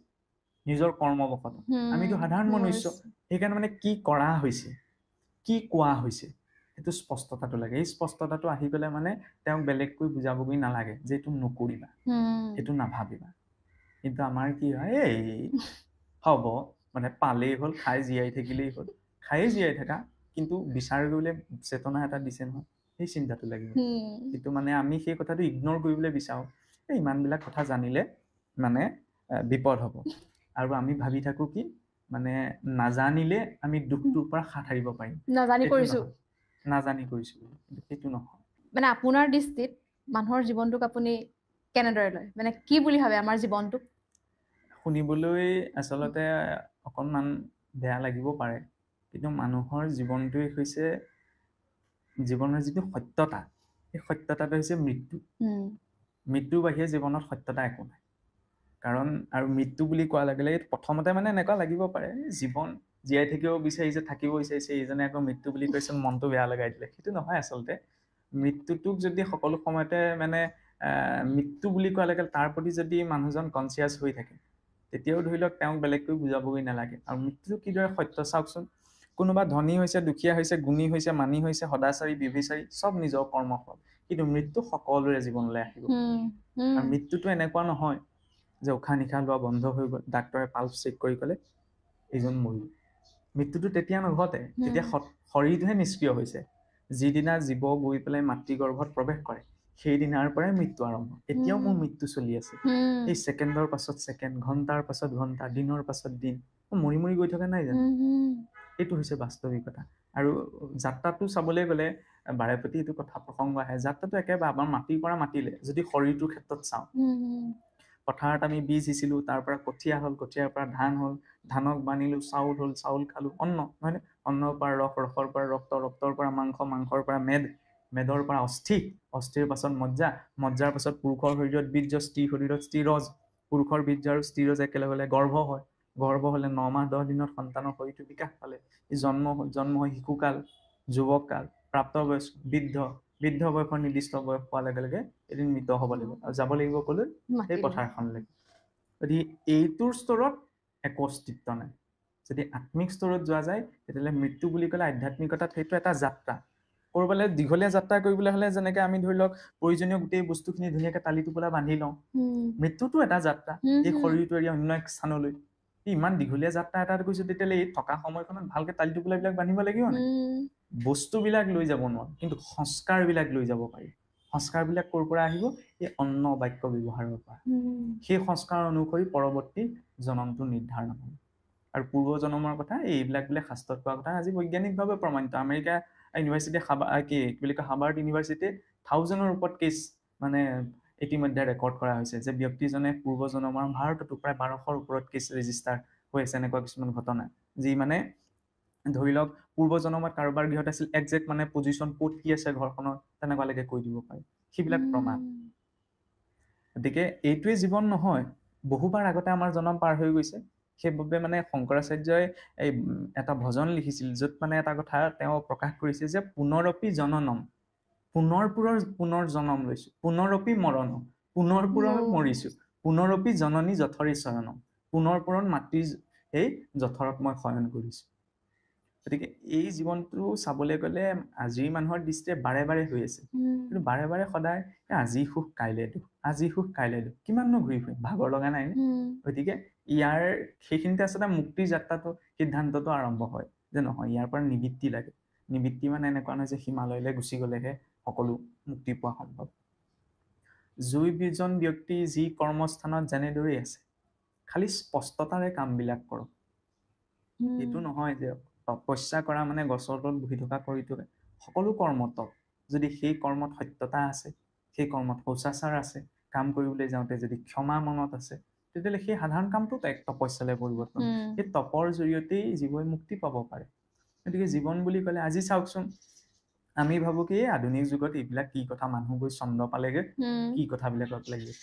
নিজৰ কৰ্মবশত। আমিতো সাধাৰণ মনুষ্য। সেইকাৰণে মানে কি কৰা হৈছে, কি কোৱা হৈছে, সেইটো স্পষ্টতাটো লাগে। এই স্পষ্টতাটো আহি পেলাই মানে তেওঁক বেলেগকৈ বুজাবগৈ নালাগে যে এইটো নকৰিবা, এইটো নাভাবিবা। কিন্তু আমাৰ কি হয়, এই হ'ব মানে পালেই হ'ল, খাই জীয়াই থাকিলেই হ'ল। খায়ে জীয়াই থাকা, কিন্তু বিচাৰ কৰিলে চেতনা এটা দিছে নহয়, সেই চিন্তাটো লাগিব। কিন্তু মানে আমি সেই কথাটো ইগনৰ কৰিবলৈ বিচাৰোঁ, এই ইমানবিলাক কথা জানিলে মানে বিপদ হ'ব। আৰু আমি ভাবি থাকো কি মানে নাজানিলে আমি দুখটোৰ পৰা হাত সাৰিব পাৰিম, নাজানি কৰিছো, কিন্তু সেইটো নহয়। মানে আপোনাৰ দৃষ্টিত মানুহৰ জীৱনটোক আপুনি কেনেদৰে লয়, মানে কি বুলি ভাবে আমাৰ জীৱনটোক? শুনিবলৈ আচলতে অকণমান বেয়া লাগিব পাৰে, কিন্তু মানুহৰ জীৱনটোৱে হৈছে জীৱনৰ যিটো সত্যতা, সেই সত্যতাটো হৈছে মৃত্যু। মৃত্যুৰ বাহিৰে জীৱনত সত্যতা একো নাই। কাৰণ আৰু মৃত্যু বুলি কোৱাৰ লগে লগে প্ৰথমতে মানে এনেকুৱা লাগিব পাৰে, জীৱন জীয়াই থাকিব বিচাৰিছে, থাকিব বিচাৰিছে, এইজনে আকৌ মৃত্যু বুলি কৈছে, মনটো বেয়া লগাই দিলে। সেইটো নহয় আচলতে। মৃত্যুটোক যদি সকলো সময়তে মানে মৃত্যু বুলি কোৱাৰ লগে তাৰ প্ৰতি যদি মানুহজন কনচিয়াছ হৈ থাকে, তেতিয়াও ধৰি লওক তেওঁক বেলেগকৈ বুজাবগৈ নালাগে। আৰু মৃত্যুটো কিদৰে সত্য চাওকচোন। কোনোবা ধনী হৈছে, দুখীয়া হৈছে, গুণী হৈছে, মানী হৈছে, সদাচাৰী, বিভিচাৰী, চব নিজৰ কৰ্মফল। কিন্তু মৃত্যু সকলোৰে জীৱনলৈ আহিব। আৰু মৃত্যুটো এনেকুৱা নহয় যে উশাহ নিশাহ লোৱা বন্ধ হৈ গ'ল, ডাক্তৰে পাল্স চেক কৰি ক'লে এইজন মৰিল। মৃত্যুটো তেতিয়া নঘটে, তেতিয়া শৰীৰটোহে নিষ্ক্ৰিয় হৈছে। যিদিনা জীৱ গৈ পেলাই মাতৃগৰ্ভত প্ৰৱেশ কৰে, সেইদিনাৰ পৰাই মৃত্যু আৰম্ভ। এতিয়াও মোৰ মৃত্যু চলি আছে। এই ছেকেণ্ডৰ পাছত ছেকেণ্ড, ঘণ্টাৰ পাছত ঘণ্টা, দিনৰ পাছত দিন মৰি মৰি গৈ থকা নাই জানো? এইটো হৈছে বাস্তৱিকতা। আৰু যাত্ৰাটো চাবলৈ গ'লে বাৰেপতি এইটো কথা প্ৰসংগ আহে, যাত্ৰাটো একেবাৰে আমাৰ মাটিৰ পৰা মাতিলে যদি শৰীৰটোৰ ক্ষেত্ৰত চাওঁ, পথাৰত আমি বীজ সিঁচিলো, তাৰ পৰা কঠীয়া হ'ল, কঠীয়াৰ পৰা ধান হ'ল, ধানক বানিলো, চাউল হ'ল, চাউল খালো, অন্ন, নহয়নে? অন্নৰ পৰা ৰস, ৰসৰ পৰা ৰক্ত, ৰক্তৰ পৰা মাংস, মাংসৰ পৰা মেদ, মেদৰ পৰা অস্থি, অস্থিৰ পাছত মজ্জা, মজ্জাৰ পাছত পুৰুষৰ শৰীৰত বীৰ্য, স্ত্ৰীৰ শৰীৰত স্থিৰজ, পুৰুষৰ বীৰ্য আৰু স্থিৰজ একেলগে হ'লে গৰ্ভ হয়, গৰ্ভ হ'লে 9 মাহ 10 দিনত সন্তানৰ শৰীৰটো বিকাশ পালে, জন্ম হৈ শিশুকাল, যুৱককাল, প্ৰাপ্তবয়স্ক, বৃদ্ধ, বৃদ্ধ বয়সৰ নিৰ্দিষ্ট বয়স পোৱাৰ লগে লগে এদিন মৃত হ'ব লাগিব। আৰু যাব লাগিব ক'লৈ? সেই পথাৰখনলৈ। গতিকে এইটোৰ স্তৰত একো অস্তিত্ব নাই। যদি আত্মিক স্তৰত যোৱা যায়, তেতিয়াহ'লে মৃত্যু বুলি ক'লে আধ্যাত্মিকতাত সেইটো এটা যাত্ৰা। কৰবালে দীঘলীয়া যাত্ৰা কৰিবলৈ হলে যেনেকে আমি ধৰি লওক প্ৰয়োজনীয় গোটেই বস্তুখিনি ধুনীয়াকে টালি টোপোলা বান্ধি লওঁ মৃত্যুটো এটা যাত্ৰা এই শৰীৰটো এৰি অন্য এক স্থানলৈ ইমান দীঘলীয়া যাত্ৰা এটাত গৈছো তেতিয়াহ'লে এই থকা সময়খনত ভালকে টালি টোপোলাবিলাক বান্ধিব লাগিব নাই বস্তুবিলাক লৈ যাব নোৱাৰো কিন্তু সংস্কাৰবিলাক লৈ যাব পাৰি সংস্কাৰবিলাক ক'ৰ পৰা আহিব এই অন্ন বাক্য ব্যৱহাৰৰ পৰা সেই সংস্কাৰ অনুসৰি পৰৱৰ্তী জনমটো নিৰ্ধাৰণ হ'ব আৰু পূৰ্ব জনমৰ কথা এইবিলাক বোলে শাস্ত্ৰত কোৱা কথা আজি বৈজ্ঞানিকভাৱে প্ৰমাণিত আমেৰিকা ইউনিভাৰ্চিটি কি বুলি কয় হাৰ্ভাৰ্ড ইউনিভাৰ্চিটিত 1000ৰ ওপৰত কেছ মানে ইতিমধ্যে ৰেকৰ্ড কৰা হৈছে যে ব্যক্তিজনে পূৰ্ব জনমৰ ভাৰততো প্ৰায় 1200ৰ ওপৰত কেছ ৰেজিষ্টাৰ হৈ আছে এনেকুৱা কিছুমান ঘটনা যি মানে ধৰি লওক পূৰ্ব জনমত কাৰোবাৰ গৃহত আছিল একজেক্ট মানে পজিশ্যন ক'ত কি আছে ঘৰখনৰ তেনেকুৱালৈকে কৈ দিব পাৰে সেইবিলাক প্ৰমাণ গতিকে এইটোৱে জীৱন নহয় বহুবাৰ আগতে আমাৰ জনম পাৰ হৈ গৈছে সেইবাবে মানে শংকৰাচাৰ্যই এই এটা ভজন লিখিছিল য'ত মানে এটা কথা তেওঁ প্ৰকাশ কৰিছে যে পুনৰপি জননম পুনৰ জনম লৈছো পুনৰপি মৰণ পুনৰ মৰিছো পুনৰপি জননী জঠৰী চৰণম পুনৰ মাতৃৰ সেই জঠৰত মই শয়ন কৰিছো গতিকে এই জীৱনটো চাবলৈ গ'লে আজিৰ মানুহৰ দৃষ্টিয়ে বাৰে বাৰে হৈ আছে কিন্তু বাৰে বাৰে সদায় আজি সুখ কাইলৈ দুখ আজি সুখ কাইলৈ দুখ কিমাননো ঘূৰি ফুৰিম ভাগৰ লগা নাই গতিকে ইয়াৰ সেইখিনিতে আচলতে মুক্তিৰ যাত্ৰাটো সিদ্ধান্তটো আৰম্ভ হয় যে নহয় ইয়াৰ পৰা নিবৃত্তি লাগে নিবৃত্তি মানে এনেকুৱা নহয় যে হিমালয়লৈ গুচি গ'লেহে সকলো মুক্তি পোৱা সম্ভৱ যিজন ব্যক্তি যি কৰ্মস্থানত যেনেদৰে আছে খালি স্পষ্টতাৰে কামবিলাক কৰক এইটো নহয় যে তপস্যা কৰা মানে গছৰ তলত বহি থকা কৰি থকা সকলো কৰ্মত যদি সেই কৰ্মত সত্যতা আছে সেই কৰ্মত শৌচাচাৰ আছে কাম কৰিবলৈ যাওঁতে যদি ক্ষমা মনত আছে তেতিয়াহ'লে সেই সাধাৰণ কামটো এক তপস্যালৈ পৰিৱৰ্তন সেই তপৰ জৰিয়তেই জীৱই মুক্তি পাব পাৰে গতিকে জীৱন বুলি ক'লে আজি চাওকচোন আমি ভাবো কি আধুনিক যুগত এইবিলাক কি কথা মানুহ গৈ চন্দ্ৰ পালেগে কি কথাবিলাকত লাগে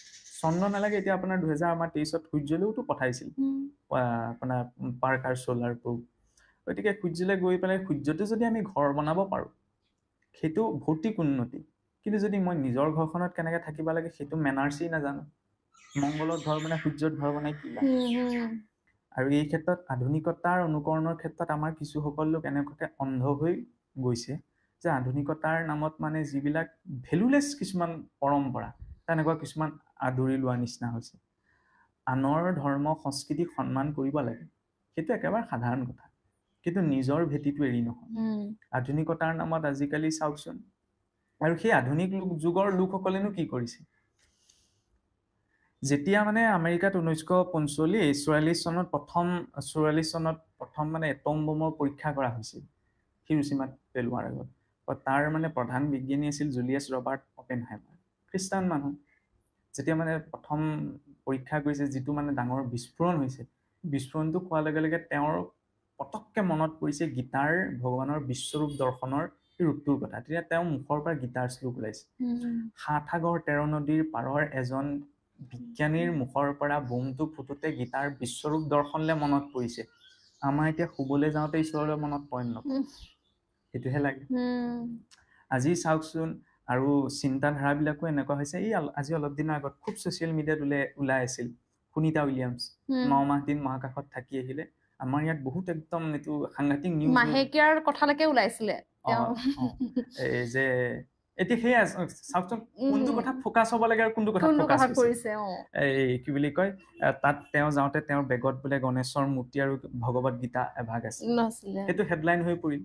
চন্দ্ৰ নালাগে এতিয়া আপোনাৰ 2023ত সূৰ্যলৈওতো পঠাইছিল আপোনাৰ পাৰ্কাৰ চ'লাৰ প্ৰব গতিকে সূৰ্যলৈ গৈ পেলাই সূৰ্যটো যদি আমি ঘৰ বনাব পাৰো সেইটো ভৌতিক উন্নতি কিন্তু যদি মই নিজৰ ঘৰখনত কেনেকে থাকিব লাগে সেইটো মেনাৰ্চি নাজানো মংগলত ঘৰ বনাই সূৰ্যত ঘৰ বনাই কি লাগে আৰু এই ক্ষেত্ৰত আধুনিকতাৰ অনুকৰণৰ ক্ষেত্ৰত আমাৰ কিছুসকল লোক এনেকুৱাকে অন্ধ হৈ গৈছে যে আধুনিকতাৰ নামত মানে যিবিলাক ভেলুলেছ কিছুমান পৰম্পৰা তেনেকুৱা কিছুমান আদৰি লোৱাৰ নিচিনা হৈছে আনৰ ধৰ্ম সংস্কৃতিক সন্মান কৰিব লাগে সেইটো একেবাৰে সাধাৰণ কথা কিন্তু নিজৰ ভেটিটো এৰি নহয় আধুনিকতাৰ নামত আজিকালি চাওকচোন আৰু সেই আধুনিক যুগৰ লোকসকলেনো কি কৰিছে যেতিয়া মানে আমেৰিকাত 1945 চনত প্ৰথম মানে এটম বোমৰ পৰীক্ষা কৰা হৈছিল হিৰোশ্বিমাত পেলোৱাৰ আগত তাৰ মানে প্ৰধান বিজ্ঞানী আছিল জুলিয়াছ ৰবাৰ্ট অপেনহাইমাৰ খ্ৰীষ্টান মানুহ যেতিয়া মানে প্ৰথম পৰীক্ষা কৰিছে যিটো মানে ডাঙৰ বিস্ফোৰণ হৈছে বিস্ফোৰণটো খোৱাৰ লগে লগে তেওঁৰ পটককে মনত পৰিছে গীতাৰ ভগৱানৰ বিশ্বৰূপ দৰ্শনৰ ৰূপটোৰ কথা তেতিয়া তেওঁ মুখৰ পৰা গীতাৰ শ্লোক ওলাইছে 7 সাগৰ 13 নদীৰ পাৰৰ এজন বিজ্ঞানীৰ মুখৰ পৰা বোমটো ফুটোতে গীতাৰ বিশ্বৰূপ দৰ্শনলে মনত পৰিছে আমাৰ এতিয়া শুবলৈ যাওঁতে ঈশ্বৰলৈ মনত পৰে নপৰে সেইটোহে লাগে আজি চাওকচোন আৰু চিন্তাধাৰাবিলাকো এনেকুৱা হৈছে এই আজি অলপ দিনৰ আগত খুব ছ'চিয়েল মিডিয়াত ওলাই আছিল সুনিতা উইলিয়ামছ 9 মাহ দিন মহাকাশত থাকি আহিলে আমাৰ ইয়াত বহুত একদম এইটো সাংঘাতিক নিউজ মাহেকীয়াৰ কথালৈকে ওলাইছিলে এই যে এতিয়া সেই চাওকচোন কোনটো কথা ফোকাছ হ'ব লাগে আৰু কোনটো কথা ফোকাছ কৰিছে এই কি বুলি কয় তাত তেওঁ যাওঁতে তেওঁৰ বেগত বোলে গণেশৰ মূৰ্তি আৰু ভগৱত গীতা এভাগ আছে সেইটো হেডলাইন হৈ পৰিল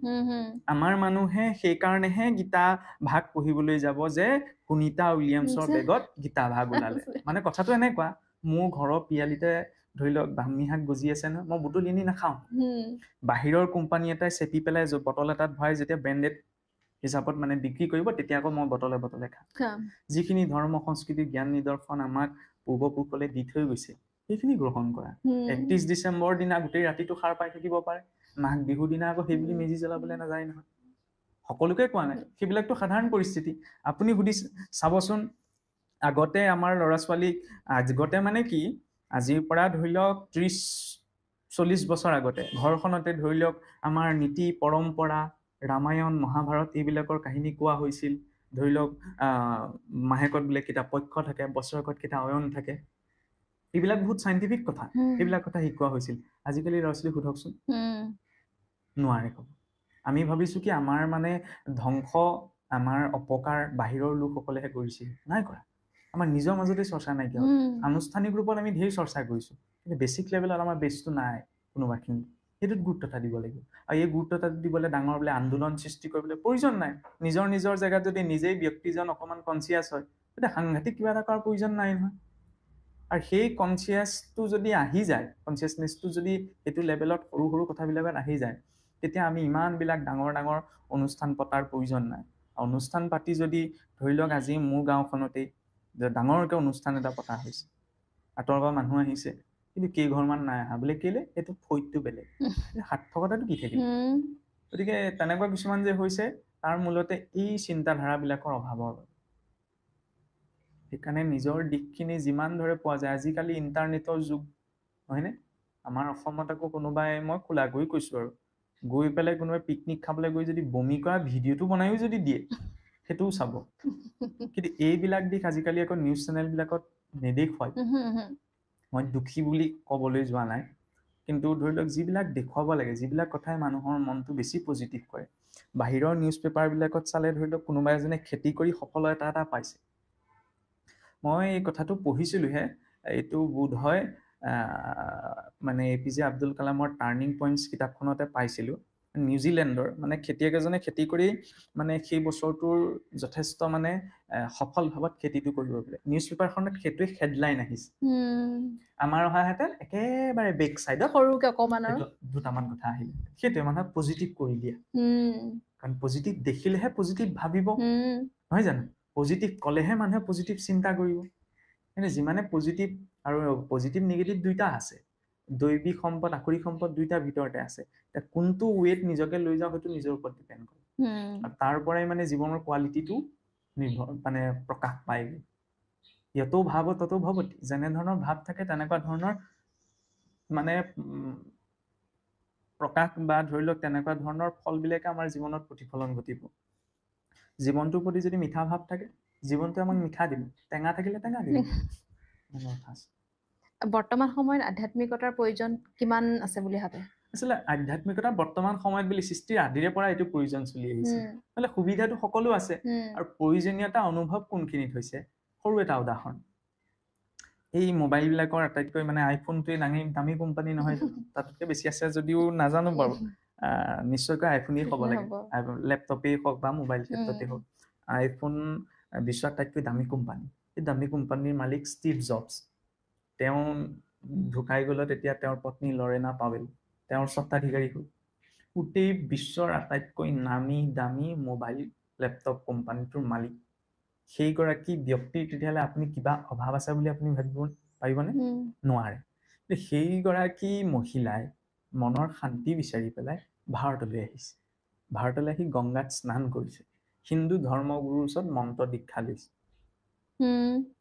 আমাৰ মানুহে সেইকাৰণেহে গীতা ভাগ পঢ়িবলৈ যাব যে সুনিতা উইলিয়ামছৰ বেগত গীতা ভাগ ওলালে মানে কথাটো এনেকুৱা মোৰ ঘৰৰ পিয়ালিতে ধৰি লওক ব্ৰাহ্মী শাক গজি আছে নহয় মই বুটলি নি নাখাওঁ বাহিৰৰ কোম্পানী এটাই চেপি পেলাই বটল এটাত ভৰাই যেতিয়া ব্ৰেণ্ডেড হিচাপত মানে বিক্ৰী কৰিব তেতিয়া আকৌ মই বটলে খাম যিখিনি ধৰ্ম সংস্কৃতি জ্ঞান নিদৰ্শন আমাক পূৰ্বপুৰুষলে দি থৈ গৈছে সেইখিনি গ্ৰহণ কৰা 31 ডিচেম্বৰ দিনা গোটেই ৰাতিটো সাৰ পাই থাকিব পাৰে মাঘ বিহুৰ দিনা আকৌ সেইবুলি মেজি জ্বলাবলৈ নাযায় নহয় সকলোকে কোৱা নাই সেইবিলাকতো সাধাৰণ পৰিস্থিতি আপুনি চাবচোন আগতে আমাৰ ল'ৰা ছোৱালীক আগতে মানে কি আজিৰ পৰা ধৰি লওক 30-40 বছৰ আগতে ঘৰখনতে ধৰি লওক আমাৰ নীতি পৰম্পৰা ৰামায়ণ মহাভাৰত এইবিলাকৰ কাহিনী কোৱা হৈছিল ধৰি লওক মাহেকত বোলে কিটা পক্ষ থাকে বছৰেকত কিটা অয়ন থাকে এইবিলাক বহুত সাইন্টিফিক কথা এইবিলাক কথা শিকোৱা হৈছিল আজিকালি ল'ৰা ছোৱালী সোধকচোন নোৱাৰে ক'ব আমি ভাবিছো কি আমাৰ মানে ধ্বংস আমাৰ অপকাৰ বাহিৰৰ লোকসকলেহে কৰিছিল, নাই কৰা। আমাৰ নিজৰ মাজতে চৰ্চা নাইকিয়া হ'ল। আনুষ্ঠানিক ৰূপত আমি ঢেৰ চৰ্চা কৰিছো, কিন্তু বেছিক লেভেলত আমাৰ বেছটো নাই কোনোবাখিনি। সেইটোত গুৰুত্বতা দিব লাগিব। আৰু এই গুৰুত্বতা দিবলৈ ডাঙৰ বোলে আন্দোলন সৃষ্টি কৰিবলৈ প্ৰয়োজন নাই। নিজৰ নিজৰ জেগাত যদি নিজেই ব্যক্তিজন অকণমান কনচিয়াছ হয়, তেতিয়া সাংঘাতিক কিবা এটা কৰাৰ প্ৰয়োজন নাই নহয়। আৰু সেই কনচিয়াছটো যদি আহি যায়, কনচিয়াছনেছটো যদি সেইটো লেভেলত সৰু সৰু কথাবিলাকত আহি যায়, তেতিয়া আমি ইমানবিলাক ডাঙৰ ডাঙৰ অনুষ্ঠান পতাৰ প্ৰয়োজন নাই। অনুষ্ঠান পাতি যদি ধৰি লওক আজি মোৰ গাঁওখনতেই ডাঙৰকৈ অনুষ্ঠান এটা পতা হৈছে, আঁতৰৰ পৰা মানুহ আহিছে, কিন্তু কেইঘৰমান নাই অহা, বোলে কেলে? এইটো ফৈদটো বেলেগ, সাৰ্থকতাটো কি থাকিল? গতিকে তেনেকুৱা কিছুমান যে হৈছে, তাৰ মূলতে এই চিন্তাধাৰাবিলাকৰ অভাৱৰ। সেইকাৰণে নিজৰ দিশখিনি যিমান ধৰে পোৱা যায়, আজিকালি ইণ্টাৰনেটৰ যুগ, হয়নে? আমাৰ অসমত আকৌ কোনোবাই, মই খোলাকৈ কৈছোঁ আৰু, গৈ পেলাই কোনোবাই পিকনিক খাবলৈ গৈ যদি বমি কৰা ভিডিঅ'টো বনায়ো যদি দিয়ে, সেইটোও চাব। কিন্তু এইবিলাক দিশ আজিকালি আকৌ নিউজ চেনেলবিলাকত নেদেখুৱায়। মই দুখী বুলি ক'বলৈ যোৱা নাই, কিন্তু ধৰি লওক যিবিলাক দেখুৱাব লাগে, যিবিলাক কথাই মানুহৰ মনটো বেছি পজিটিভ কৰে, বাহিৰৰ নিউজ পেপাৰবিলাকত চালে ধৰি লওক কোনোবা এজনে খেতি কৰি সফলতা এটা পাইছে। মই এই কথাটো পঢ়িছিলোঁহে, এইটো বোধ হয় মানে APJ আব্দুল কালামৰ টাৰ্ণিং পইণ্টছ কিতাপখনতে পাইছিলোঁ। নিউজিলেণ্ডৰ মানে খেতিয়ক এজনে খেতি কৰি মানে সেই বছৰটোৰ যথেষ্ট মানে সফল ভাৱত খেতিটো কৰিব বোলে। নিউজ পেপাৰখনত সেইটোৱে হেডলাইন আহিছে। আমাৰ অহাহেঁতেন একেবাৰে বেক চাইডত সৰুকে অকণমান আৰু দুটামান কথা আহিলে। সেইটোৱে মানুহক পজিটিভ কৰি দিয়ে। কাৰণ পজিটিভ দেখিলেহে পজিটিভ ভাবিব, নহয় জানো? পজিটিভ ক'লেহে মানুহে পজিটিভ চিন্তা কৰিব। কিন্তু যিমানে পজিটিভ, আৰু পজিটিভ নিগেটিভ দুইটা আছে, দৈবিক সম্পদ আকৰিক সম্পদ দুইটাৰ ভিতৰতে আছে। এতিয়া কোনটো ৱেট নিজকে লৈ যাওঁ সেইটো নিজৰ ওপৰত ডিপেণ্ড কৰে। আৰু তাৰ পৰাই মানে জীৱনৰ কোৱালিটিটো নিৰ্ভৰ মানে প্ৰকাশ পায়। ইয়াতো ভাৱ ততো ভৱতি, যেনেধৰণৰ ভাৱ থাকে তেনেকুৱা ধৰণৰ মানে প্ৰকাশ বা ধৰি লওক তেনেকুৱা ধৰণৰ ফলবিলাকে আমাৰ জীৱনত প্ৰতিফলন ঘটিব। জীৱনটোৰ প্ৰতি যদি মিঠা ভাৱ থাকে, জীৱনটোৱে আমাক মিঠা দিব, টেঙা থাকিলে টেঙা দিব। বৰ্তমান সময়ত আধ্যাত্মিকতাৰ প্ৰয়োজন কিমান আছে বুলি ভাবে? আচলতে আধ্যাত্মিকতা বৰ্তমান সময়ত বুলি সৃষ্টিৰ আদিৰে পৰা এইটো প্ৰয়োজন চলি আহিছে। মানে সুবিধাটো সকলো আছে, আৰু প্ৰয়োজনীয়তা অনুভৱ কোনখিনিত হৈছে? সৰু এটা উদাহৰণ, এই মোবাইলবিলাকৰ আটাইতকৈ মানে আইফোনটোৱে দামী কোম্পানী নহয়, তাতকৈ বেছি আছে যদিও নাজানো বাৰু, নিশ্চয়কৈ আইফোনেই হ'ব লাগে। লেপটপেই হওক বা মোবাইল ক্ষেত্ৰতেই হওক, আইফোন বিশ্বৰ আটাইতকৈ দামী কোম্পানী। এই দামী কোম্পানীৰ মালিক ষ্টিভ জবছ। তেওঁ ঢুকাই গ'লত তেতিয়া তেওঁৰ পত্নী লৰেনা পাৱেল তেওঁৰ স্বত্বাধিকাৰী হ'ল। গোটেই বিশ্বৰ আটাইতকৈ নামী দামী মোবাইল লেপটপ কোম্পানীটোৰ মালিক সেইগৰাকী ব্যক্তিৰ তেতিয়াহ'লে আপুনি কিবা অভাৱ আছে বুলি আপুনি ভাবিব পাৰিবনে? নোৱাৰে। সেইগৰাকী মহিলাই মনৰ শান্তি বিচাৰি পেলাই ভাৰতলৈ আহিছে। ভাৰতলৈ আহি গংগাত স্নান কৰিছে, হিন্দু ধৰ্মগুৰুৰ ওচৰত মন্ত্ৰ দীক্ষা লৈছে।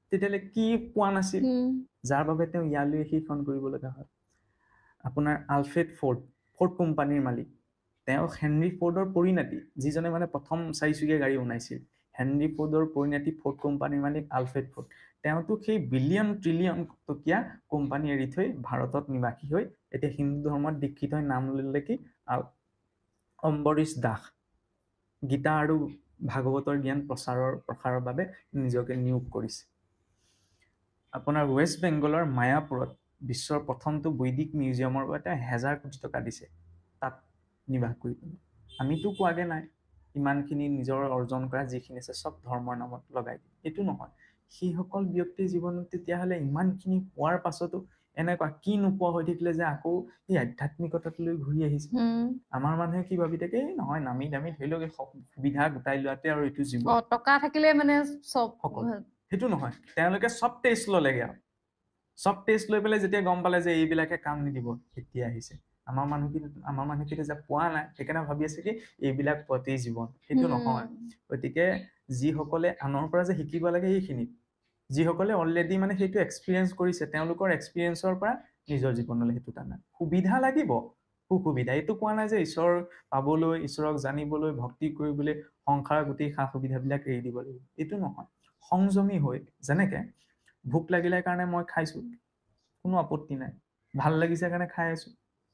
তেতিয়াহ'লে কি পোৱা নাছিল, যাৰ বাবে তেওঁ ইয়ালৈ সেইখন কৰিব লগা হয়? আপোনাৰ আলফ্ৰেড ফৰ্ড কোম্পানীৰ মালিক, তেওঁ হেনৰী ফৰ্ডৰ পৰিণাতি, যিজনে মানে প্ৰথম চাৰিচকীয়া গাড়ী বনাইছিল। হেনৰী ফৰ্ডৰ পৰিণাতি ফৰ্ড কোম্পানীৰ মালিক আলফ্ৰেড ফৰ্ড। তেওঁতো সেই বিলিয়ন ট্ৰিলিয়ন টকীয়া কোম্পানী এৰি থৈ ভাৰতত নিবাসী হৈ এতিয়া হিন্দু ধৰ্মত দীক্ষিত হৈ নাম ল'লে কি অম্বৰীশ দাস। গীতা আৰু ভাগৱতৰ জ্ঞান প্ৰসাৰৰ বাবে নিজকে নিয়োগ কৰিছে। আপোনাৰ ৱেষ্ট বেংগলৰ মায়াপুৰত বিশ্বৰ প্ৰথমটো বৈদিক মিউজিয়ামৰ বাবে 1000 কোটি টকা দিছে তাত নিবাস কৰি পেলাই। আমিতো কোৱাগে নাই ইমানখিনি নিজৰ অৰ্জন কৰা যিখিনি আছে চব ধৰ্মৰ নামত লগাই দিয়ে, এইটো নহয়। সেইসকল ব্যক্তিৰ জীৱনত তেতিয়াহ'লে ইমানখিনি পোৱাৰ পাছতো এনেকুৱা কি নোপোৱা হৈ থাকিলে যে আকৌ এই আধ্যাত্মিকতালৈ ঘূৰি আহিছে? আমাৰ মানুহে কি ভাবি থাকে, নহয় নামি দামী ধৰি লওক সুবিধা গোটাই লোৱাতে আৰু এইটো জীৱন, টকা থাকিলে মানে চব সকলো। সেইটো নহয়, তেওঁলোকে চব টেষ্ট ল'লেগে আৰু চব টেষ্ট লৈ পেলাই যেতিয়া গম পালে যে এইবিলাকে কাম নিদিব, এতিয়া আহিছে। আমাৰ মানুহখিনি যে পোৱা নাই, সেইকাৰণে ভাবি আছে কি এইবিলাক পোৱাতেই জীৱন। সেইটো নহয়। গতিকে যিসকলে আনৰ পৰা যে শিকিব লাগে সেইখিনিত, যিসকলে অলৰেডি মানে সেইটো এক্সপিৰিয়েঞ্চ কৰিছে, তেওঁলোকৰ এক্সপিৰিয়েঞ্চৰ পৰা নিজৰ জীৱনলৈ সেইটো টানা। সুবিধা লাগিব, সুবিধা, এইটো কোৱা নাই যে ঈশ্বৰ পাবলৈ, ঈশ্বৰক জানিবলৈ, ভক্তি কৰিবলৈ সংসাৰৰ গোটেই সা সুবিধাবিলাক এৰি দিব লাগিব, এইটো নহয়। সংযমী হৈ, যেনেকে ভোক লাগিলে কাৰণে মই খাইছো, কোনো আপত্তি নাই, ভাল লাগিছে কাৰণে খাই আছো,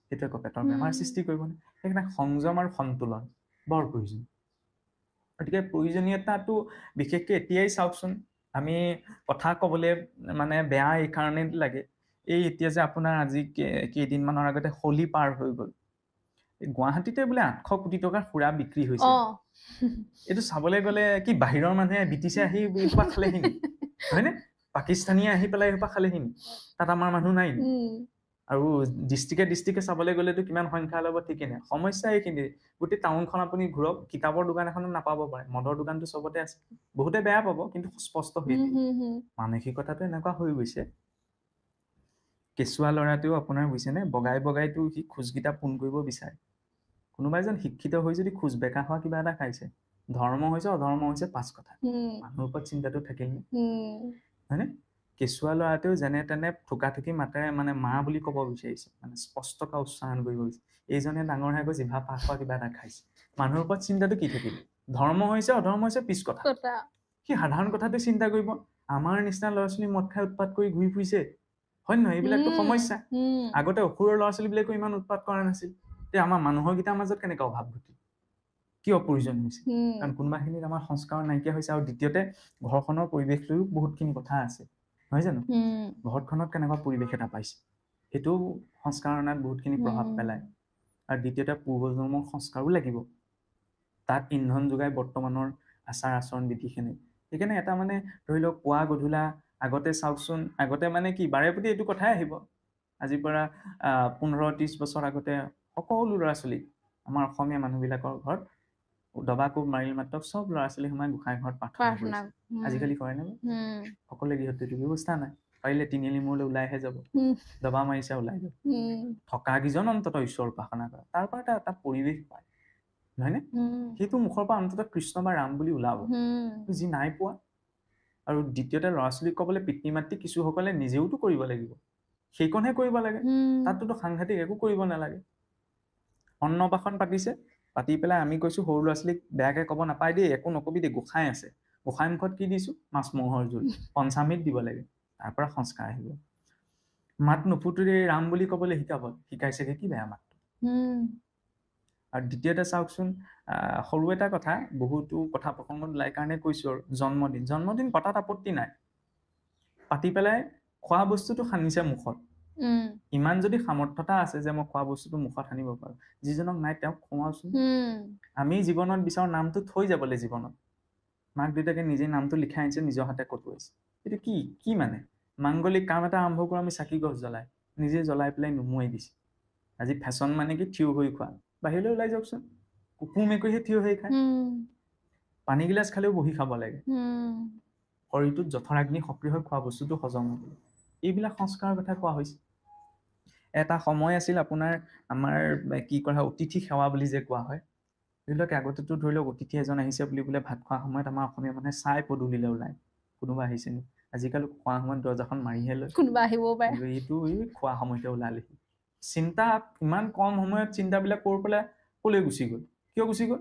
সেইটো একো পেটৰ বেমাৰ সৃষ্টি কৰিব নাই। সেইকাৰণে সংযম আৰু সন্তুলন বৰ প্ৰয়োজন। গতিকে প্ৰয়োজনীয়তাটো বিশেষকৈ এতিয়াই চাওকচোন, আমি কথা ক'বলৈ মানে বেয়া এই কাৰণেই লাগে, এই এতিয়া যে আপোনাৰ আজি কেইদিনমানৰ আগতে হোলী পাৰ হৈ গ'ল, গুৱাহাটীতে বোলে 800 কোটি টকাৰ সুৰা বিক্ৰী হৈছে। এইটো চাবলৈ গ'লে কি বাহিৰৰ মানুহে ব্ৰিটিছে আহি এইসোপা খালেহি নি, হয়নে? পাকিস্তানীয়ে আহি পেলাই এইসোপা খালেহি নি? তাত আমাৰ মানুহ নাই নি? আৰু ডিষ্ট্ৰিক্টে চাবলৈ গ'লেতো কিমান সংখ্যা ল'ব ঠিকেই নাই। সমস্যা এইখিনি, গোটেই টাউনখন আপুনি ঘূৰক, কিতাপৰ দোকান এখনো নাপাব পাৰে, মদৰ দোকানটো চবতে আছে। বহুতে বেয়া পাব, কিন্তু স্পষ্ট হৈ মানসিকতাটো এনেকুৱা হৈ গৈছে। কেঁচুৱা ল'ৰাটোও আপোনাৰ বুজিছেনে, বগাই বগাইতো সি খোজকেইটা পোন কৰিব বিচাৰে। কোনোবা এজন শিক্ষিত হৈ যদি খোজ বেকা হোৱা কিবা এটা খাইছে, ধৰ্ম হৈছে অধৰ্ম হৈছে 5 কথা, মানুহৰ ওপৰত চিন্তাটো থাকিল নে? হয়নে? কেঁচুৱা ল'ৰাটোও যেনে তেনে থুকাথুকি মাতেৰে মানে মা বুলি ক'ব বিচাৰিছে, মানে স্পষ্টকৈ উচ্চাৰণ কৰিব বিচাৰিছে। এইজনে ডাঙৰ হৈ গৈ জিভা পাক হোৱা কিবা এটা খাইছে, মানুহৰ ওপৰত চিন্তাটো কি থাকিল? ধৰ্ম হৈছে অধৰ্ম হৈছে 20 কথা। সি সাধাৰণ কথাটো চিন্তা কৰিব, আমাৰ নিচিনা ল'ৰা ছোৱালী মদ খাই উৎপাত কৰি ঘূৰি ফুৰিছে, হয় নহয়? এইবিলাকতো সমস্যা। আগতে অসুৰৰ ল'ৰা ছোৱালীবিলাকো ইমান উৎপাত কৰা নাছিল, এতিয়া আমাৰ মানুহৰ গীটাৰ মাজত কেনেকুৱা অভাৱ ঘটিল, কিয় প্ৰয়োজন হৈছে? কাৰণ কোনোবাখিনিত আমাৰ সংস্কাৰ নাইকিয়া হৈছে। আৰু দ্বিতীয়তে ঘৰখনৰ পৰিৱেশ লৈও বহুতখিনি কথা আছে, নহয় জানো? ঘৰখনত কেনেকুৱা পৰিৱেশ এটা পাইছে, সেইটোও সংস্কাৰৰ নাত বহুতখিনি প্ৰভাৱ পেলায়। আৰু দ্বিতীয়তে পূৰ্বজন্মৰ সংস্কাৰো লাগিব, তাত ইন্ধন যোগাই বৰ্তমানৰ আচাৰ আচৰণ বিধিখিনি। সেইকাৰণে এটা মানে ধৰি লওক পুৱা গধূলা, আগতে চাওকচোন, আগতে মানে কি বাৰে প্ৰতি এইটো কথাই আহিব, আজিৰ পৰা 15-30 বছৰ আগতে সকলো ল'ৰা ছোৱালী আমাৰ অসমীয়া মানুহবিলাকৰ ঘৰত দবা কোব মাৰিল মাত্ৰ চব ল'ৰা ছোৱালী সোমাই গোঁসাই ঘৰত প্ৰাৰ্থনা কৰিছে। আজিকালি কৰে নে? সকলোৱে গৃহস্থিতি ব্যৱস্থা নাই, পাৰিলে তিনিআলি মূৰলৈ ওলাইহে যাব, দবা মাৰিছে ওলাই যাব। থকা কেইজন অন্তত ঈশ্বৰ উপাসনা কৰে, তাৰ পৰা এটা পৰিৱেশ পায়, নহয়নে? সেইটো মুখৰ পৰা অন্তত কৃষ্ণ বা ৰাম বুলি ওলাব, যি নাই পোৱা। আৰু দ্বিতীয়তে ল'ৰা ছোৱালীক ক'বলৈ পিতৃ মাতৃ কিছুসকলে নিজেওতো কৰিব লাগিব, সেইকণহে কৰিব লাগে, তাততো সাংঘাতিক একো কৰিব নালাগে। অন্নপ্ৰাশন পাতিছে, পাতি পেলাই আমি কৈছো সৰু ল'ৰা ছোৱালীক বেয়াকে ক'ব নাপায় দেই, একো নকবি দেই, গোঁসাই আছে, গোঁসাই মুখত কি দিছো? মাছ মঙহৰ জোল, পঞ্চামৃত দিব লাগে, তাৰ পৰা সংস্কাৰ আহিব। মাত নুফুটুৰে ৰাম বুলি ক'বলৈ শিকাইছেগে কি বেয়া মাত? আৰু দ্বিতীয়তে চাওকচোন, সৰু এটা কথা, বহুতো কথা প্ৰসংগত ওলাই কাৰণে কৈছো, আৰু জন্মদিন পতাত আপত্তি নাই, পাতি পেলাই খোৱা বস্তুটো সানিছে মুখত, ইমান যদি সামৰ্থ্যতা আছে যে মই খোৱা বস্তুটো মুখত সানিব পাৰো, যিজনক নাই তেওঁক খুৱাওচোন। আমি জীৱনত বিচাৰো নামটো থৈ যাবলৈ, জীৱনত মাক দেউতাকে নিজে নামটো লিখাই আনিছে, নিজৰ হাতে কটোৱাইছে। এইটো কি মানে? মাংগলিক কাম এটা আৰম্ভ কৰো আমি চাকি গছ জ্বলাই, নিজে জ্বলাই পেলাই নুমুৱাই দিছে। আজি ফেশ্বন মানে কি? থিয় হৈ খোৱা। বাহিৰলৈ ওলাই যাওকচোন, কুকুৰ মেকুৰীহে থিয় হৈ খায়, পানী গিলাচ খালেও বহি খাব লাগে, শৰীৰটোত জঠৰাগ্নি সক্ৰিয় হৈ খোৱা বস্তুটো হজম হ'ব। এইবিলাক সংস্কাৰৰ কথা কোৱা হৈছে। এটা সময় আছিল আপোনাৰ, আমাৰ কি কৰা হয়, অতিথি সেৱা বুলি যে কোৱা হয়, ধৰি লওক আগতেতো ধৰি লওক অতিথি এজন আহিছে বুলি বোলে ভাত খোৱা সময়ত আমাৰ অসমীয়া মানুহে চাই পদূলিলৈ ওলাই, কোনোবা আহিছে নি? আজিকালি খোৱা সময়ত দৰ্জাখন মাৰিহে লয়, কোনোবা আহিবও পাৰে, এইটো খোৱা সময়তে ওলালেহি। চিন্তা ইমান কম সময়ত চিন্তাবিলাক কৰি পেলাই কলৈ গুচি গ'ল? কিয় গুচি গ'ল?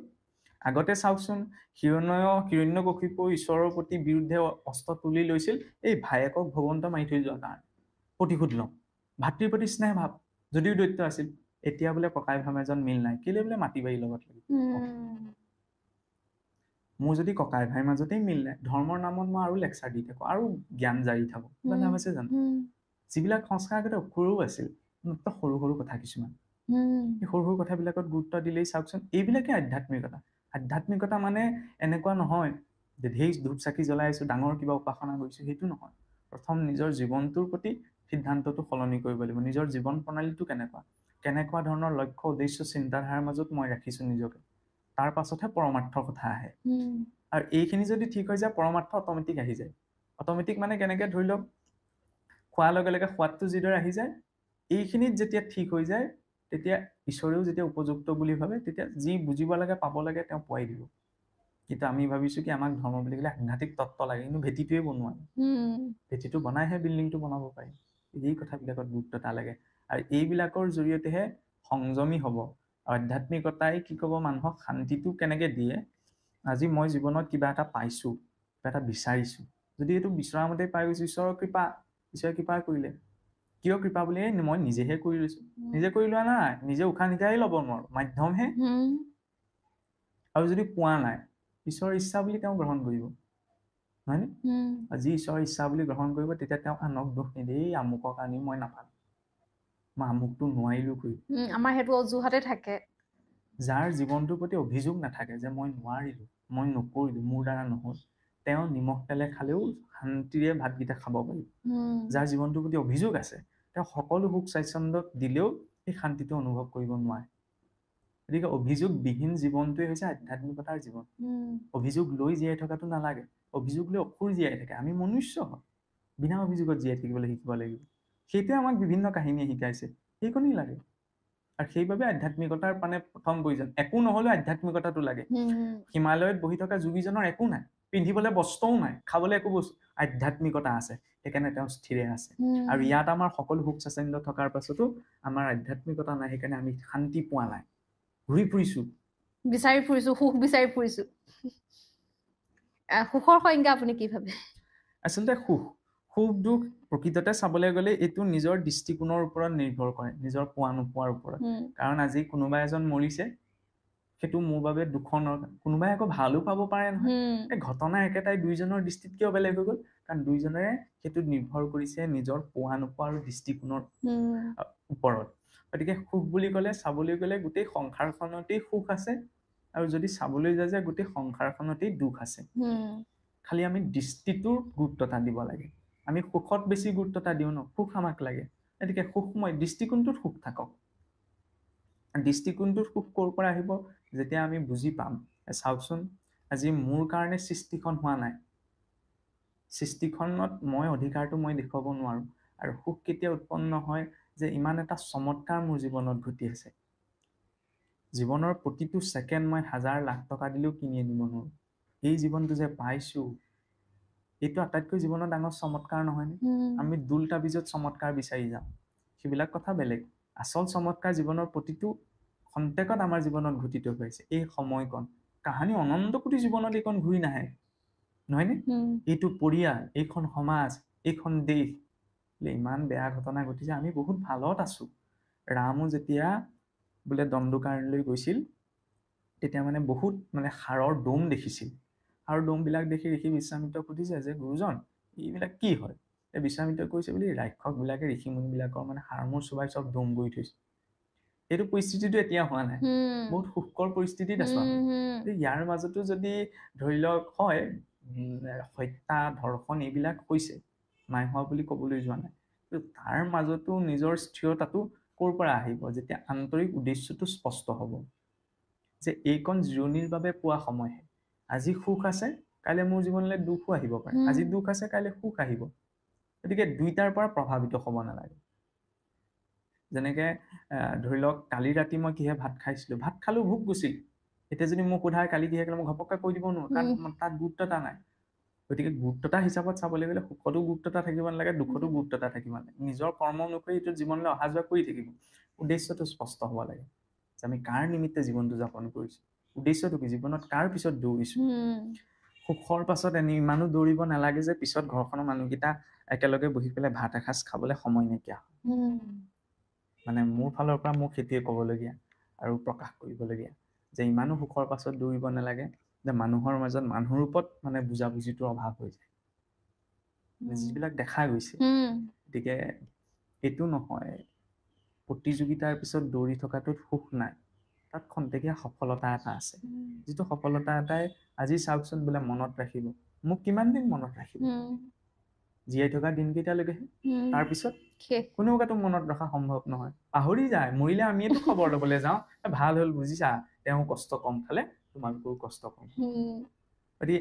আগতে চাওকচোন, হিৰণ্যকশিপুৰ ঈশ্বৰৰ প্ৰতি বিৰুদ্ধে অস্ত্ৰ তুলি লৈছিল এই ভায়েকক ভগৱন্ত মাৰি থৈ যোৱাৰ কাৰণে, প্ৰতিশোধ লওঁ, ভাতৃৰ প্ৰতি স্নেহ ভাৱ যদিও দৈত্য আছিল। এতিয়া বোলে ককাই ভাম এজন মিল নাই, কেলে বোলে মাটি বাৰী লগত লাগি। মোৰ যদি ককাই ভাইৰ মাজতেই মিল নাই, ধৰ্মৰ নামত মই আৰু লেকচাৰ দি থাকো, আৰু জ্ঞান জাৰি থাকো, কিবা লাভ আছে জানো? যিবিলাক সংস্কাৰ আগতে সৰুও আছিল, সৰু সৰু কথা কিছুমান, এই সৰু সৰু কথাবিলাকত গুৰুত্ব দিলেই চাওকচোন, এইবিলাকে আধ্যাত্মিকতা। আধ্যাত্মিকতা মানে এনেকুৱা নহয় যে ঢেৰ ধূপ চাকি জ্বলাইছো, ডাঙৰ কিবা উপাসনা কৰিছো, সেইটো নহয়। প্ৰথম নিজৰ জীৱনটোৰ প্ৰতি সিদ্ধান্তটো সলনি কৰিব লাগিব। নিজৰ জীৱন প্ৰণালীটো কেনেকুৱা ধৰণৰ লক্ষ্য উদ্দেশ্য চিন্তাধাৰাৰ মাজত মই ৰাখিছো নিজকে, তাৰ পাছতহে পৰমাৰ্থৰ কথা আহে। আৰু এইখিনি যদি ঠিক হৈ যায়, পৰমাৰ্থ অট'মেটিক আহি যায়। অট'মেটিক মানে কেনেকে? ধৰি লওক খোৱাৰ লগে লগে সোৱাদটো যিদৰে আহি যায়, এইখিনিত যেতিয়া ঠিক হৈ যায়, তেতিয়া ঈশ্বৰেও যেতিয়া উপযুক্ত বুলি ভাবে, তেতিয়া যি বুজিব লাগে পাব লাগে তেওঁ পোৱাই দিব। কিন্তু আমি ভাবিছো কি আমাক ধৰ্ম বুলি ক'লে সাংঘাতিক তত্ত্ব লাগে, কিন্তু ভেটিটোৱে বনোৱা নাই। ভেটিটো বনাইহে বিল্ডিংটো বনাব পাৰি। এই কথাবিলাকত গুৰুত্ব এটা লাগে। আৰু এইবিলাকৰ জৰিয়তেহে সংযমী হ'ব। আধ্যাত্মিকতাই কি ক'ব মানুহক শান্তিটো কেনেকে দিয়ে? আজি মই জীৱনত কিবা এটা পাইছো, কিবা এটা বিচাৰিছো, যদি এইটো বিচৰা মতে পাই গৈছো, ঈশ্বৰৰ কৃপা, ঈশ্বৰে কৃপা কৰিলে। কিয় কৃপা বুলি? মই নিজেহে কৰি লৈছো। নিজে কৰি লোৱা নাই, নিজে উশাহ নিশাহে ল'ব নোৱাৰো, মাধ্যমহে। আৰু যদি পোৱা নাই ঈশ্বৰৰ ইচ্ছা বুলি তেওঁ গ্ৰহণ কৰিব, হয়নে? যি ঈশ্বৰৰ ইচ্ছা বুলি গ্ৰহণ কৰিব তেতিয়া তেওঁ আনক দোষ নিদিয়ে, এই আমুকক আনি মই নাপালো, মই আমুকটো নোৱাৰিলো কৰি। আমাৰ সেইটো অজুহাতে থাকে। যাৰ জীৱনটোৰ প্ৰতি অভিযোগ নাথাকে যে মই নোৱাৰিলো, মই নকৰিলো, মোৰ দ্বাৰা নহল, তেওঁ নিমখ তেলে খালেও শান্তিৰে ভাতকেইটা খাব পাৰিব। যাৰ জীৱনটোৰ প্ৰতি অভিযোগ আছে তেওঁ সকলো সুখ স্বাচ্ছন্দ্য দিলেও সেই শান্তিটো অনুভৱ কৰিব নোৱাৰে। গতিকে অভিযোগবিহীন জীৱনটোৱে হৈছে আধ্যাত্মিকতাৰ জীৱন। অভিযোগ লৈ জীয়াই থকাটো নালাগে, অভিযোগ লৈ অসুৰ জীয়াই থাকে। আমি মনুষ্য হয়, বিনা অভিযোগত জীয়াই থাকিবলৈ শিকিব লাগিব। সেইটোৱে আমাক বিভিন্ন কাহিনীয়ে শিকাইছে, সেইকণেই লাগে। আৰু সেইবাবে আধ্যাত্মিকতাৰ মানে প্ৰথম প্ৰয়োজন। একো নহলেও আধ্যাত্মিকতাটো লাগে। হিমালয়ত বহি থকা যোগীজনৰ একো নাই, পিন্ধিবলৈ বস্ত্ৰও নাই, খাবলৈ একো বস্তু, আধ্যাত্মিকতা আছে, সেইকাৰণে তেওঁ স্থিৰে আছে। আৰু ইয়াত আমাৰ সকলো সুখ স্বাচ্ছন্দ্য থকাৰ পাছতো আমাৰ আধ্যাত্মিকতা নাই, সেইকাৰণে আমি শান্তি পোৱা নাই, ঘূৰি ফুৰিছো, বিচাৰি ফুৰিছো, সুখ বিচাৰি ফুৰিছো। সুখৰ সংজ্ঞা আপুনি কি ভাবে? আচলতে সুখ দুখ প্ৰকৃততে চাবলৈ গ'লে এইটো নিজৰ দৃষ্টিকোণৰ ওপৰত নিৰ্ভৰ কৰে, নিজৰ পোৱা নোপোৱাৰ ওপৰত। কাৰণ আজি কোনোবা এজন মৰিছে, সেইটো মোৰ বাবে দুখনৰ, কোনোবাই আকৌ ভালো পাব পাৰে নহয়। এই ঘটনা একেটাই, দুইজনৰ দৃষ্টিত কিয় বেলেগ হৈ গ'ল? কাৰণ দুইজনেৰে সেইটোত নিৰ্ভৰ কৰিছে নিজৰ পোৱা নোপোৱা আৰু দৃষ্টিকোণৰ ওপৰত। গতিকে সুখ বুলি ক'লে, চাবলৈ গ'লে গোটেই সংসাৰখনতেই সুখ আছে, আৰু যদি চাবলৈ যায় যে গোটেই সংসাৰখনতেই দুখ আছে। খালি আমি দৃষ্টিটোৰ গুৰুত্বতা দিব লাগে। আমি সুখত বেছি গুৰুত্বতা দিওঁ ন, সুখ আমাক লাগে, গতিকে সুখময় দৃষ্টিকোণটোত সুখ থাকক। দৃষ্টিকোণটোত সুখ ক'ৰ পৰা আহিব? যেতিয়া আমি বুজি পাম, চাওকচোন আজি মোৰ কাৰণে সৃষ্টিখন হোৱা নাই, সৃষ্টিখনত মই অধিকাৰটো মই দেখুৱাব নোৱাৰো। আৰু সুখ কেতিয়া উৎপন্ন হয়? যে ইমান এটা চমৎকাৰ মোৰ জীৱনত ঘটি আছে, জীৱনৰ প্ৰতিটো ছেকেণ্ড মই 1000 লাখ টকা দিলেও কিনি আনিব নোৱাৰো। এই জীৱনটো যে পাইছো, এইটো আটাইতকৈ জীৱনৰ ডাঙৰ চমৎকাৰ নহয়নে? আমি দুলটা বীজত চমৎকাৰ বিচাৰি যাওঁ, সেইবিলাক কথা বেলেগ। আচল চমৎকাৰ জীৱনৰ প্ৰতিটো খন্তেকত আমাৰ জীৱনত ঘটিত হৈছে। এই সময়কণ কাহানী অনন্ত কোটি জীৱনত এইকণ ঘূৰি নাহে, নহয়নে? এইটো পৰিয়াল, এইখন সমাজ, এইখন দেশ, ইমান বেয়া ঘটনা ঘটিছে, আমি বহুত ভালত আছো। ৰামো যেতিয়া বোলে দণ্ডকাৰণ্যলৈ গৈছিল, তেতিয়া মানে বহুত মানে সাৰৰ দম দেখিছিল। আৰু দমবিলাক দেখি ঋষি বিশ্বামিত্ৰক সুধিছে যে গুৰুজন এইবিলাক কি হয়? এই বিশ্বামিত্ৰই কৈছে বুলি ৰাক্ষসবিলাকে ঋষিমুনিবিলাকৰ মানে হাড়মোৰ চুবাই চব দম কৰি থৈছে। এইটো পৰিস্থিতিটো এতিয়া হোৱা নাই, বহুত সুখকৰ পৰিস্থিতিত আছো আমি। ইয়াৰ মাজতো যদি ধৰি লওক হয় হত্যা ধৰ্ষণ এইবিলাক হৈছে, নাই হোৱা বুলি ক'বলৈ যোৱা নাই, তাৰ মাজতো নিজৰ স্থিৰতাটো ক'ৰ পৰা আহিব? যেতিয়া আন্তৰিক উদ্দেশ্যটো স্পষ্ট হ'ব যে এইকণ জিৰণিৰ বাবে পোৱা সময়হে। আজি সুখ আছে, কাইলৈ মোৰ জীৱনলৈ দুখো আহিব পাৰে, আজি দুখ আছে কাইলৈ সুখ আহিব। গতিকে দুইটাৰ পৰা প্ৰভাৱিত হ'ব নালাগে। যেনেকে ধৰি লওক কালি ৰাতি মই কিহে ভাত খাইছিলো, ভাত খালো ভোক গুচিল, এতিয়া যদি মোক সোধায় কালি কিহে খালো, মই ঘপককৈ কৈ দিব নোৱাৰো, কাৰণ তাত গুৰুত্বতা নাই। গতিকে গুৰুত্বতা হিচাপত চাবলৈ গ'লে সুখতো গুৰুত্বতা থাকিব নালাগে, দুখতো গুৰুত্বতা থাকিব নালাগে। নিজৰ কৰ্ম অনুসৰি এইটো জীৱনলৈ অহা যোৱা কৰি থাকিব। উদ্দেশ্যটো স্পষ্ট হ'ব লাগে যে আমি কাৰ নিমিত্তে জীৱনটো যাপন কৰিছো, উদ্দেশ্যটো কি, জীৱনত কাৰ পিছত দৌৰিছো। সুখৰ পাছত ইমানো দৌৰিব নালাগে যে পিছত ঘৰখনৰ মানুহকেইটা একেলগে বহি পেলাই ভাত এসাঁজ খাবলৈ সময় নাইকিয়া হয়। মানে মোৰ ফালৰ পৰা মোক সেইটোৱে ক'বলগীয়া আৰু প্ৰকাশ কৰিবলগীয়া যে ইমানো সুখৰ পাছত দৌৰিব নালাগে যে মানুহৰ মাজত মানুহ ৰূপত মানে বুজাবুজিটোৰ অভাৱ হৈ যায়, যিবিলাক দেখা গৈছে। গতিকে এইটো নহয় প্ৰতিযোগিতাৰ পিছত দৌৰি থকাটোত সুখ নাই, তাত খন্তেকীয়া সফলতা এটা আছে, যিটো সফলতা এটাই আজি চাওকচোন বোলে মনত ৰাখিব, মোক কিমান দিন মনত ৰাখিব? জীয়াই থকা দিনকেইটালৈকেহে, তাৰপিছত কোনেও কাটো মনত ৰখা সম্ভৱ নহয়, পাহৰি যায়। মৰিলে আমিয়েতো খবৰ ল'বলৈ যাওঁ, ভাল হ'ল বুজিছা, তেওঁ কষ্ট কম খালে, তোমালোকেও কষ্ট কম। গতিকে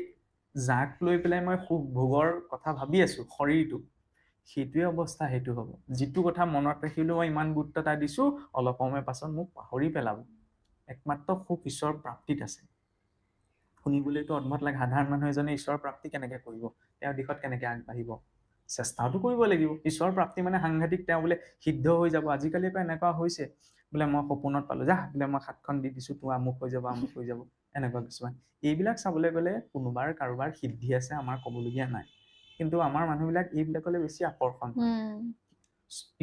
যাক লৈ পেলাই মই সুখ ভোগৰ কথা ভাবি আছো, শৰীৰটো, সেইটোৱে অৱস্থা সেইটো হ'ব। যিটো কথা মনত ৰাখিলেও মই ইমান গুৰুত্বতা দিছো, অলপ সময় পাছত মোক পাহৰি পেলাব। একমাত্ৰ সুখ ঈশ্বৰ প্ৰাপ্তিত আছে। শুনিবলৈতো অদ্ভুত লাগে, সাধাৰণ মানুহ এজনে ঈশ্বৰৰ প্ৰাপ্তি কেনেকে কৰিব, তেওঁৰ দিশত কেনেকে আগবাঢ়িব? চেষ্টাটো কৰিব লাগিব। ঈশ্বৰৰ প্ৰাপ্তি মানে সাংঘাতিক, তেওঁ বোলে সিদ্ধ হৈ যাব। আজিকালি পৰা এনেকুৱা হৈছে বোলে মই সপোনত পালো, যা বোলে মই 7খন দি দিছো, তোৰ আমুক হৈ যাব, আমুক হৈ যাব, এনেকুৱা কিছুমান। এইবিলাক চাবলৈ গ'লে কোনোবাৰ কাৰোবাৰ সিদ্ধি আছে, আমাৰ ক'বলগীয়া নাই। কিন্তু আমাৰ মানুহবিলাক এইবিলাকলৈ বেছি আকৰ্ষণ।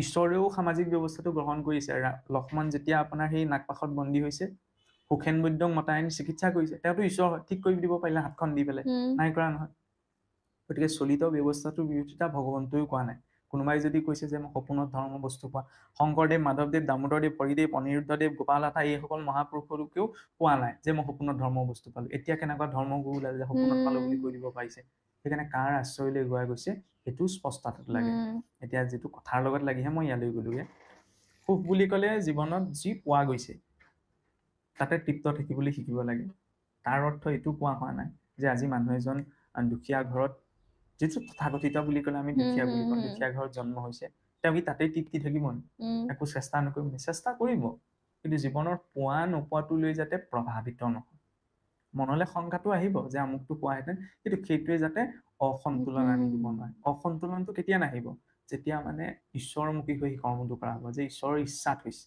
ঈশ্বৰেও সামাজিক ব্যৱস্থাটো গ্ৰহণ কৰিছে। লক্ষ্মণ যেতিয়া আপোনাৰ সেই নাগপাশত বন্দী হৈছে, সুখেন বৈদ্যক মতাই আনি চিকিৎসা কৰিছে, তেওঁতো ঈশ্বৰ হয়, ঠিক কৰি দিব পাৰিলে হাতখন দি পেলাই, নাই কৰা নহয়। গতিকে চলিত ব্যৱস্থাটোৰ বিৰোধিতা ভগৱন্তইও কোৱা নাই। কোনোবাই যদি কৈছে যে মই সপোনত ধৰ্ম বস্তু পোৱা, শংকৰদেৱ, মাধৱদেৱ, দামোদৰদেৱ, হৰিদেৱ, অনিৰুদ্ধদেৱ, গোপাল আতা এইসকল মহাপুৰুষলোকেও কোৱা নাই যে মই সপোনত ধৰ্ম বস্তু পালো। এতিয়া কেনেকুৱা ধৰ্মগুৰু ওলালে যে সপোনত পালো বুলি কৈ দিব পাৰিছে। সেইকাৰণে কাৰ আশ্ৰয়লৈ গোৱা গৈছে সেইটোও স্পষ্টতাত লাগে। এতিয়া যিটো কথাৰ লগত লাগিহে মই ইয়ালৈ গলোগে। সুখ বুলি ক'লে জীৱনত যি পোৱা গৈছে তাতে তৃপ্ত থাকিবলৈ শিকিব লাগে। তাৰ অৰ্থ এইটো কোৱা হোৱা নাই যে আজি মানুহ এজন দুখীয়া ঘৰত, যিটো তথাকথিত বুলি ক'লে আমি দুখীয়া বুলি কওঁ, দুখীয়া ঘৰত জন্ম হৈছে, তেওঁ কি তাতেই তৃপ্তি থাকিব নে? একো চেষ্টা নকৰিব, চেষ্টা কৰিব, কিন্তু জীৱনৰ পোৱা নোপোৱাটো লৈ যাতে প্ৰভাৱিত নহয়। মনলৈ শংকাটো আহিব যে আমুকটো পোৱাহেঁতেন, কিন্তু সেইটোৱে যাতে অসন্তুলন আনি দিব নোৱাৰে। অসন্তুলনটো কেতিয়া নাহিব? যেতিয়া মানে ঈশ্বৰমুখী হৈ কৰ্মটো কৰা হ'ব, যে ঈশ্বৰৰ ইচ্ছাত হৈছে।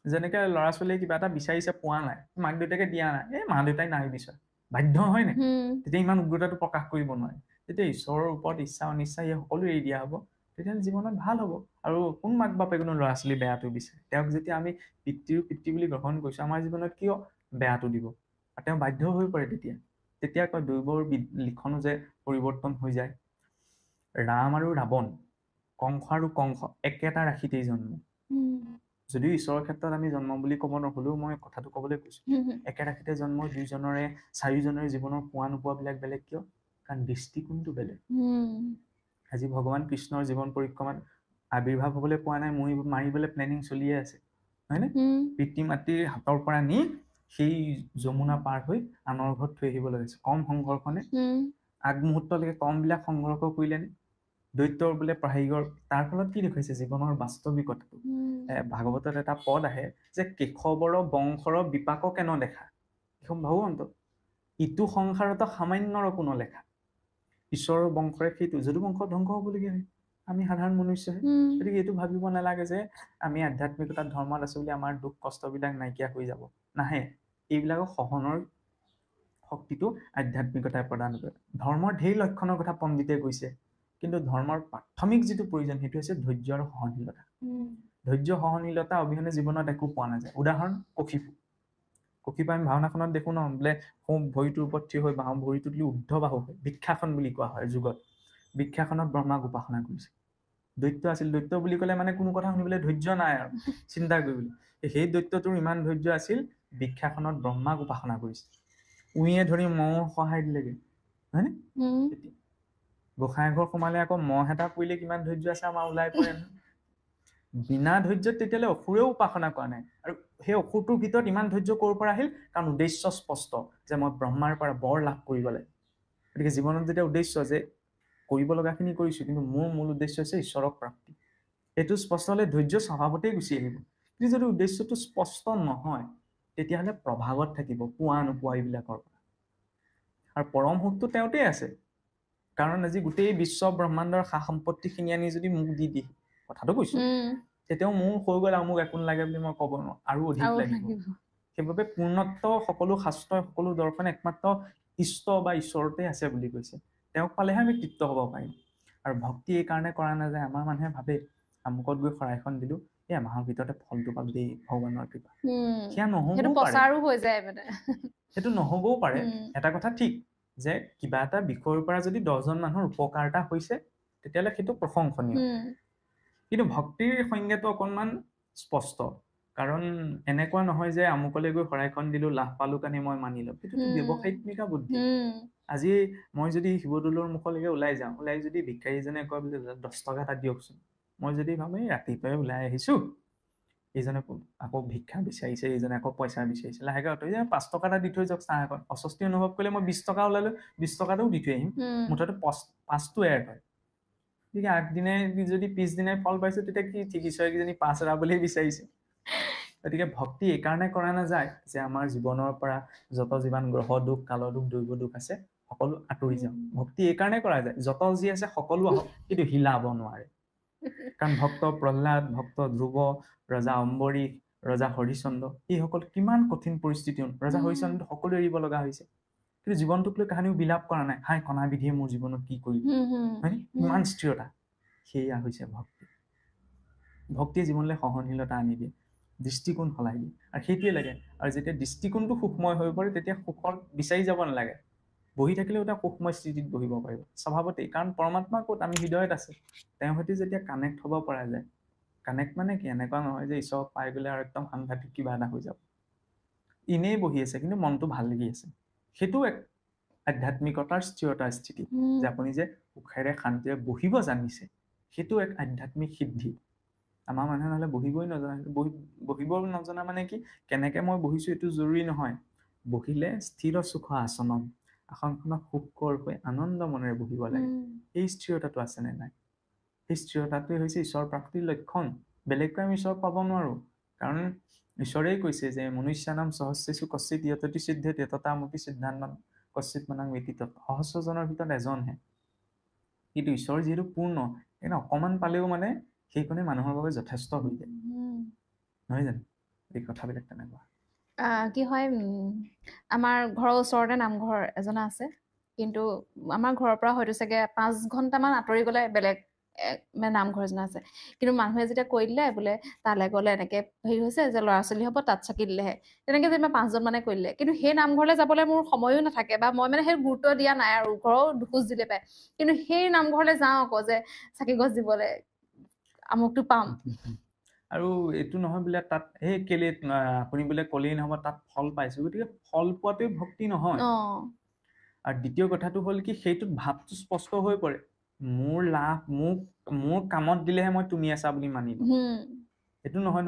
যেনেকে ল'ৰা ছোৱালীয়ে কিবা এটা বিচাৰিছে, পোৱা নাই, মাক দেউতাকে দিয়া নাই, মা দেউতাই নাই বিচৰা, বাধ্য হয় নাই, তেতিয়া ইমান উগ্ৰতাটো প্ৰকাশ কৰিব নোৱাৰে। তেতিয়া ঈশ্বৰৰ ওপৰত ইচ্ছা অনিচ্ছা এই সকলো এৰি দিয়া হ'ব, তেতিয়াহ'লে জীৱনত ভাল হ'ব। আৰু কোন মাক বাপেকেনো ল'ৰা ছোৱালী বেয়াটো বিচাৰে? তেওঁক যেতিয়া আমি পিতৃৰ পিতৃ বুলি গ্ৰহণ কৰিছো, আমাৰ জীৱনত কিয় বেয়াটো দিব? আৰু তেওঁ বাধ্য হৈ পৰে তেতিয়া কয় দৈৱৰ লিখনো যে পৰিৱৰ্তন হৈ যায়। ৰাম আৰু ৰাৱণ, কংস আৰু কংস একেটা ৰাশিতেই জন্ম। যদিও ঈশ্বৰৰ ক্ষেত্ৰত আমি জন্ম বুলি ক'ব নহলেও মই কথাটো ক'বলৈ কৈছো, একে ৰাশিতে জন্ম দুইজনৰে, চাৰিওজনৰে জীৱনৰ পোৱা নোপোৱাবিলাক বেলেগ কিয়? কাৰণ দৃষ্টিকোণটো বেলেগ। আজি ভগৱান কৃষ্ণৰ জীৱন পৰিক্ৰমাত আৱিৰ্ভাৱ হবলৈ পোৱা নাই, মাৰিবলৈ প্লেনিং চলিয়ে আছে, হয়নে? পিতৃ মাতৃৰ হাতৰ পৰা নি সেই যমুনা পাৰ হৈ আনৰ ঘৰত থৈ আহিব লাগিছে। কম সংঘৰ্ষণে আগমুহূৰ্তলৈকে কম বিলাক সংঘৰ্ষ কৰিলে নে? দৈত্যৰ বোলে প্ৰহাৰিকৰ, তাৰ ফলত কি দেখুৱাইছে জীৱনৰ বাস্তৱিকতাটো। ভাগৱতত এটা পদ আহে যে কেশৱৰ বংশৰ বিপাক কেন দেখা, এখন ভগৱন্ত ইটো সংসাৰত সামান্যৰ কোনো লেখা। ঈশ্বৰৰ বংশৰে সেইটো যদু বংশ ধ্বংস হবলগীয়া হয়, আমি সাধাৰণ মনুষ্যহে। গতিকে এইটো ভাবিব নালাগে যে আমি আধ্যাত্মিকতাত ধৰ্মত আছো বুলি আমাৰ দুখ কষ্টবিলাক নাইকিয়া হৈ যাব, নাহে। এইবিলাকক সহনৰ শক্তিটো আধ্যাত্মিকতাই প্ৰদান কৰে। ধৰ্মৰ ঢেৰ লক্ষণৰ কথা পণ্ডিতে কৈছে, কিন্তু ধৰ্মৰ প্ৰাথমিক যিটো প্ৰয়োজন সেইটো হৈছে ধৈৰ্য আৰু সহনশীলতা। ধৈৰ্য সহনশীলতা অবিহনে জীৱনত একো পোৱা নাযায়। উদাহৰণ কক্ষিপা আমি ভাওনাখনত দেখো ন, বোলে সোঁ ভৰিটোৰ ওপৰত থিয় হৈ বাওঁ ভৰিটোত ঊৰ্ধ্ব বাহু হয়, বৃক্ষাসন বুলি কোৱা হয় যুগত। বৃক্ষাসনত ব্ৰহ্মাক উপাসনা কৰিছে। দৈত্য আছিল, দৈত্য বুলি ক'লে মানে কোনো কথা শুনিবলৈ ধৈৰ্য নাই আৰু চিন্তা কৰিবলৈ। সেই দৈত্যটোৰ ইমান ধৈৰ্য আছিল, বৃক্ষাসনত ব্ৰহ্মাক উপাসনা কৰিছে। উইয়ে ধৰি মহ সহায় দিলেগে, হয়নে? গোসাঁই ঘৰ সোমালে আকৌ মহ এটা পৰিলে কিমান ধৈৰ্য আছে আমাৰ ওলাই পৰে নহয়। বিনা ধৈৰ্যত তেতিয়ালৈ অসুৰেও উপাসনা কৰা নাই। আৰু সেই অসুৰটোৰ ভিতৰত ইমান ধৈৰ্য ক'ৰ পৰা আহিল? কাৰণ উদ্দেশ্য স্পষ্ট যে মই ব্ৰহ্মাৰ পৰা বৰ লাভ কৰিব লাগে। গতিকে জীৱনত যেতিয়া উদ্দেশ্য যে কৰিব লগাখিনি কৰিছো, কিন্তু মোৰ মূল উদ্দেশ্য হৈছে ঈশ্বৰক প্ৰাপ্তি, এইটো স্পষ্ট হলে ধৈৰ্য স্বভাৱতেই গুচি আহিব। কিন্তু যদি উদ্দেশ্যটো স্পষ্ট নহয়, তেতিয়াহ'লে প্ৰভাৱত থাকিব পোৱা নোপোৱা এইবিলাকৰ পৰা। আৰু পৰম সুখটো তেওঁতেই আছে। কাৰণ আজি গোটেই বিশ্ব ব্ৰহ্মাণ্ডৰ সা সম্পত্তিখিনি আনি যদি মোক দি দিয়ে, কথাটো কৈছো, তেতিয়াও মোৰ হৈ গ'ল আৰু মোক একো নালাগে বুলি মই ক'ব নোৱাৰো, আৰু অধিক লাগিব। সেইবাবে পূৰ্ণত্ব সকলো শাস্ত্ৰ সকলো দৰ্শন একমাত্ৰ ইষ্ট বা ঈশ্বৰতে আছে বুলি কৈছে। তেওঁক পালেহে আমি তৃপ্ত হ'ব পাৰিম। আৰু ভক্তি এই কাৰণে কৰা নাযায়, আমাৰ মানুহে ভাবে আমুকত গৈ শৰাইখন দিলো, এই এমাহৰ ভিতৰতে ফলটো পালো দেই, ভগৱানৰ কৃপা। সেয়া নহবও পাৰে, সেইটো নহবও পাৰে। এটা কথা ঠিক যে কিবা এটা বিষয়ৰ পৰা যদি 10জন মানুহৰ উপকাৰ এটা হৈছে, তেতিয়াহ'লে সেইটো প্ৰশংসনীয়। কিন্তু ভক্তিৰ সংজ্ঞাটো অকণমান স্পষ্ট, কাৰণ এনেকুৱা নহয় যে আমুকলৈ গৈ শৰাইখন দিলো, লাভ পালো কাৰণে মই মানিলো, সেইটোতো ব্যৱসায়িক বুদ্ধি। আজি মই যদি শিৱদৌলৰ মুখলৈকে ওলাই যাওঁ, ওলাই যদি ভিক্ষাৰীজনে কয় বোলে 10 টকা এটা দিয়কচোন, মই যদি ভাবো এই ৰাতিপুৱাই ওলাই আহিছো, এইজনে আকৌ ভিক্ষা বিচাৰিছে, এইজনে আকৌ পইচা বিচাৰিছে, লাহেকে অতৰি 5 টকা এটা দি থৈ যাওক চাহ এখন, অস্বস্তি অনুভৱ কৰিলে মই 20 টকা ওলালো, 20 টকাটোও দি থৈ আহিম, মুঠতে 5টো এড হয়। গতিকে আগদিনে যদি পিছদিনাই ফল পাইছো, তেতিয়া কি ঠিক ঈশ্বৰে কিজনী 5 এৰাবলেই বিচাৰিছে। গতিকে ভক্তি এই কাৰণে কৰা নাযায় যে আমাৰ জীৱনৰ পৰা যত যিমান গ্ৰহ দুখ, কাল দুখ, দৈৱ দুখ আছে সকলো আঁতৰি যাওক। ভক্তি এই কাৰণে কৰা যায় যত যি আছে সকলো আহক, কিন্তু হিলাব নোৱাৰে। কাৰণ ভক্ত প্ৰহ্লাদ, ভক্ত ধ্ৰুৱ, ৰজা অম্বৰীশ, ৰজা হৰিশ্চন্দ্ৰ, এইসকল কিমান কঠিন পৰিস্থিতি। ৰজা হৰিশ্চন্দ্ৰ সকলো এৰিব লগা হৈছে, কিন্তু জীৱনটোক লৈ কাহানিও বিলাপ কৰা নাই, হাই কণাবিধিয়ে মোৰ জীৱনত কি কৰিলে, হয়নে? ইমান স্থিৰতা। সেয়া হৈছে ভক্তি। ভক্তিয়ে জীৱনলৈ সহনশীলতা আনি দিয়ে। দৃষ্টিকোণ সলাই দিয়ে আৰু সেইটোৱে লাগে আৰু যেতিয়া দৃষ্টিকোণটো সুখময় হৈ পৰে তেতিয়া সুখৰ বিচাৰি যাব নালাগে বহি থাকিলেও এটা সুখময় স্থিতিত বহিব পাৰিব স্বভাৱতেই কাৰণ পৰমাত্মা ক'ত আমি হৃদয়ত আছে তেওঁৰ সৈতে যেতিয়া কানেক্ট হ'ব পৰা যায় কানেক্ট মানে কি এনেকুৱা নহয় যে ঈশ্বৰক পাই গ'লে আৰু একদম সাংঘাতিক কিবা এটা হৈ যাব এনেই বহি আছে কিন্তু মনটো ভাল লাগি আছে সেইটো এক আধ্যাত্মিকতাৰ স্থিৰতাৰ স্থিতি যে আপুনি যে সুখেৰে শান্তিৰে বহিব জানিছে সেইটো এক আধ্যাত্মিক সিদ্ধি আমাৰ মানুহে নহ'লে বহিবই নজনা বহিব নজনা মানে কি কেনেকে মই বহিছো এইটো জৰুৰী নহয় বহিলে স্থিৰ সুখ আসনম আসনখনত সুখকৰ হৈ আনন্দ মনেৰে বহিব লাগে এই স্থিৰতাটো আছে নে নাই সেই স্থিৰতাটোৱে হৈছে ঈশ্বৰ প্ৰাপ্তিৰ লক্ষণ বেলেগকৈ আমি ঈশ্বৰ পাব নোৱাৰো কাৰণ ঈশ্বৰেই কৈছে যে মনুষ্যানাম সহস্ৰেষু কশ্চিৎ য়ততি সিদ্ধেতি তথামপি সিদ্ধান্তান কশ্চিৎ মানাং বিতি তত সহস্ৰজনৰ ভিতৰত এজনহে কিন্তু ঈশ্বৰ যিহেতু পূৰ্ণ সেইকাৰণে অকণমান পালেও মানে সেইখনে মানুহৰ বাবে যথেষ্ট হৈ যায় নহয় জানো এই কথাবিলাক তেনেকুৱা কি হয় আমাৰ ঘৰৰ ওচৰতে নামঘৰ এজনা আছে কিন্তু আমাৰ ঘৰৰ পৰা হয়তো চাগে 5 ঘণ্টামান আঁতৰি গ'লে বেলেগ নামঘৰ এজনা আছে কিন্তু মানুহে যেতিয়া কৈ দিলে বোলে তালৈ গ'লে এনেকে হেৰি হৈছে যে ল'ৰা ছোৱালী হ'ব তাত চাকি দিলেহে তেনেকে যেনিবা 5জন মানে কৈ দিলে কিন্তু সেই নামঘৰলৈ যাবলৈ মোৰ সময়ো নাথাকে বা মই মানে সেই গুৰুত্ব দিয়া নাই আৰু ঘৰৰ দুখোজ দিলে পায় কিন্তু সেই নামঘৰলৈ যাওঁ আকৌ যে চাকি গছ দিবলৈ আমুকটো পাম আৰু এইটো নহয় বোলে তাত সেই কেলে আপুনি বোলে ক'লেই নহ'ব তাত ফল পাইছো গতিকে ফল পোৱাটোৱে ভক্তি নহয় আৰু দ্বিতীয় কথাটো হ'ল কি সেইটোত ভাৱটো স্পষ্ট হৈ পৰে মোৰ লাভ মোৰ কামত দিলেহে মই তুমি আছা বুলি মানি লওঁ সেইটো নহয়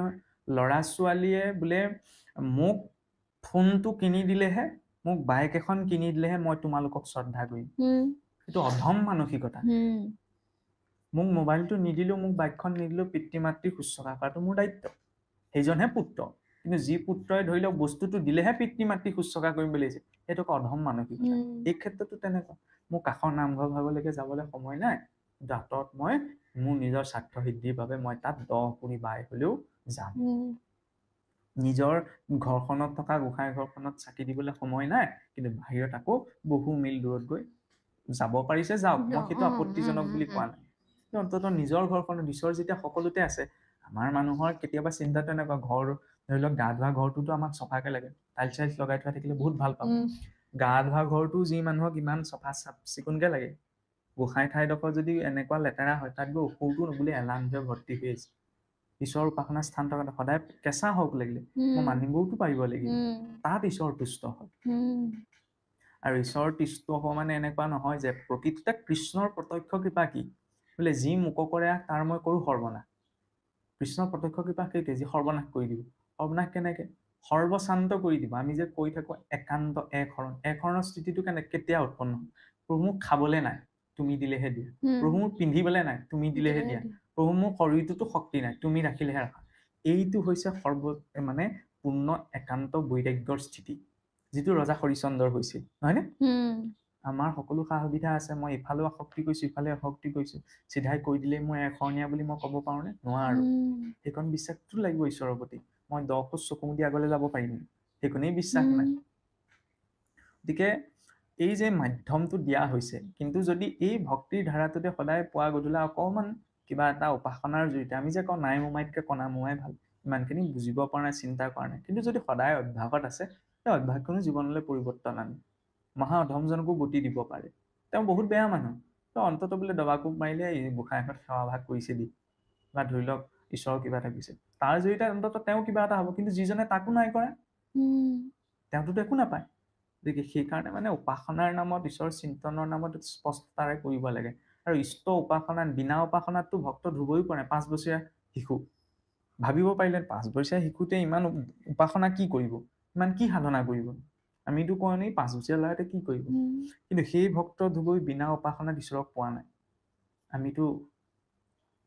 ল'ৰা ছোৱালীয়ে বোলে মোক ফোনটো কিনি দিলেহে মোক বাইক এখন কিনি দিলেহে মই তোমালোকক শ্ৰদ্ধা কৰিম সেইটো অধম মানসিকতা মোক মোবাইলটো নিদিলেও মোক বাইকখন নিদিলেও পিতৃ মাতৃক শুশ্ৰূষা কৰাটো মোৰ দায়িত্ব সেইজনহে পুত্ৰ কিন্তু যি পুত্ৰই ধৰি লওক বস্তুটো দিলেহে পিতৃ মাতৃক শুশ্ৰূষা কৰিম বুলি কৈছে সেইটো অধম মানসিকতা এই ক্ষেত্ৰতো তেনেকুৱা মোৰ কাষৰ নামঘৰ ভাগলৈকে যাবলৈ সময় নাই দাঁতত মই মোৰ নিজৰ স্বাৰ্থ সিদ্ধিৰ বাবে মই তাত 10 কুৰি বাই হ'লেও যাম নিজৰ ঘৰখনত থকা গোসাঁই ঘৰখনত চাকি দিবলৈ সময় নাই কিন্তু বাহিৰত আকৌ বহু মিল দূৰত গৈ যাব পাৰিছে যাওক মই সেইটো আপত্তিজনক বুলি কোৱা নাই অন্ততঃ নিজৰ ঘৰখনত ঈশ্বৰ যেতিয়া সকলোতে আছে আমাৰ মানুহৰ কেতিয়াবা চিন্তাটো এনেকুৱা ঘৰ ধৰি লওক গা ধোৱা ঘৰটোতো আমাক চফাকে লাগে টাইলছ লগাই থোৱা থাকিলে বহুত ভাল পাব গা ধোৱা ঘৰটো যি মানুহক ইমান চফা চাফ চিকুণকে লাগে গোসাঁই ঠাইডোখৰ যদি এনেকুৱা লেতেৰা হয় তাত গৈ অসুৰটো বোলে এলান্ধে ভৰ্তি হৈ আছে ঈশ্বৰৰ উপাসনা স্থান থকা সদায় কেঁচা হওক লাগিলে মই মানিবওতো পাৰিব লাগিব তাত ঈশ্বৰ তুষ্ট হয় আৰু ঈশ্বৰ তুষ্ট হোৱা মানে এনেকুৱা নহয় যে প্ৰকৃততে কৃষ্ণৰ প্ৰত্যক্ষ কৃপা কি বোলে যি মোক কৰে তাৰ মই কৰো সৰ্বনাশ কৃষ্ণৰ প্ৰত্যক্ষ কৃপা সেইটোৱে যি সৰ্বনাশ কৰি দিব সৰ্বনাশ কেনেকে সৰ্বশান্ত কৰি দিব আমি যে কৈ থাকো একান্ত একহৰণৰ স্থিতিটো কেতিয়া উৎপন্ন হয় প্ৰভু মোক খাবলৈ নাই তুমি দিলেহে দিয়া প্ৰভু মোক পিন্ধিবলৈ নাই তুমি দিলেহে দিয়া প্ৰভু মোৰ শৰীৰটোতো শক্তি নাই তুমি ৰাখিলেহে ৰাখা এইটো হৈছে মানে পূৰ্ণ একান্ত বৈৰাগ্যৰ স্থিতি যিটো ৰজা হৰিশ্চন্দ্ৰৰ হৈছিল নহয়নে আমাৰ সকলো সা সুবিধা আছে মই ইফালেও আসক্তি কৰিছো ইফালে আসক্তি কৰিছো চিধাই কৈ দিলে মই এশৰণীয়া বুলি মই ক'ব পাৰো নে নোৱাৰো সেইকণ বিশ্বাসটো লাগিব ঈশ্বৰৰ প্ৰতি মই 10 খোজ চকু মুদি আগলৈ যাব পাৰিম সেইকণেই বিশ্বাস নাই গতিকে এই যে মাধ্যমটো দিয়া হৈছে কিন্তু যদি এই ভক্তিৰ ধাৰাটোতে সদায় পুৱা গধূলা অকণমান কিবা এটা উপাসনাৰ জৰিয়তে আমি যে কওঁ নাই মোমাইতকৈ কণা মোমাই ভাল ইমানখিনি বুজিব পৰা নাই চিন্তা কৰা নাই কিন্তু যদি সদায় অভ্যাসত আছে সেই অভ্যাসখনো জীৱনলৈ পৰিৱৰ্তন আনে মহা অধমজনকো গতি দিব পাৰে তেওঁ বহুত বেয়া মানুহ তেওঁ অন্তত বোলে দবা কোব মাৰিলে গোসাঁইঘৰত সেৱা ভাগ কৰিছে দি বা ধৰি লওক ঈশ্বৰৰ কিবা এটা কৰিছে তাৰ জৰিয়তে অন্তত তেওঁ কিবা এটা হ'ব কিন্তু যিজনে তাকো নাই কৰা তেওঁতো একো নাপায় গতিকে সেইকাৰণে মানে উপাসনাৰ নামত ঈশ্বৰৰ চিন্তনৰ নামত স্পষ্টতাৰে কৰিব লাগে আৰু ইষ্ট উপাসনা বিনা উপাসনাততো ভক্ত ধুবই পৰা নাই 5 বছৰীয়া শিশু ভাবিব পাৰিলে 5 বছৰীয়া শিশুতে ইমান উপাসনা কি কৰিব ইমান কি সাধনা কৰিব আমিতো কোৱা নাই 5 বছৰীয়া ল'ৰাতে কি কৰিব কিন্তু সেই ভক্ত ধুবই বিনা উপাসনাত ঈশ্বৰক পোৱা নাই আমিতো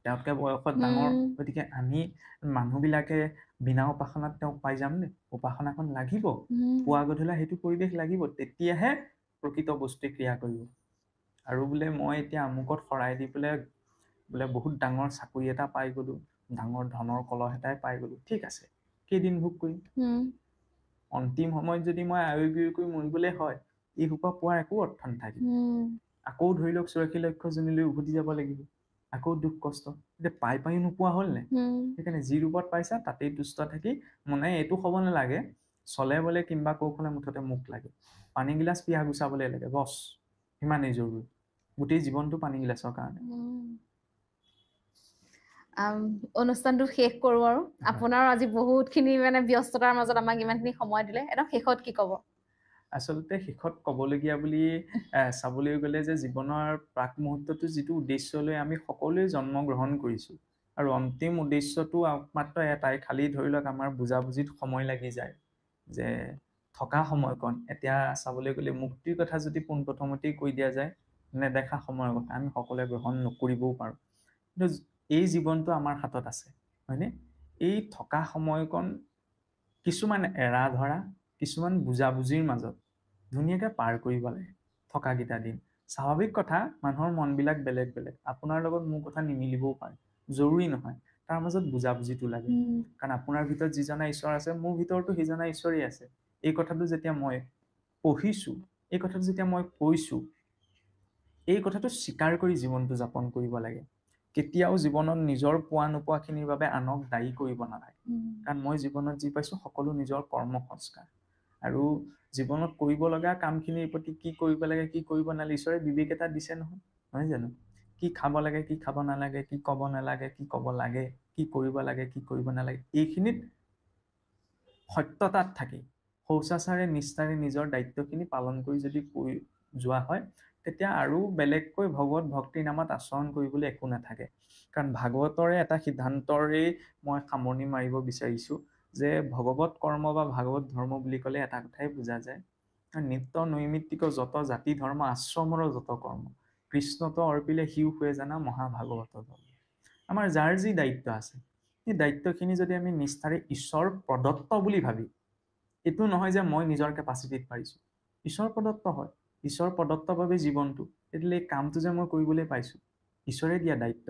তেওঁতকে বয়সত ডাঙৰ গতিকে আমি মানুহবিলাকে বিনা উপাসনাত তেওঁক পাই যাম নে উপাসনাখন লাগিব পুৱা গধূলা সেইটো পৰিৱেশ লাগিব তেতিয়াহে প্ৰকৃত বস্তুৱে ক্ৰিয়া কৰিব আৰু বোলে মই এতিয়া আমুকত শৰাই দি পেলাই বোলে বহুত ডাঙৰ চাকৰি এটা পাই গলো ডাঙৰ ধনৰ কলহ এটাই পাই গলো ঠিক আছে কেইদিন ভোগ কৰিম অন্তিম সময়ত যদি মই আয়ুৰ্বীৰ কৰি মৰিবলৈ হয় এই সোপা পোৱাৰ একো অৰ্থ নাথাকে আকৌ ধৰি লওক 84 লক্ষ জনীলৈ উভতি যাব লাগিব আকৌ দুখ কষ্ট, এতিয়া পাই নোপোৱা হ'ল নে? সেইকাৰণে যি ৰূপত পাইছা তাতেই তুষ্ট থাকি মানে এইটো হ'ব নালাগে চলে বোলে কিম্বা কৌশলে মুঠতে মুখ লাগে, পানী গিলাচ পিয়াহ গুচাবলৈ লাগে, বছ সিমানেই জৰুৰী, গোটেই জীৱনটো পানী গিলাচৰ কাৰণে। অনুষ্ঠানটো শেষ কৰো আৰু আপোনাৰ আজি বহুতখিনি মানে ব্যস্ততাৰ মাজত আমাক ইমানখিনি সময় দিলে, একদম শেষত কি ক'ব? আচলতে শেষত ক'বলগীয়া বুলি চাবলৈ গ'লে যে জীৱনৰ প্ৰাক মুহূৰ্তটো যিটো উদ্দেশ্য লৈ আমি সকলোৱে জন্মগ্ৰহণ কৰিছোঁ আৰু অন্তিম উদ্দেশ্যটো মাত্ৰ এটাই, খালি ধৰি লওক আমাৰ বুজাবুজিত সময় লাগি যায় যে থকা সময়কণ, এতিয়া চাবলৈ গ'লে মুক্তিৰ কথা যদি পোনপ্ৰথমতেই কৈ দিয়া যায়, নেদেখা সময়ৰ কথা আমি সকলোৱে গ্ৰহণ নকৰিবও পাৰোঁ, কিন্তু এই জীৱনটো আমাৰ হাতত আছে, হয়নে? এই থকা সময়কণ কিছুমান এৰা ধৰা, কিছুমান বুজাবুজিৰ মাজত ধুনীয়াকৈ পাৰ কৰিব লাগে থকাকেইটা দিন। স্বাভাৱিক কথা, মানুহৰ মনবিলাক বেলেগ বেলেগ, আপোনাৰ লগত মোৰ কথা নিমিলিবও পাৰে, জৰুৰী নহয়, তাৰ মাজত বুজাবুজিটো লাগে, কাৰণ আপোনাৰ ভিতৰত যিজনা ঈশ্বৰ আছে মোৰ ভিতৰতো সিজনা ঈশ্বৰেই আছে। এই কথাটো যেতিয়া মই পঢ়িছোঁ, এই কথাটো যেতিয়া মই কৈছোঁ, এই কথাটো স্বীকাৰ কৰি জীৱনটো যাপন কৰিব লাগে। কেতিয়াও জীৱনত নিজৰ পোৱা নোপোৱাখিনিৰ বাবে আনক দায়ী কৰিব নালাগে, কাৰণ মই জীৱনত যি পাইছোঁ সকলো নিজৰ কৰ্ম সংস্কাৰ, আৰু জীৱনত কৰিব লগা কামখিনিৰ প্ৰতি কি কৰিব লাগে কি কৰিব নালাগে ঈশ্বৰে বিবেক এটা দিছে নহয়, নহয় জানো? কি খাব লাগে কি খাব নালাগে, কি ক'ব নালাগে কি ক'ব লাগে, কি কৰিব লাগে কি কৰিব নালাগে, এইখিনিত সত্যতাত থাকি শৌচাচাৰে নিষ্ঠাৰে নিজৰ দায়িত্বখিনি পালন কৰি যদি যোৱা হয়, তেতিয়া আৰু বেলেগকৈ ভগৱত ভক্তিৰ নামত আচৰণ কৰিবলৈ একো নাথাকে। কাৰণ ভাগৱতৰে এটা সিদ্ধান্তৰেই মই সামৰণি মাৰিব বিচাৰিছোঁ যে ভগৱত কৰ্ম বা ভাগৱত ধৰ্ম বুলি ক'লে এটা কথাই বুজা যায়, নিত্য নৈমিত্তিক যত জাতি ধৰ্ম আশ্ৰমৰ যত কৰ্ম, কৃষ্ণত অৰ্পিলে সিও হৈ জানা মহাভাগৱত ধৰ্ম। আমাৰ যাৰ যি দায়িত্ব আছে, সেই দায়িত্বখিনি যদি আমি নিষ্ঠাৰে ঈশ্বৰ প্ৰদত্ত বুলি ভাবি, এইটো নহয় যে মই নিজৰ কেপাচিটিত পাৰিছোঁ, ঈশ্বৰ প্ৰদত্ত হয়, ঈশ্বৰ প্ৰদত্তভাৱে জীৱনটো, তেতিয়াহ'লে এই কামটো যে মই কৰিবলৈ পাইছোঁ ঈশ্বৰে দিয়া দায়িত্ব,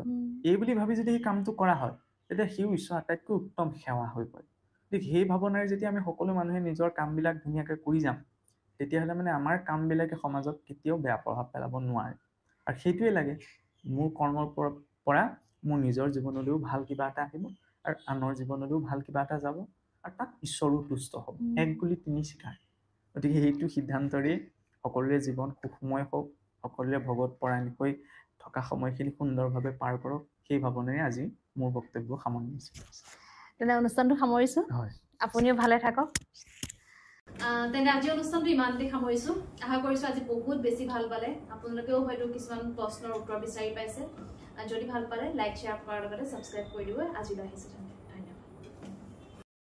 এই বুলি ভাবি যদি সেই কামটো কৰা হয়, তেতিয়া সিও ঈশ্বৰ আটাইতকৈ উত্তম সেৱা হৈ পৰে। গতিকে সেই ভাৱনাৰে যেতিয়া আমি সকলো মানুহে নিজৰ কামবিলাক ধুনীয়াকৈ কৰি যাম, তেতিয়াহ'লে মানে আমাৰ কামবিলাকে সমাজত কেতিয়াও বেয়া প্ৰভাৱ পেলাব নোৱাৰে। আৰু সেইটোৱে লাগে, মোৰ কৰ্মৰ পৰা মোৰ নিজৰ জীৱনলৈও ভাল কিবা এটা আহিব আৰু আনৰ জীৱনলৈও ভাল কিবা এটা যাব, আৰু তাত ঈশ্বৰো তুষ্ট হ'ব, এক গুলি তিনি চিকাৰ। গতিকে সেইটো সিদ্ধান্তৰেই সকলোৰে জীৱন সুখময় হওক, সকলোৰে ভগৱত পৰায়ণ হৈ থকা সময়খিনি সুন্দৰভাৱে পাৰ কৰক, সেই ভাৱনাৰে আজি মোৰ বক্তব্য সামৰিছোঁ। তেনে অনুষ্ঠানটো সামৰিছোঁ, হয়, আপুনিও ভালে থাকক। তেনে আজি অনুষ্ঠানটো ইমানতে সামৰিছোঁ, আশা কৰিছোঁ আজি বহুত বেছি ভাল পালে, আপোনালোকেও হয়তো কিছুমান প্ৰশ্নৰ উত্তৰ বিচাৰি পাইছে। যদি ভাল পালে লাইক শ্বেয়াৰ কৰাৰ লগতে ছাবস্ক্ৰাইব কৰি দিব। আজিলৈ আহিছোঁ।